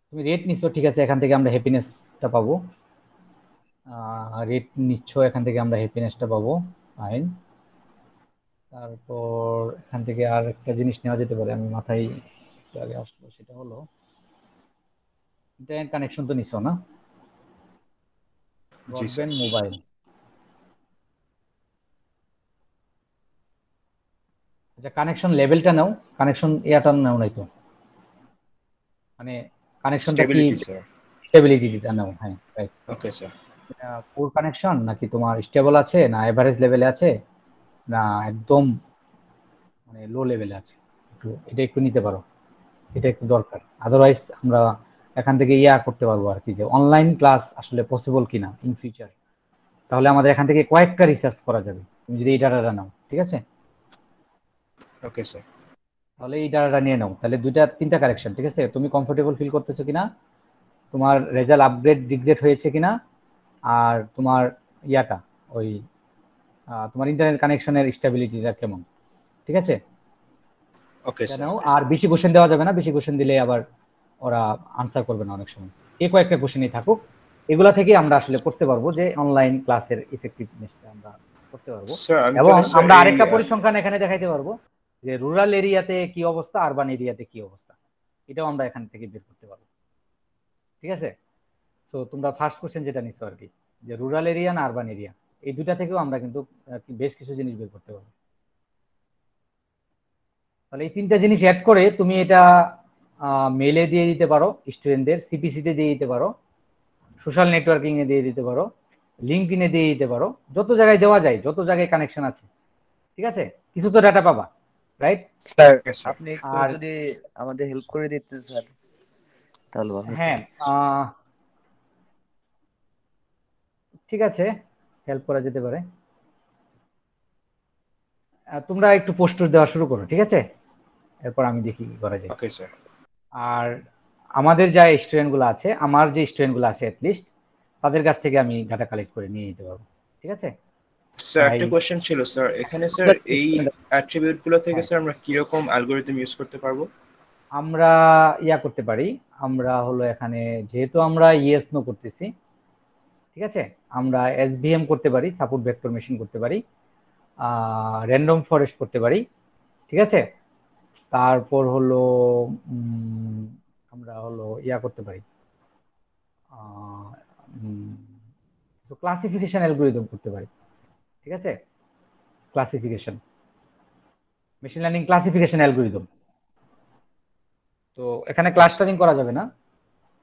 তুমি রেট নিচ্ছ, ঠিক আছে, এখান থেকে আমরা হ্যাপিনেসটা পাবো। রেট নিচ্ছ, এখান থেকে আমরা হ্যাপিনেসটা পাবো, ফাইন। তারপর এখান থেকে আর একটা জিনিস নেওয়া যেতে পারে, আমি মাথায় একটু আগে আসলো, সেটা হলো ইন্টারনেট কানেকশন তো নিচ্ছ না, জি স্যার। Broadband mobile. আচ্ছা, কানেকশন লেভেলটা নাও, কানেকশন ইয়াটা নাও নাই তো, মানে কানেকশনটা কি স্টেবিলিটি স্যার। স্টেবিলিটিটা নাও, হ্যাঁ রাইট। Okay sir. পুর কানেকশন নাকি তোমার স্টেবল আছে, না এভারেজ লেভেলে আছে, না একদম মানে লো লেভেলে আছে, এটা একটু নিতে পারো, এটা একটু দরকার। আদারওয়াইজ আমরা এখান থেকে করতে পারবো আর কি, যে অনলাইন ক্লাস আসলে পসিবল কিনা ইন ফিউচার। তাহলে আমাদের এখান থেকে কয়েকটা রিসার্চ করা যাবে, তুমি যদি এই ডাটাটা নাও, ঠিক আছে? ওকে স্যার। তাহলে এই ডাটাটা নিয়ে নাও, তাহলে দুইটা তিনটা কারেকশন, ঠিক আছে? তুমি কমফোর্টেবল ফিল করতেছো কিনা, তোমার রেজাল্ট আপগ্রেড ডিগ্রেড হয়েছে কিনা, আর তোমার ইয়াটা ওই তোমার ইন্টারনেট কানেকশনের স্টেবিলিটিটা কেমন, ঠিক আছে? ওকে এটা স্যার। নাও। আর বেশি কোশ্চেন দেওয়া যাবে না, বেশি কোশ্চেন দিলে আবার ওরা আনসার করবে না অনেক সময়। এই কয়েকটা কোশ্চেনই থাকুক, এগুলা থেকে আমরা আসলে করতে পারবো যে অনলাইন ক্লাসের ইফেক্টিভনেসটা আমরা করতে পারবো। স্যার আমি এবং তাহলে স্যার আমরা এই আরেকটা পরিসংখ্যান এখানে দেখাইতে পারবো, যে রুরাল এরিয়াতে কি অবস্থা, আরবান এরিয়াতে কি অবস্থা, এটাও আমরা এখান থেকে বের করতে পারবো, ঠিক আছে? তো তোমরা ফার্স্ট কোশ্চেন যেটা নিচ্ছ আর কি, যে রুরাল এরিয়া না আরবান এরিয়া, এই দুটা থেকেও আমরা কিন্তু বেশ কিছু জিনিস বের করতে পারবো। তাহলে এই তিনটা জিনিস অ্যাড করে তুমি এটা মেলে দিয়ে দিতে পারো, স্টুডেন্টদের সিপিসিতে দিয়ে দিতে পারো, সোশ্যাল নেটওয়ার্কিং এ দিয়ে দিতে পারো, লিঙ্কডইনে দিয়ে দিতে পারো, যত জায়গায় দেওয়া যায়, যত জায়গায় কানেকশন আছে, ঠিক আছে, কিছু তো ডাটা পাবা, রাইট? Sir Yes, sir. আপনি একটু আর যদি আমাদের হেল্প করে দিতেন স্যার তাহলে ভালো হতো। হ্যাঁ, ঠিক আছে, হেল্প করা যেতে পারে। তোমরা একটু পোস্ট দেওয়া শুরু করো, ঠিক আছে, এরপর আমি দেখি কি করা যায়। Okay, sir. আর আমাদের যা স্টুডেন্ট গুলো আছে, আমার যে স্টুডেন্ট গুলো আছে অ্যাটলিস্ট, তাদের কাছ থেকে আমি ডাটা কালেক্ট করে নিয়ে নিতে পারবো, ঠিক আছে। স্যার তাই একটা কোশ্চেন ছিল স্যার, এখানে স্যার তোমরা যে এই student আছে, অ্যাট্রিবিউট গুলো থেকে হ্যাঁ, স্যার আমরা কিরকম অ্যালগোরিদম ইউজ করতে পারবো? আমরা করতে পারি, আমরা হলো এখানে যেহেতু আমরা ইএস নো করতেছি, ঠিক আছে, আমরা এসভিএম করতে পারি, সাপোর্ট ভেক্টর মেশিন করতে পারি, র্যান্ডম ফরেস্ট করতে পারি, ঠিক আছে। তারপর হলো আমরা হলো করতে পারি, ক্লাসিফিকেশন অ্যালগোরিদম করতে পারি, ঠিক আছে, classification, machine learning classification algorithm. তো এখানে ক্লাস্টারিং করা যাবে না,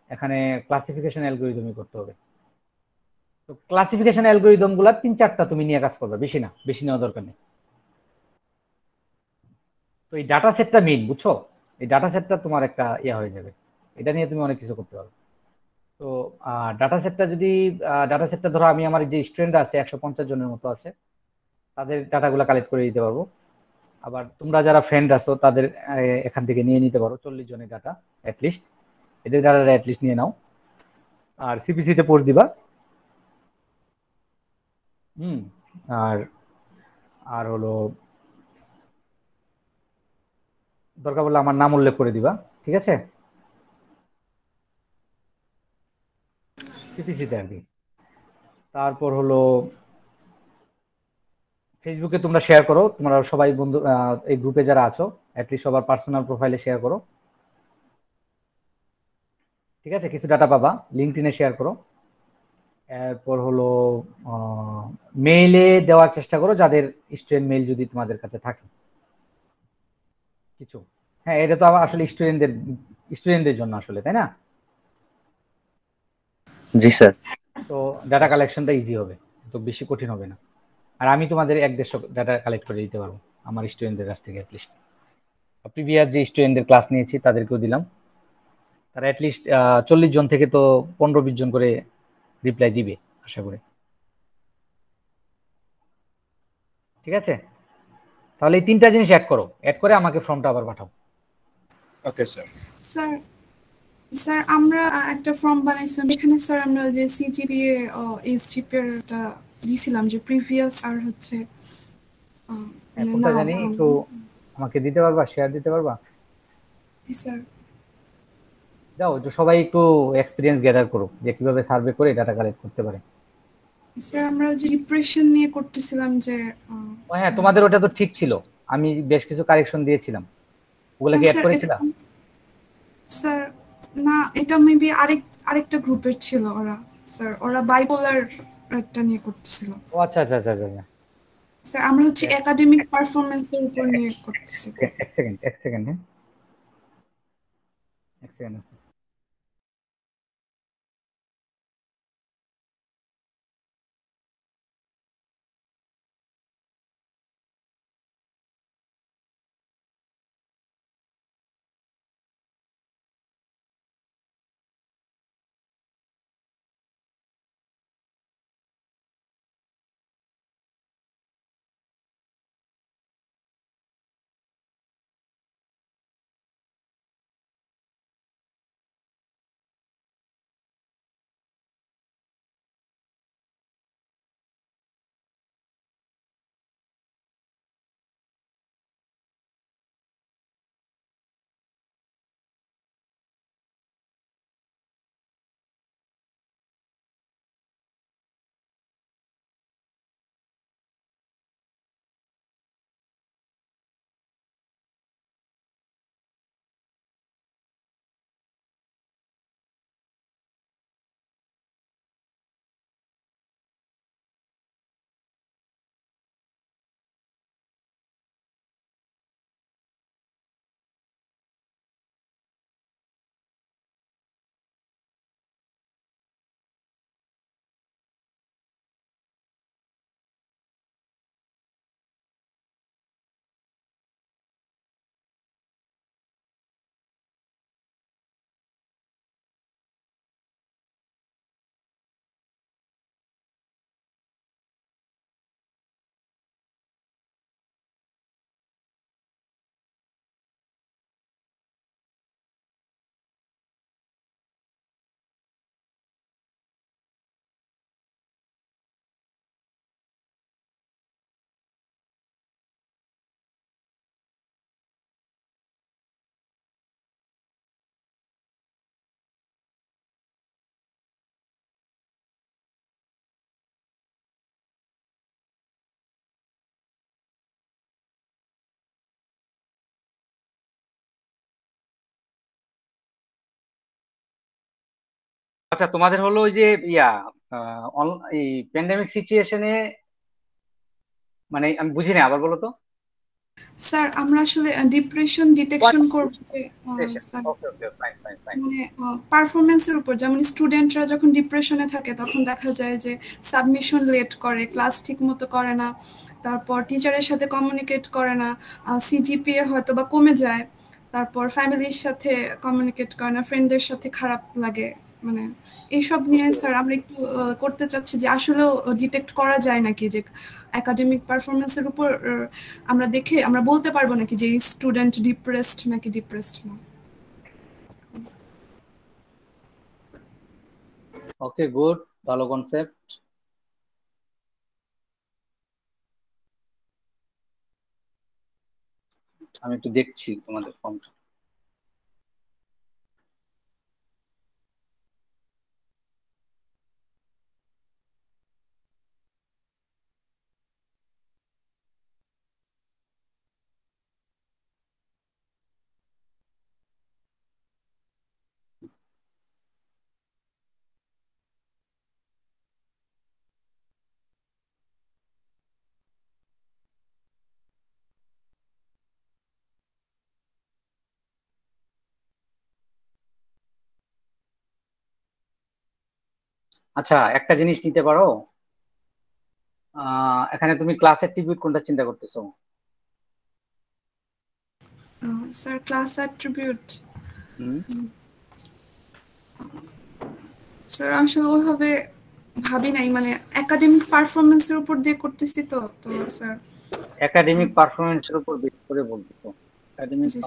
এখানে ক্লাসিফিকেশন অ্যালগোরিদমই করতে হবে। তো ক্লাসিফিকেশন অ্যালগোরিদম গুলা 3-4টা তুমি নিয়ে কাজ করবে, বেশি না, বেশি নেওয়া দরকার নেই। তো এই ডাটা সেটটা মেইন, বুঝছো, এই ডাটা সেটটা তোমার একটা হয়ে যাবে, এটা নিয়ে তুমি অনেক কিছু করতে পারো। তো ডাটা সেটটা যদি ডাটা সেটটা ধরো আমি আমার যে স্টুডেন্ট আছে 150 জনের মতো আছে, তাদের ডাটাগুলো কালেক্ট করে দিতে পারবো। আবার তোমরা যারা ফ্রেন্ড আছো তাদের এখান থেকে নিয়ে নিতে পারো, 40 জনের ডাটা অ্যাটলিস্ট, এদের ডাটাটা অ্যাটলিস্ট নিয়ে নাও, আর সিপিসি তে পোস্ট দিবা। হুম। আর আর হলো দরকার পড়লে আমার নাম উল্লেখ করে দিবা, ঠিক আছে, সিপিসি তে আর কি। তারপর হলো ফেসবুকে তোমরা শেয়ার করো, তোমরা সবাই বন্ধু এই গ্রুপে যারা আছো অ্যাটলিস্ট সবার পার্সোনাল প্রোফাইলে শেয়ার করো, ঠিক আছে, কিছু ডাটা পাবা। লিঙ্কডইনে শেয়ার করো। এরপর হলো মেইলে দেওয়ার চেষ্টা করো, যাদের স্টুডেন্ট মেইল যদি তোমাদের কাছে থাকে কিছু। হ্যাঁ, এটা তো আবার আসলে স্টুডেন্টদের জন্য আসলে, তাই না? জি স্যার। তো ডাটা Yes, sir. কালেকশনটা ইজি হবে, তো বেশি কঠিন হবে না। আর আমি তোমাদের 1-150 ডাটা কালেক্ট করে দিতে পারবো আমার স্টুডেন্টদের কাছ থেকে অ্যাটলিস্ট। প্রিভিয়াস যে স্টুডেন্টদের ক্লাস নিয়েছি তাদেরকেও দিলাম, তারা অ্যাটলিস্ট 40 জন থেকে তো 15-20 জন করে রিপ্লাই দিবে আশা করি, ঠিক আছে। তাহলে এই 3টা জিনিস অ্যাড করো, অ্যাড করে আমাকে ফর্মটা আবার পাঠাও। Okay, sir. স্যার স্যার আমরা একটা ফর্ম বানাইছিলাম, এখানে স্যার আমরা যে সিজিপিএ এসজিপিএটা দিছিলাম যে প্রিভিয়াস আর হচ্ছে মানে কোনটা নাও জানি একটু আমাকে দিতে পারবা, শেয়ার দিতে পারবা? জি স্যার। যাও, একটু সবাই একটু এক্সপিরিয়েন্স গ্যাদার করো যে কিভাবে সার্ভে করে ডাটা কালেক্ট করতে পারে। স্যার আমরা যে ডিপ্রেশন নিয়ে করতেছিলাম যে ও হ্যাঁ, তোমাদের ওটা তো ঠিক ছিল, আমি বেশ কিছু কারেকশন দিয়েছিলাম, ওগুলা কি অ্যাড স্যার করেছিলাম? স্যার না, এটা মেবি আরেকটা গ্রুপের ছিল ওরা, স্যার ওরা বাইপোলার একটা নিয়ে করতেছিল। ও আচ্ছা আচ্ছা আচ্ছা আচ্ছা। স্যার আমরা হচ্ছে একাডেমিক পারফরমেন্সের উপর নিয়ে করতেছি। এক সেকেন্ড, এক সেকেন্ড, হ্যাঁ, এক সেকেন্ড। আচ্ছা, তোমাদের হলো ওই যে এই প্যান্ডেমিক সিচুয়েশনে, মানে আমি বুঝি না, আবার বলো তো। স্যার আমরা আসলে ডিপ্রেশন ডিটেকশন করব স্যার, ওকে ওকে, ফাইন ফাইন ফাইন। মানে পারফরমেন্সের উপর, যেমন স্টুডেন্টরা যখন ডিপ্রেশনে থাকে তখন দেখা যায় যে সাবমিশন লেট করে, ক্লাস ঠিক মতো করে না, তারপর টিচারের সাথে কমিউনিকেট করে না, সিজিপিএ হয়তো বা কমে যায়, তারপর ফ্যামিলির সাথে কমিউনিকেট করে না, ফ্রেন্ডদের সাথে খারাপ লাগে, মানে এইসব নিয়ে স্যার আমরা একটু করতে চাচ্ছি যে আসলেও ডিটেক্ট করা যায় নাকি যে একাডেমিক পারফরমেন্সের উপর আমরা দেখে আমরা বলতে পারবো নাকি যে স্টুডেন্ট ডিপ্রেসড নাকি ডিপ্রেসড না। ওকে, গুড, ভালো কনসেপ্ট। আমি একটু দেখছি তোমাদের ফর্মটা। আচ্ছা, একটা জিনিস নিতে পারো, এখানে তুমি ক্লাস অ্যাট্রিবিউট কোনটা চিন্তা করতেছো? স্যার ক্লাস অ্যাট্রিবিউট হুম, স্যার আসলে ওইভাবে ভাবি নাই, মানে একাডেমিক পারফরমেন্সের উপর দিয়ে করতেছি তো তো স্যার। একাডেমিক পারফরমেন্সের উপর বেস করে বলতেছো? একাডেমিক জি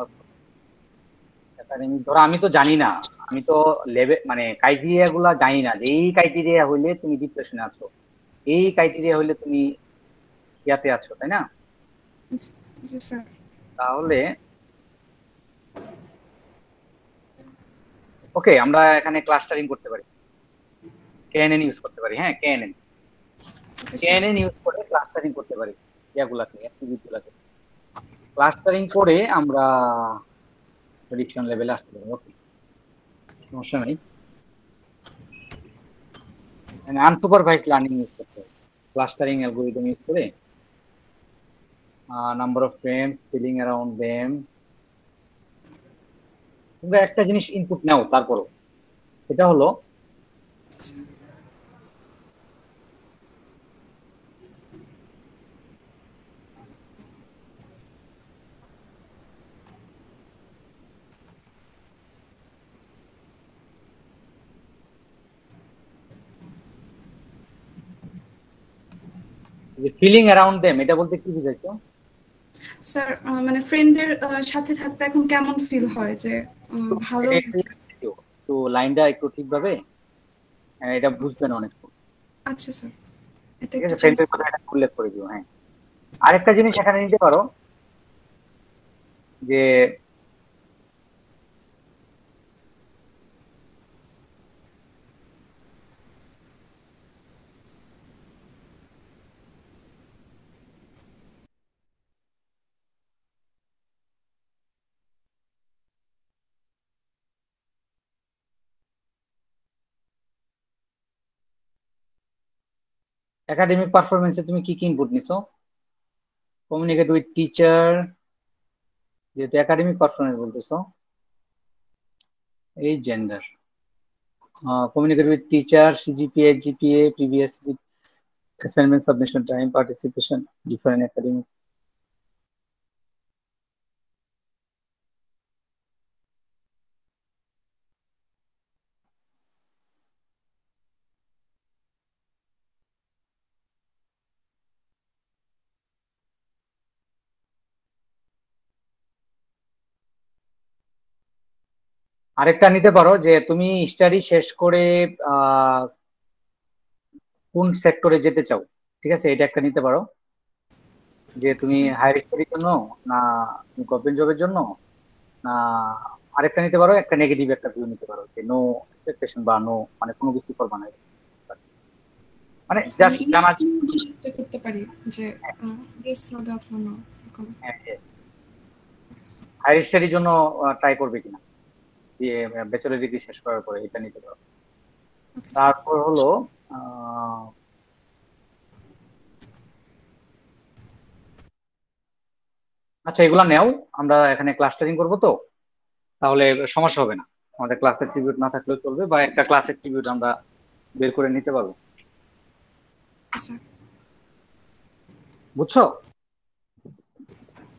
একাডেমিক, ধরো আমি তো জানি না, আমি তো লেভেল মানে ক্রাইটেরিয়া গুলা জানি না যে এই ক্রাইটেরিয়া হইলে তুমি ডিপ্রেশনে আছো, এই ক্রাইটেরিয়া হইলে তুমি ইয়াতে আছো, তাই না? জি স্যার। তাহলে ওকে, আমরা এখানে ক্লাস্টারিং করতে পারি, কেএনএন ইউজ করতে পারি। হ্যাঁ, কেএনএন ইউজ করে ক্লাস্টারিং করতে পারি, ইয়াগুলাকে, অ্যাক্টিভিটিগুলাকে ক্লাস্টারিং করে আমরা প্রেডিকশন লেভেলে আসতে পারি। ওকে, সমস্যা নাই। মানে আনসুপারভাইজ লার্নিং ইউজ করতে হবে, ক্লাস্টারিং অ্যালগরিদম ইউজ করে number of friends, feeling around them. তোমরা একটা জিনিস ইনপুট নাও, তারপরও সেটা হলো যে ফিলিং অ্যারাউন্ড দেম, এটা বলতে কি বুঝাইছো? স্যার মানে ফ্রেন্ডদের সাথে থাকতে এখন কেমন ফিল হয়, যে ভালো? তো লাইনটা একটু ঠিকভাবে, এটা বুঝবেন অনেক। আচ্ছা স্যার, এটা ঠিক একটু আছে, চেঞ্জ। ফ্রেন্ডের কথা এটা উল্লেখ করে দিও। হ্যাঁ, আরেকটা জিনিস এখানে নিতে পারো যে একাডেমিক পারফরমেন্সে তুমি কি কি ইনপুট নিছো? কমিউনিকেট উইথ টিচার, যেহেতু একাডেমিক পারফরমেন্স বলতেছো, এই gender, communicate with teacher, CGPA, GPA, previous assignment submission time, participation, different academic. আরেকটা নিতে পারো যে তুমি স্টাডি শেষ করে আহ, কোন সেক্টরে যেতে চাও। ঠিক আছে, এটা একটা নিতে পারো যে তুমি হায়ার স্টাডির জন্য, না গভর্নমেন্ট জবের জন্য, না আরেকটা নিতে পারো, একটা নেগেটিভ একটা ভিউ নিতে পারো যে নো এক্সপেকটেশন বা নো, মানে কোনো কিছু করবা না, মানে জাস্ট জানা। করতে পারি যে ইয়েস হবে অথবা নো। হায়ার স্টাডির জন্য ট্রাই করবে কিনা, দিয়ে ব্যাচেলর ডিগ্রি শেষ করার পরে এটা নিতে পারো। Okay sir. তারপর হলো আহ, আচ্ছা এগুলা নেও, আমরা এখানে ক্লাস্টারিং করবো তো, তাহলে সমস্যা হবে না। আমাদের ক্লাস অ্যাট্রিবিউট না থাকলেও চলবে, বা একটা ক্লাস অ্যাট্রিবিউট আমরা বের করে নিতে পারবো। স্যার। বুঝছো?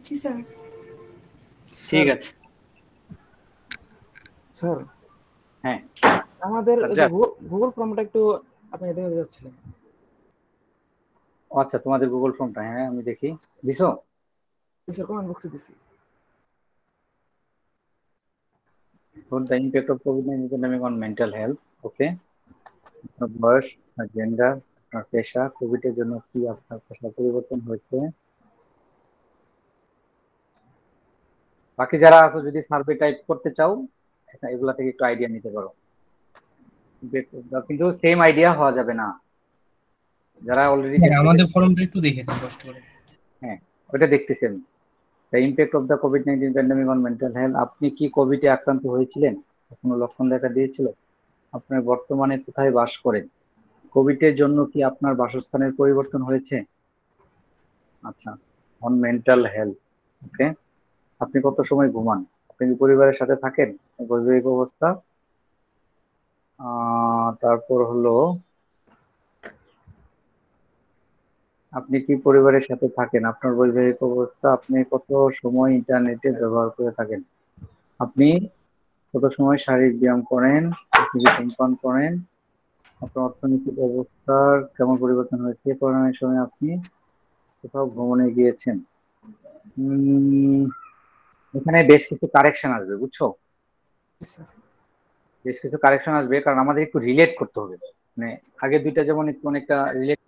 জি স্যার। ঠিক স্যার আছে। স্যার হ্যাঁ আমাদের ওই যে রাজ্জাক। গুগল ফর্মটা একটু আপনি দেখে যাচ্ছিলেন। আচ্ছা তোমাদের গুগল ফর্মটা, হ্যাঁ আমি দেখি, দিছো? স্যার কমেন্ট বক্সে দিছি। The impact of COVID-19 pandemic on mental health. ওকে, আপনার বয়স, আপনার জেন্ডার, আপনার পেশা, কোভিড এর জন্য কি আপনার পেশা পরিবর্তন হয়েছে। বাকি যারা আছো যদি সার্ভে টাইপ করতে চাও, এগুলা থেকে একটু আইডিয়া নিতে পারো, কিন্তু সেম আইডিয়া হওয়া যাবে না। যারা অলরেডি আমাদের ফর্মটা একটু দেখে দিন কষ্ট করে। হ্যাঁ ওটা দেখতেছি আমি। The impact of the COVID-19 pandemic on mental health. আপনি কি কোভিডে আক্রান্ত হয়েছিলেন? কোনো লক্ষণ দেখা দিয়েছিল? আপনার বর্তমানে কোথায় বাস করেন? কোভিডের জন্য কি আপনার বাসস্থানের পরিবর্তন হয়েছে? আচ্ছা, অন মেন্টাল হেলথ। ওকে, আপনি কত সময় ঘুমান? আপনি কি পরিবারের সাথে থাকেন? বৈবাহিক অবস্থা। তারপর হলো আপনি কি পরিবারের সাথে থাকেন? আপনার বৈবাহিক অবস্থা। আপনি কত সময় ইন্টারনেটে ব্যবহার করে থাকেন? আপনি কত সময় শারীরিক ব্যায়াম করেন? আপনি কি ধূমপান করেন? আপনার অর্থনৈতিক অবস্থার কেমন পরিবর্তন হয়েছে? করোনার সময় আপনি কোথাও ভ্রমণে গিয়েছেন? এখানে বেশ কিছু কারেকশন আসবে, বুঝছো? বেশ কিছু কারেকশন আসবে, কারণ আমাদের একটু রিলেট করতে হবে। মানে আগে দুইটা যেমন একটু অনেকটা রিলেট।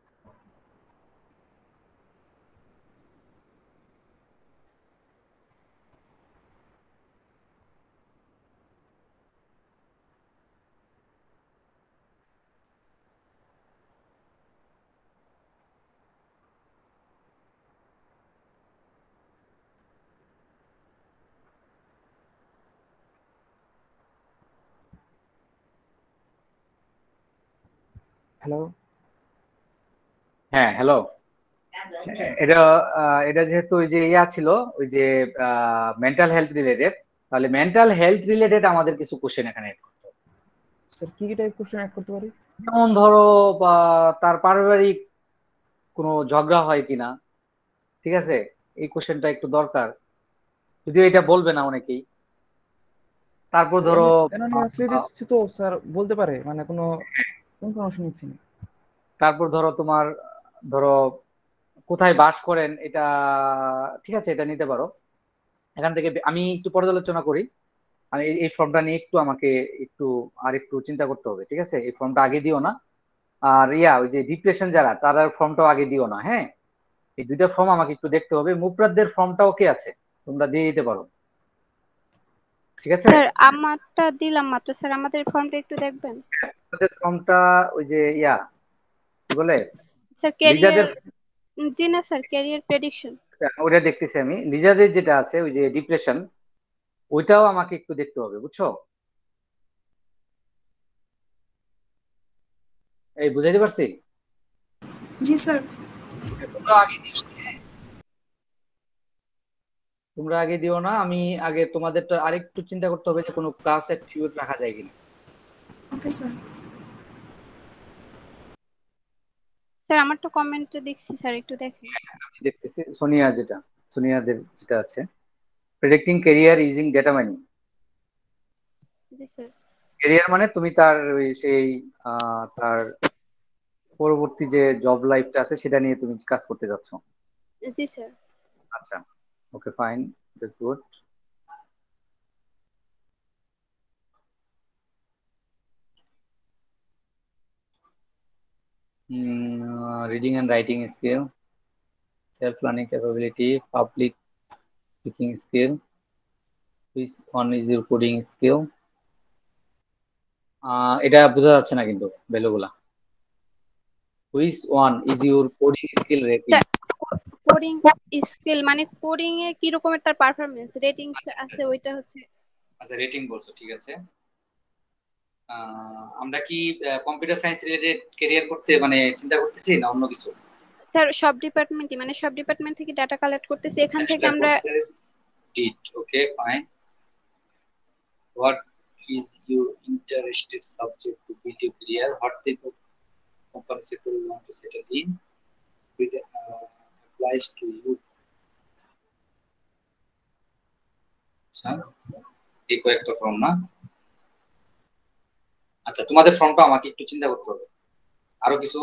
হ্যালো। হ্যাঁ হ্যালো। এটা এটা যেহেতু ওই যে ইয়া ছিল, ওই যে মেন্টাল হেলথ রিলেটেড, তাহলে মেন্টাল হেলথ রিলেটেড আমাদের কিছু কোশ্চেন এখানে অ্যাড করতে হবে। স্যার কি টাইপ কোশ্চেন অ্যাড করতে পারি? যেমন ধরো বা তার পারিবারিক কোনো ঝগড়া হয় কিনা, ঠিক আছে, এই কোশ্চেনটা একটু দরকার, যদিও এটা বলবে না অনেকেই। তারপর ধরো দিচ্ছি তো স্যার বলতে পারে, মানে কোনো ইনফরমেশন নিচ্ছি না। তারপর ধরো তোমার, ধরো কোথায় বাস করেন, এটা ঠিক আছে, এটা নিতে পারো। এখান থেকে আমি একটু পর্যালোচনা করি। আমি এই ফর্মটা নিয়ে একটু আমাকে একটু আর একটু চিন্তা করতে হবে, ঠিক আছে? এই ফর্মটা আগে দিও না। আর ওই যে ডিপ্রেশন যারা, তারা ফর্মটাও আগে দিও না, হ্যাঁ। এই দুইটা ফর্ম আমাকে একটু দেখতে হবে। মুপ্রাদদের ফর্মটা ওকে আছে, তোমরা দিয়ে দিতে পারো, ঠিক আছে? স্যার আমারটা দিলাম মাত্র, স্যার আমাদের ফর্মটা একটু দেখবেন। তোমাদের ফর্মটা ওই যে কি বলে, স্যার ক্যারিয়ার, লিজাদের, জি না স্যার, ক্যারিয়ার প্রেডিকশন। ওটা দেখতেছি আমি। লিজাদের যেটা আছে ওই যে ডিপ্রেশন, ওইটাও আমাকে একটু দেখতে হবে, বুঝছো? এই বুঝাইতে পারছি? জি স্যার। তোমরা আগে দিও, তোমরা আগে দিও না, আমি আগে তোমাদেরটা আরেকটু চিন্তা করতে হবে যে কোনো ক্লাস অ্যাট্রিবিউট রাখা যায় কিনা। Okay sir. স্যার আমারটা কমেন্টে দেখছি স্যার, একটু দেখেন। আমি দেখতেছি সোনিয়াদের যেটা আছে, predicting career using data mining. জি স্যার। ক্যারিয়ার মানে তুমি তার সেই তার পরবর্তী যে জব লাইফটা আছে সেটা নিয়ে তুমি কাজ করতে যাচ্ছ। জি স্যার। আচ্ছা, okay fine, that's good. Reading and writing skill, self learning capability, public speaking skill, which one is your coding skill? এটা বোঝা যাচ্ছে না কিন্তু ভ্যালুগুলা। which one is your coding skill rating? Sir coding skill মানে coding এ কি রকমের তার performance ratings আছে, ওইটা হচ্ছে। আচ্ছা রেটিং বলছো, ঠিক আছে। আমরা কি কম্পিউটার সায়েন্স রিলেটেড ক্যারিয়ার করতে মানে চিন্তা করতেছি না অন্য কিছু? স্যার সব ডিপার্টমেন্টই, মানে সব ডিপার্টমেন্ট থেকে ডাটা কালেক্ট করতেছি, এখান থেকে Extra আমরা courses did. Okay, fine. What is your interested subject to be a career? What type of company sector you want to settle in? Which applies to you? আচ্ছা, এই কয়েকটা form না? আচ্ছা, তোমাদের ফর্মটা আমাকে একটু চিন্তা করতে হবে, আরো কিছু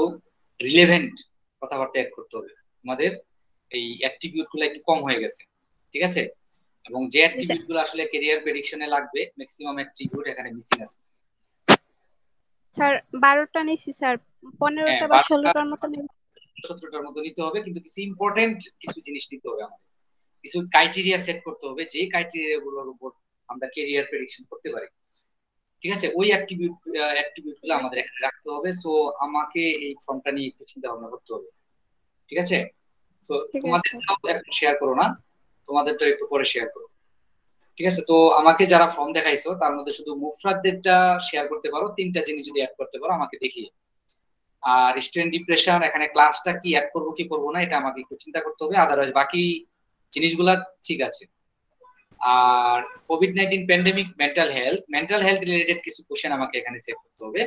রিলেভেন্ট কথাবার্তা অ্যাড করতে হবে। তোমাদের এই অ্যাট্রিবিউট গুলো একটু কম হয়ে গেছে, ঠিক আছে? এবং যে অ্যাট্রিবিউট গুলো আসলে ক্যারিয়ার প্রেডিকশনে লাগবে ম্যাক্সিমাম অ্যাট্রিবিউট এখানে মিসিং আছে। স্যার 12টা নিছি স্যার, 15টা বা 16টার মতো নিব, 17টার মতো নিতে হবে, কিন্তু কিছু ইম্পর্টেন্ট কিছু জিনিস নিতে হবে আমাদের, কিছু ক্রাইটেরিয়া সেট করতে হবে, যে ক্রাইটেরিয়া গুলোর উপর আমরা ক্যারিয়ার প্রেডিকশন করতে পারি, ঠিক আছে? ওই অ্যাট্রিবিউট গুলো আমাদের এখানে রাখতে হবে। সো আমাকে এই ফর্মটা নিয়ে একটু চিন্তা ভাবনা করতে হবে, ঠিক আছে? তো তোমাদেরটাও এখন শেয়ার করো না, তোমাদেরটা একটু পরে শেয়ার করো, ঠিক আছে? তো আমাকে যারা ফর্ম দেখাইছো তার মধ্যে শুধু মুফরাদদেরটা শেয়ার করতে পারো, 3টা জিনিস যদি অ্যাড করতে পারো আমাকে দেখিয়ে। আর স্টুডেন্ট ডিপ্রেশন, এখানে ক্লাসটা কি অ্যাড করবো কি করবো না এটা আমাকে একটু চিন্তা করতে হবে, আদারওয়াইজ বাকি জিনিসগুলা ঠিক আছে। আর কোভিড-19 প্যান্ডেমিক, মেন্টাল হেলথ রিলেটেড কিছু কোশ্চেন আমাকে এখানে সেট করতে হবে।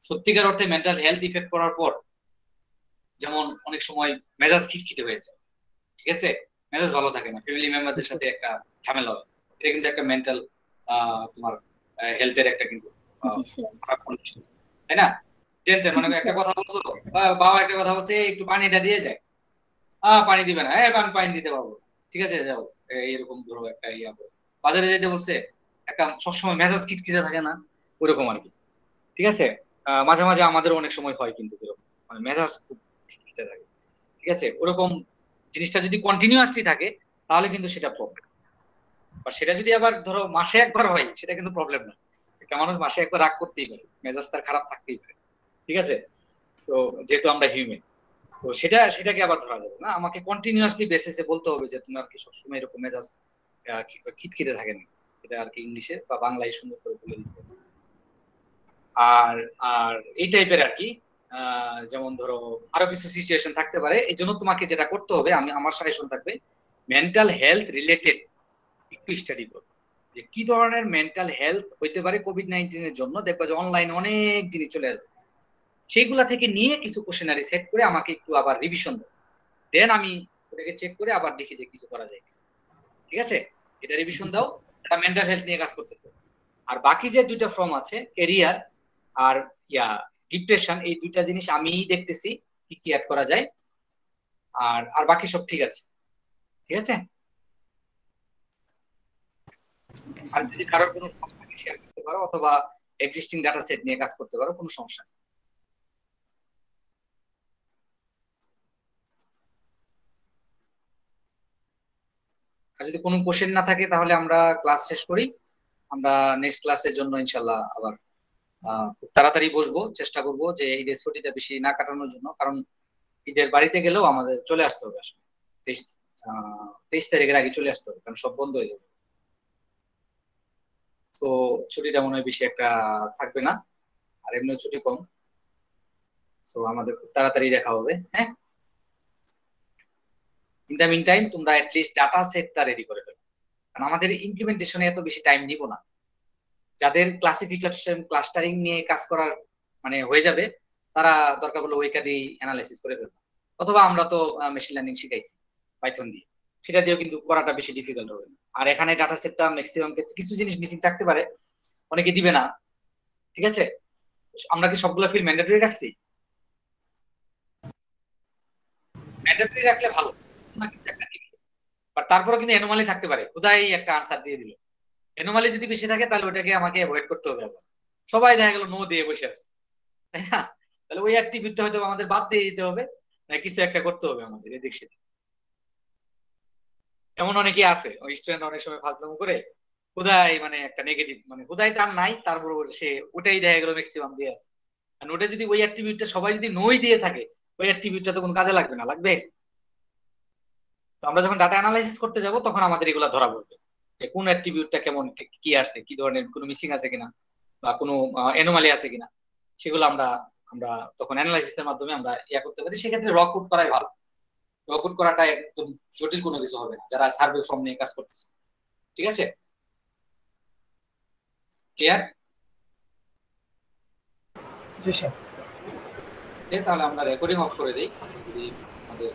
সত্যিকার অর্থে মেন্টাল হেলথ ইফেক্ট করার পর যেমন অনেক সময় মেজাজ খিটখিটে হয়ে যায়, ঠিক আছে? মেজাজ ভালো থাকে না, ফ্যামিলি মেম্বারদের সাথে একটা ঝামেলা হয়, এটা কিন্তু একটা মেন্টাল তোমার হেলথের একটা কিন্তু খারাপ কন্ডিশন, তাই না? জানতেন মানে একটা কথা বলছো, বাবা একটা কথা বলছে, একটু পানিটা দিয়ে যায়, পানি দিবে না, পানি দিতে পারবো, ঠিক আছে যাও, এরকম ধরো একটা ইয়া বাজারে যেতে বলছে, একটা সবসময় মেজাজ খিটখিটে থাকে না, ওরকম আর কি, ঠিক আছে? মাঝে মাঝে আমাদেরও অনেক সময় হয় কিন্তু এরকম, মানে মেজাজ খুব খিটখিটে থাকে, ঠিক আছে? ওরকম জিনিসটা যদি কন্টিনিউয়াসলি থাকে তাহলে কিন্তু সেটা প্রবলেম। আর সেটা যদি আবার ধরো মাসে একবার হয় সেটা কিন্তু প্রবলেম না, একটা মানুষ মাসে একবার রাগ করতেই পারে, মেজাজ তার খারাপ থাকতেই পারে, ঠিক আছে? তো যেহেতু আমরা হিউম্যান, তো সেটাকে আবার ধরা যাবে না, আমাকে কন্টিনিউয়াসলি বেসিসে বলতে হবে যে তুমি আর কি সবসময় এরকম মেজাজ খিটখিটে থাকে না, এটা আর কি ইংলিশে বা বাংলায় সুন্দর করে বলে দিতে হবে। আর আর এই টাইপের আর কি, যেমন ধরো আরো কিছু সিচুয়েশন থাকতে পারে, এই জন্য তোমাকে যেটা করতে হবে, আমার সাজেশন থাকবে মেন্টাল হেলথ রিলেটেড একটু স্টাডি করো, যে কি ধরনের মেন্টাল হেলথ হইতে পারে কোভিড-19 এর জন্য। দেখবা যে অনলাইনে অনেক জিনিস চলে আসবে, সেইগুলা থেকে নিয়ে কিছু কোশ্চেনারি সেট করে আমাকে একটু আবার রিভিশন দাও, দেন আমি ওটাকে চেক করে আবার দেখি যে কিছু করা যায়, ঠিক আছে? এটা রিভিশন দাও, এটা মেন্টাল হেলথ নিয়ে কাজ করতে হবে। আর বাকি যে দুইটা ফর্ম আছে, ক্যারিয়ার আর ডিপ্রেশন, এই দুইটা জিনিস আমি দেখতেছি কি কি অ্যাড করা যায়, আর আর বাকি সব ঠিক আছে, ঠিক আছে? আর যদি কারোর কোনো সমস্যা শেয়ার করতে পারো অথবা এক্সিস্টিং ডাটা সেট নিয়ে কাজ করতে পারো, কোনো সমস্যা নেই। আর যদি কোনো কোশ্চেন না থাকে তাহলে আমরা ক্লাস শেষ করি, আমরা নেক্সট ক্লাসের জন্য ইনশাল্লাহ আবার খুব তাড়াতাড়ি বসবো, চেষ্টা করব যে ঈদের ছুটিটা বেশি না কাটানোর জন্য, কারণ ঈদের বাড়িতে গেলেও আমাদের চলে আসতে হবে আসলে 23 তারিখের আগে চলে আসতে হবে, কারণ সব বন্ধ হয়ে যাবে। তো ছুটিটা মনে হয় বেশি একটা থাকবে না, আর এমনিও ছুটি কম, তো আমাদের খুব তাড়াতাড়ি দেখা হবে। হ্যাঁ, ইন দ্য মিন টাইম তোমরা অ্যাটলিস্ট ডাটা সেটটা রেডি করে ফেলো, কারণ আমাদের ইমপ্লিমেন্টেশনে এত বেশি টাইম নিব না। যাদের ক্লাসিফিকেশন ক্লাস্টারিং নিয়ে কাজ করার মানে হয়ে যাবে, তারা দরকার পড়লে ওইটা দিয়ে অ্যানালাইসিস করে ফেলবে, অথবা আমরা তো মেশিন লার্নিং শিখাইছি পাইথন দিয়ে, সেটা দিয়েও কিন্তু করাটা বেশি ডিফিকাল্ট হবে না। আর এখানে ডাটা সেটটা ম্যাক্সিমাম ক্ষেত্রে কিছু জিনিস মিসিং থাকতে পারে, অনেকে দিবে না, ঠিক আছে? আমরা কি সবগুলো ফিল্ড ম্যান্ডেটরি রাখছি? ম্যান্ডেটরি রাখলে ভালো, বাট তারপরে কিন্তু অ্যানোমালি থাকতে পারে, খোদাই একটা আনসার দিয়ে দিল। অ্যানোমালি যদি বেশি থাকে তাহলে ওটাকে আমাকে অ্যাভয়েড করতে হবে। আবার সবাই দেখা গেল নো দিয়ে বসে আছে, তাই না? তাহলে ওই অ্যাক্টিভিটিটা হয়তো আমাদের বাদ দিয়ে দিতে হবে, না কিছু একটা করতে হবে আমাদের এদিক সেদিক। এমন অনেকে আছে, ওই স্টুডেন্ট অনেক সময় ফাজলামো করে হুদাই মানে একটা নেগেটিভ, মানে হুদাই তার নাই, তারপর সে ওটাই দেখা গেল ম্যাক্সিমাম দিয়ে আছে। আর ওটা যদি ওই অ্যাক্টিভিটিটা সবাই যদি নই দিয়ে থাকে, ওই অ্যাক্টিভিটিটা তো কোনো কাজে লাগবে না, লাগবে? তো আমরা যখন ডাটা অ্যানালাইসিস করতে যাব তখন আমাদের এগুলা ধরা পড়বে, যে কোন অ্যাট্রিবিউটটা কেমন কি আসছে, কি ধরনের কোনো মিসিং আছে কিনা, বা কোনো অ্যানোমালি আছে কিনা, সেগুলো আমরা আমরা তখন অ্যানালাইসিসের মাধ্যমে আমরা করতে পারি। সেক্ষেত্রে র কোড করাই ভালো। র কোড করাটা একদম জটিল কোনো কিছু হবে না যারা সার্ভে ফর্ম নিয়ে কাজ করতেছে। ঠিক আছে, ক্লিয়ার? জি স্যার। তাহলে আমরা রেকর্ডিং অফ করে দিই যদি আমাদের